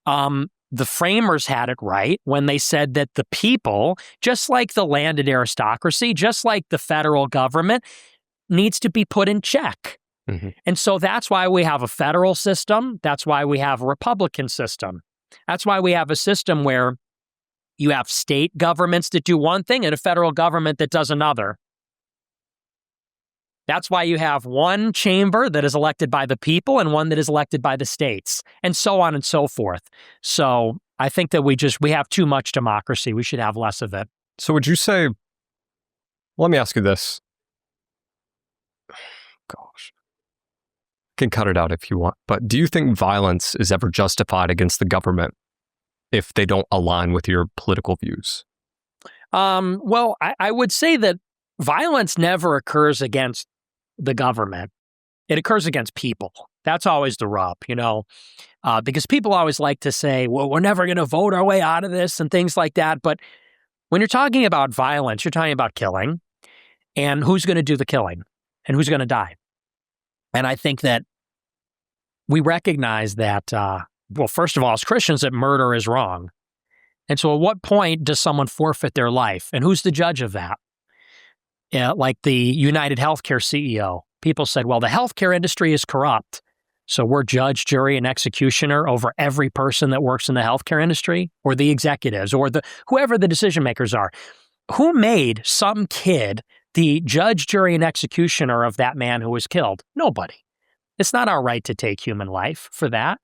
the framers had it right when they said that the people, just like the landed aristocracy, just like the federal government, needs to be put in check. And so that's why we have a federal system. That's why we have a Republican system. That's why we have a system where you have state governments that do one thing and a federal government that does another. That's why you have one chamber that is elected by the people and one that is elected by the states, and so on and so forth. So I think that we have too much democracy. We should have less of it. So would you say Let me ask you this. Gosh. Can cut it out if you want. But do you think violence is ever justified against the government if they don't align with your political views? Well, I would say that violence never occurs against the government. It occurs against people. That's always the rub, because people always like to say, well, we're never going to vote our way out of this and things like that. But when you're talking about violence, you're talking about killing, and who's going to do the killing and who's going to die. And I think that we recognize that, first of all, as Christians, that murder is wrong. And so at what point does someone forfeit their life? And who's the judge of that? Like the United Healthcare CEO, people said, well, the healthcare industry is corrupt. So we're judge, jury, and executioner over every person that works in the healthcare industry, or the executives, or whoever the decision makers are. Who made some kid the judge, jury, and executioner of that man who was killed? Nobody. It's not our right to take human life for that.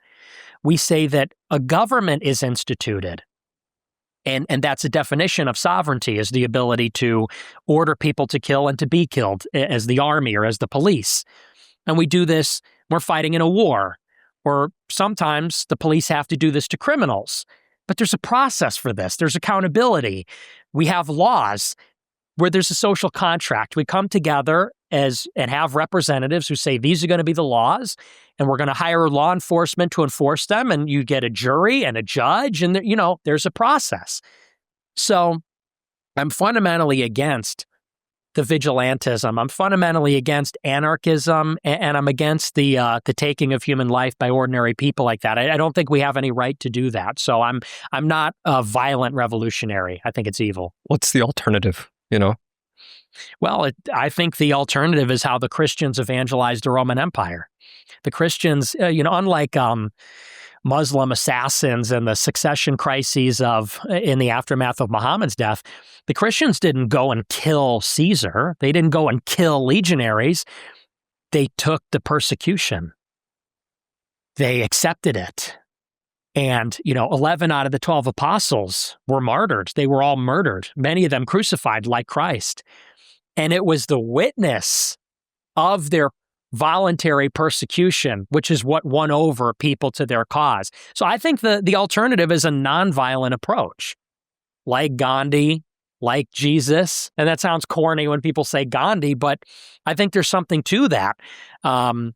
We say that a government is instituted. And that's a definition of sovereignty, is the ability to order people to kill and to be killed, as the army or as the police. And we do this, we're fighting in a war. Or sometimes the police have to do this to criminals. But there's a process for this. There's accountability. We have laws where there's a social contract. We come together and have representatives who say, these are going to be the laws, and we're going to hire law enforcement to enforce them, and you get a jury and a judge, and there's a process. So I'm fundamentally against the vigilantism. I'm fundamentally against anarchism, and I'm against the taking of human life by ordinary people like that. I don't think we have any right to do that. So I'm not a violent revolutionary. I think it's evil. What's the alternative, Well, I think the alternative is how the Christians evangelized the Roman Empire. The Christians, unlike Muslim assassins and the succession crises in the aftermath of Muhammad's death, the Christians didn't go and kill Caesar. They didn't go and kill legionaries. They took the persecution. They accepted it. And, 11 out of the 12 apostles were martyred. They were all murdered, many of them crucified like Christ. And it was the witness of their voluntary persecution, which is what won over people to their cause. So I think the alternative is a nonviolent approach, like Gandhi, like Jesus. And that sounds corny when people say Gandhi, but I think there's something to that. I'm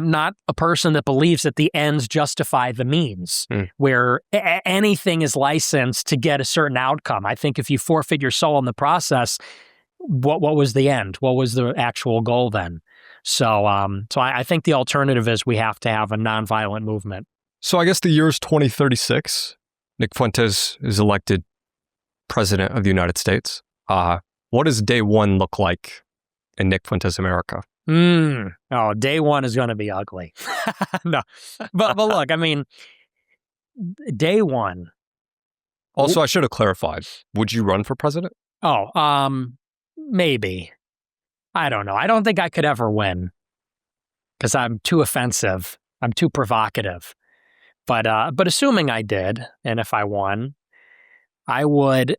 not a person that believes that the ends justify the means, where anything is licensed to get a certain outcome. I think if you forfeit your soul in the process, what was the end? What was the actual goal then? So I think the alternative is we have to have a nonviolent movement. So I guess the year is 2036. Nick Fuentes is elected president of the United States. What does day one look like in Nick Fuentes America? Day one is going to be ugly. No, but look, day one. Also, I should have clarified. Would you run for president? Maybe. I don't know. I don't think I could ever win because I'm too offensive. I'm too provocative. But assuming I did, and if I won, I would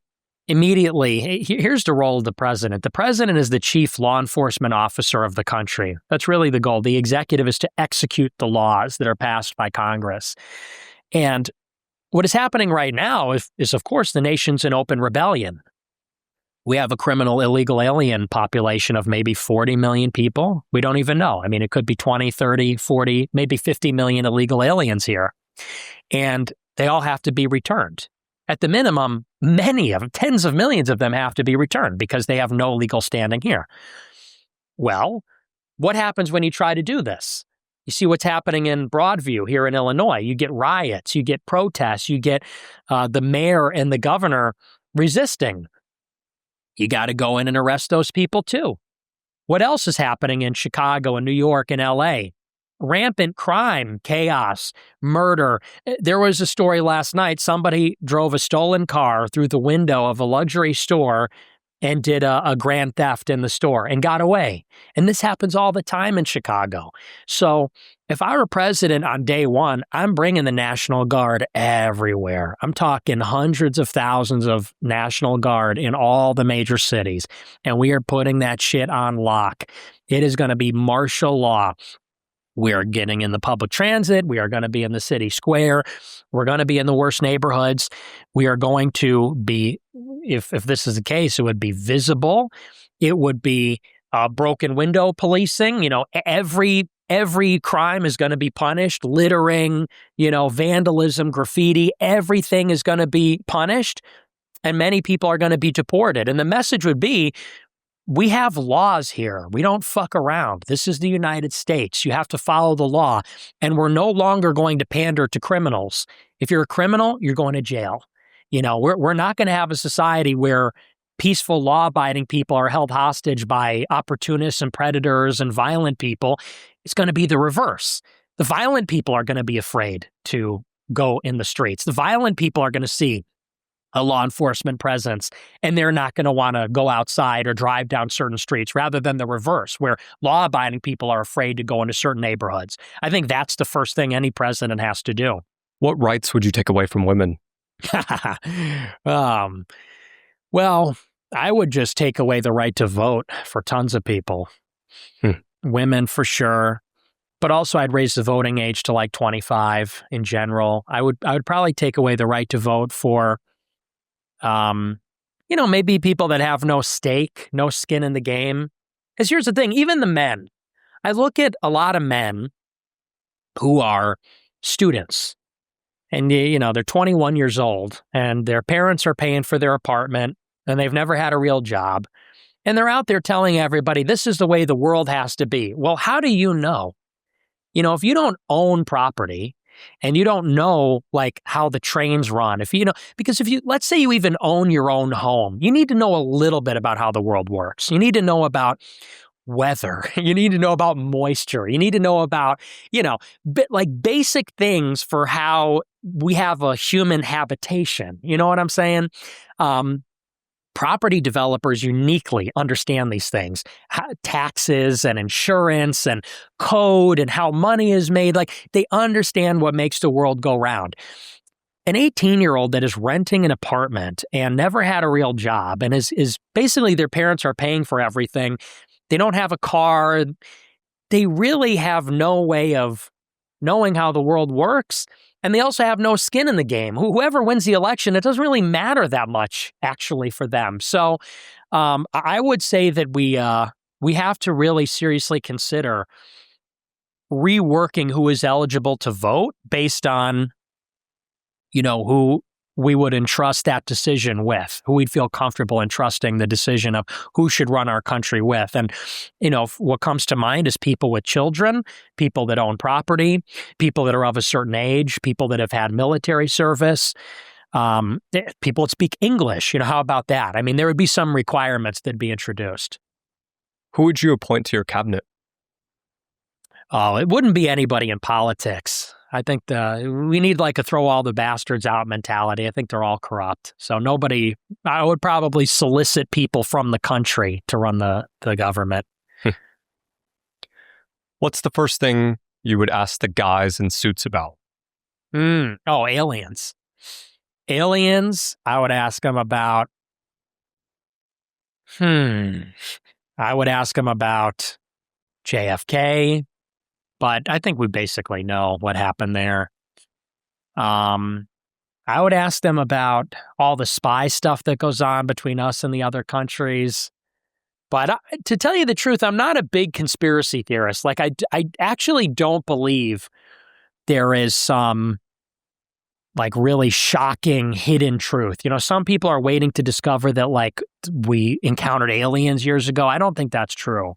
immediately, here's the role of the president. The president is the chief law enforcement officer of the country. That's really the goal. The executive is to execute the laws that are passed by Congress. And what is happening right now is of course, the nation's in open rebellion. We have a criminal illegal alien population of maybe 40 million people. We don't even know. It could be 20, 30, 40, maybe 50 million illegal aliens here. And they all have to be returned. At the minimum, many of them, tens of millions of them have to be returned because they have no legal standing here. Well, what happens when you try to do this? You see what's happening in Broadview here in Illinois. You get riots, you get protests, you get the mayor and the governor resisting. You got to go in and arrest those people too. What else is happening in Chicago and New York and LA? Rampant crime, chaos, murder. There was a story last night. Somebody drove a stolen car through the window of a luxury store and did a grand theft in the store and got away. And this happens all the time in Chicago. So if I were president on day one, I'm bringing the National Guard everywhere. I'm talking hundreds of thousands of National Guard in all the major cities. And we are putting that shit on lock. It is going to be martial law. We are getting in the public transit. We are going to be in the city square. We're going to be in the worst neighborhoods. We are going to be, if this is the case, it would be visible. It would be broken window policing. You know, every crime is going to be punished. Littering, you know, vandalism, graffiti, everything is going to be punished. And many people are going to be deported. And the message would be, we have laws here. We don't fuck around. This is the United States. You have to follow the law. And we're no longer going to pander to criminals. If you're a criminal, you're going to jail. You know, we're not going to have a society where peaceful, law-abiding people are held hostage by opportunists and predators and violent people. It's going to be the reverse. The violent people are going to be afraid to go in the streets. The violent people are going to see a law enforcement presence, and they're not going to want to go outside or drive down certain streets, rather than the reverse, where law-abiding people are afraid to go into certain neighborhoods. I think that's the first thing any president has to do. What rights would you take away from women? Well, I would just take away the right to vote for tons of people. Women, for sure. But also I'd raise the voting age to like 25 in general. I would probably take away the right to vote for you know, maybe people that have no stake, no skin in the game. Because here's the thing, even the men, I look at a lot of men who are students and, you know, they're 21 years old and their parents are paying for their apartment and they've never had a real job. And they're out there telling everybody, this is the way the world has to be. Well, how do you know? You know, if you don't own property, and you don't know, like, how the trains run, because if you, let's say you even own your own home, you need to know a little bit about how the world works. You need to know about weather. You need to know about moisture. You need to know about, you know, like basic things for how we have a human habitation. You know what I'm saying? Property developers uniquely understand these things, taxes and insurance and code and how money is made. Like, they understand what makes the world go round. An 18-year-old that is renting an apartment and never had a real job and is basically their parents are paying for everything. They don't have a car. They really have no way of knowing how the world works. And they also have no skin in the game. Whoever wins the election, it doesn't really matter that much, actually, for them. So I would say that we have to really seriously consider reworking who is eligible to vote based on, you know, who we would entrust that decision with, who we'd feel comfortable entrusting the decision of who should run our country with. And, you know, what comes to mind is people with children, people that own property, people that are of a certain age, people that have had military service, people that speak English. You know, how about that? I mean, there would be some requirements that'd be introduced. Who would you appoint to your cabinet? Oh, it wouldn't be anybody in politics. I think we need like a throw all the bastards out mentality. I think they're all corrupt. So I would probably solicit people from the country to run the government. What's the first thing you would ask the guys in suits about? Oh, aliens. Aliens, I would ask them about, I would ask them about JFK. But I think we basically know what happened there. I would ask them about all the spy stuff that goes on between us and the other countries. But to tell you the truth, I'm not a big conspiracy theorist. Like, I actually don't believe there is some, like, really shocking hidden truth. You know, some people are waiting to discover that, like, we encountered aliens years ago. I don't think that's true.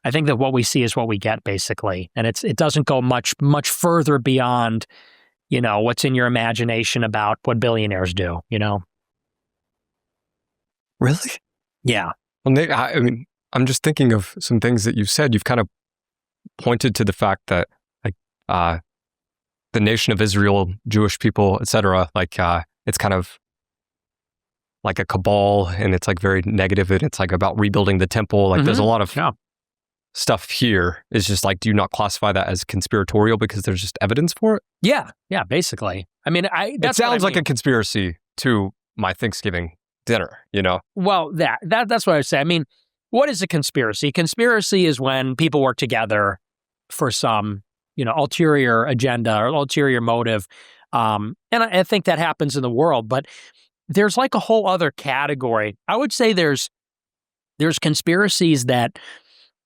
I think that what we see is what we get, basically. And it doesn't go much further beyond, you know, what's in your imagination about what billionaires do, you know? Really? Yeah. Well, I mean, I'm just thinking of some things that you've said. You've kind of pointed to the fact that, like, the nation of Israel, Jewish people, etc., like, it's kind of like a cabal, and it's like very negative, and it's like about rebuilding the temple. Like there's a lot of stuff here. It's just like, do you not classify that as conspiratorial because there's just evidence for it? Yeah, basically. I mean, it sounds like a conspiracy to my Thanksgiving dinner, you know? Well, that's what I would say. I mean, what is a conspiracy? Conspiracy is when people work together for some, ulterior agenda or ulterior motive. And I think that happens in the world, but there's like a whole other category. I would say there's conspiracies that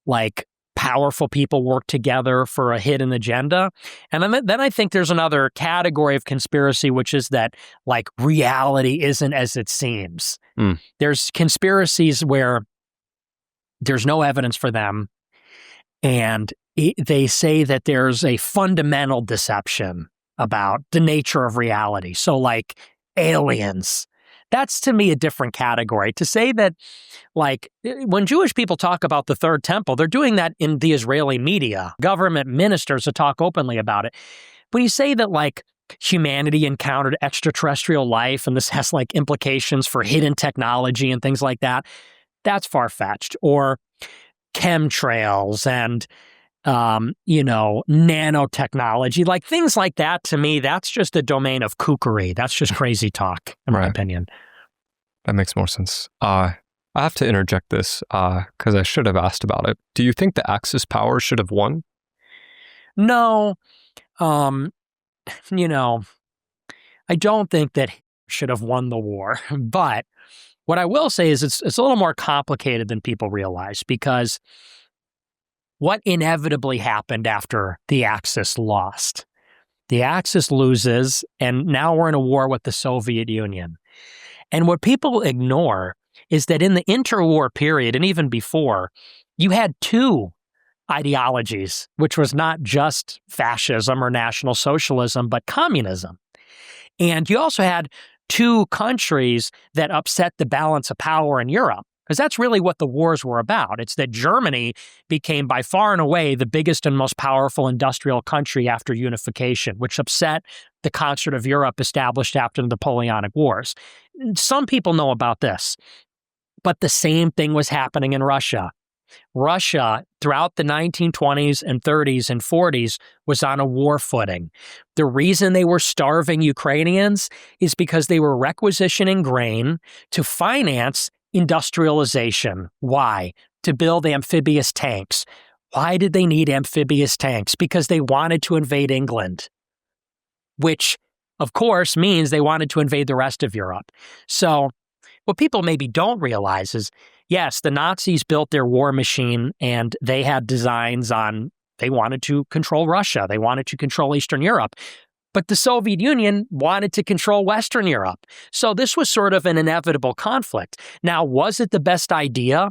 like powerful people work together for a hidden agenda. And then I think there's another category of conspiracy, which is that like reality isn't as it seems. There's conspiracies where there's no evidence for them. And they say that there's a fundamental deception about the nature of reality. So like aliens, that's to me a different category. To say that like when Jewish people talk about the third temple, they're doing that in the Israeli media, government ministers to talk openly about it. But you say that like humanity encountered extraterrestrial life and this has like implications for hidden technology and things like that, that's far-fetched. Or chemtrails and nanotechnology, like things like that, to me, that's just a domain of kookery. That's just crazy talk, in my opinion. That makes more sense. I have to interject this because I should have asked about it. Do you think the Axis powers should have won? No. I don't think that he should have won the war. But what I will say is it's a little more complicated than people realize, because what inevitably happened after the Axis lost? The Axis loses, and now we're in a war with the Soviet Union. And what people ignore is that in the interwar period, and even before, you had two ideologies, which was not just fascism or National Socialism, but communism. And you also had two countries that upset the balance of power in Europe. Because that's really what the wars were about. It's that Germany became by far and away the biggest and most powerful industrial country after unification, which upset the concert of Europe established after the Napoleonic Wars. Some people know about this, but the same thing was happening in Russia. Russia, throughout the 1920s and 30s and 40s, was on a war footing. The reason they were starving Ukrainians is because they were requisitioning grain to finance industrialization. Why? To build amphibious tanks. Why did they need amphibious tanks? Because they wanted to invade England, which, of course, means they wanted to invade the rest of Europe. So what people maybe don't realize is, yes, the Nazis built their war machine and they had designs on, they wanted to control Russia. They wanted to control Eastern Europe. But the Soviet Union wanted to control Western Europe. So this was sort of an inevitable conflict. Now, was it the best idea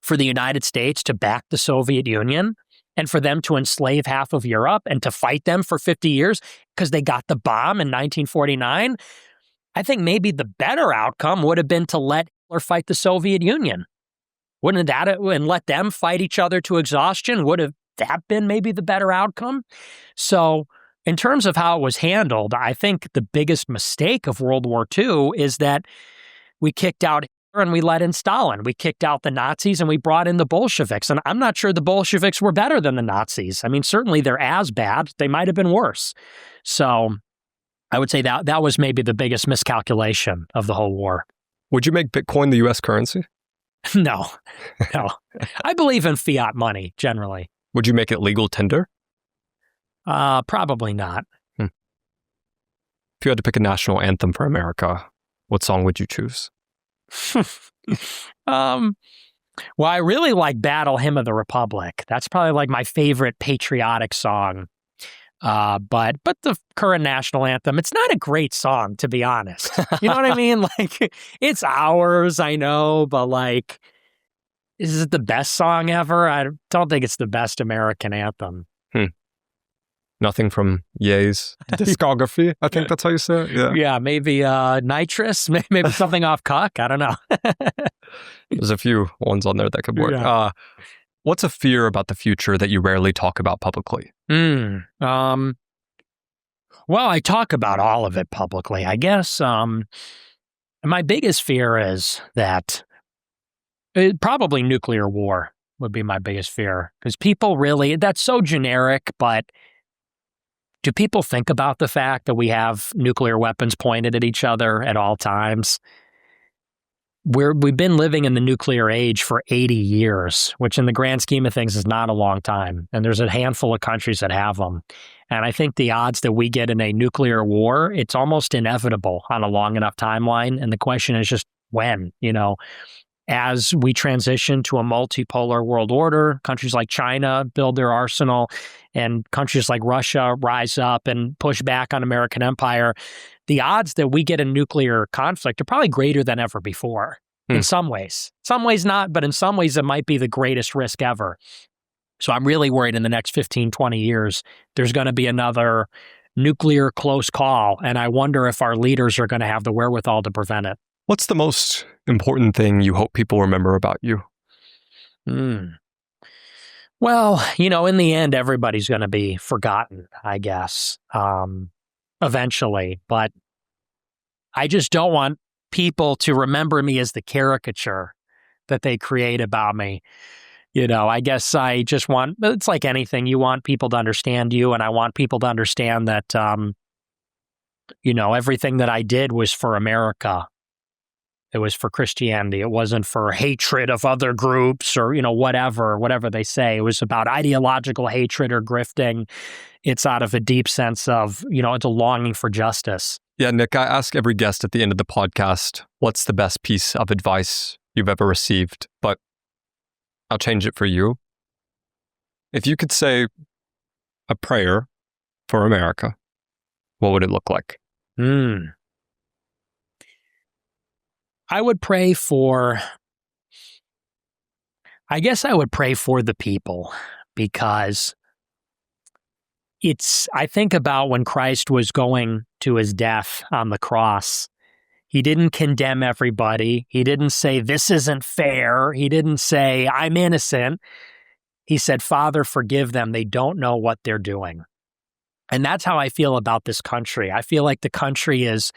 for the United States to back the Soviet Union and for them to enslave half of Europe and to fight them for 50 years because they got the bomb in 1949? I think maybe the better outcome would have been to let Hitler fight the Soviet Union. Wouldn't that, and let them fight each other to exhaustion? Would have that been maybe the better outcome? So in terms of how it was handled, I think the biggest mistake of World War II is that we kicked out Hitler and we let in Stalin. We kicked out the Nazis and we brought in the Bolsheviks. And I'm not sure the Bolsheviks were better than the Nazis. I mean, certainly they're as bad. They might have been worse. So I would say that was maybe the biggest miscalculation of the whole war. Would you make Bitcoin the U.S. currency? No. I believe in fiat money, generally. Would you make it legal tender? Probably not. If you had to pick a national anthem for America, what song would you choose? Well, I really like Battle Hymn of the Republic. That's probably like my favorite patriotic song. But the current national anthem, it's not a great song, to be honest. You know what I mean? Like, it's ours, I know, but like, is it the best song ever? I don't think it's the best American anthem. Nothing from Ye's discography. I think that's how you say it. Yeah, maybe Nitrous, maybe something off Cuck. I don't know. There's a few ones on there that could work. Yeah. What's a fear about the future that you rarely talk about publicly? Well, I talk about all of it publicly. I guess My biggest fear is that probably nuclear war would be my biggest fear, because people really, that's so generic, but do people think about the fact that we have nuclear weapons pointed at each other at all times? We've been living in the nuclear age for 80 years, which in the grand scheme of things is not a long time. And there's a handful of countries that have them. And I think the odds that we get in a nuclear war, it's almost inevitable on a long enough timeline. And the question is just when, as we transition to a multipolar world order, countries like China build their arsenal, and countries like Russia rise up and push back on American empire, the odds that we get a nuclear conflict are probably greater than ever before in some ways. Some ways not, but in some ways it might be the greatest risk ever. So I'm really worried in the next 15, 20 years, there's going to be another nuclear close call, and I wonder if our leaders are going to have the wherewithal to prevent it. What's the most important thing you hope people remember about you? Well, in the end, everybody's going to be forgotten, I guess, eventually. But I just don't want people to remember me as the caricature that they create about me. I guess I just want, it's like anything, you want people to understand you, and I want people to understand that, everything that I did was for America. It was for Christianity. It wasn't for hatred of other groups or, whatever they say. It was about ideological hatred or grifting. It's out of a deep sense of, it's a longing for justice. Yeah, Nick, I ask every guest at the end of the podcast, what's the best piece of advice you've ever received? But I'll change it for you. If you could say a prayer for America, what would it look like? I would pray for the people, because I think about when Christ was going to his death on the cross. He didn't condemn everybody. He didn't say, this isn't fair. He didn't say, I'm innocent. He said, Father, forgive them. They don't know what they're doing. And that's how I feel about this country. I feel like the country is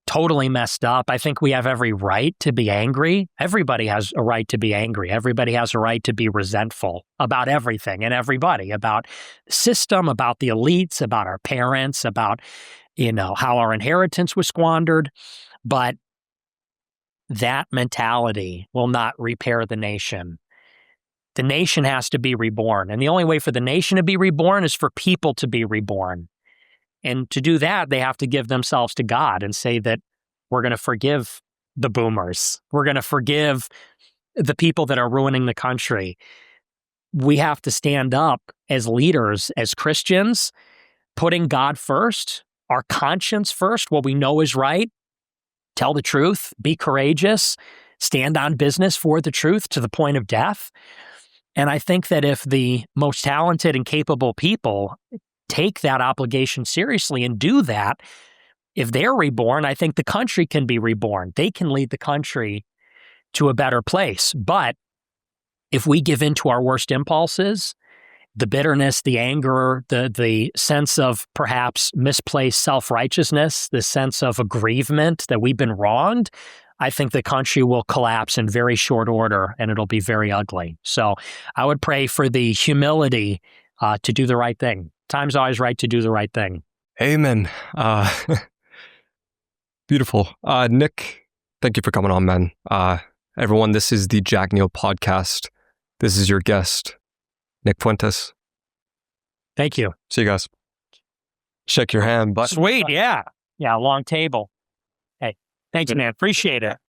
totally messed up. I think we have every right to be angry. Everybody has a right to be angry. Everybody has a right to be resentful about everything and everybody, about the system, about the elites, about our parents, about, how our inheritance was squandered. But that mentality will not repair the nation. The nation has to be reborn. And the only way for the nation to be reborn is for people to be reborn. And to do that, they have to give themselves to God and say that we're going to forgive the boomers. We're going to forgive the people that are ruining the country. We have to stand up as leaders, as Christians, putting God first, our conscience first, what we know is right, tell the truth, be courageous, stand on business for the truth to the point of death. And I think that if the most talented and capable people take that obligation seriously and do that, if they're reborn, I think the country can be reborn. They can lead the country to a better place. But if we give in to our worst impulses, the bitterness, the anger, the sense of perhaps misplaced self-righteousness, the sense of aggrievement that we've been wronged, I think the country will collapse in very short order, and it'll be very ugly. So I would pray for the humility to do the right thing. Time's always right to do the right thing. Amen. Beautiful. Nick, thank you for coming on, man. Everyone, this is the Jack Neel Podcast. This is your guest, Nick Fuentes. Thank you. See you guys. Shake your hand. But sweet, yeah. Yeah, long table. Hey, thanks, man. Appreciate it.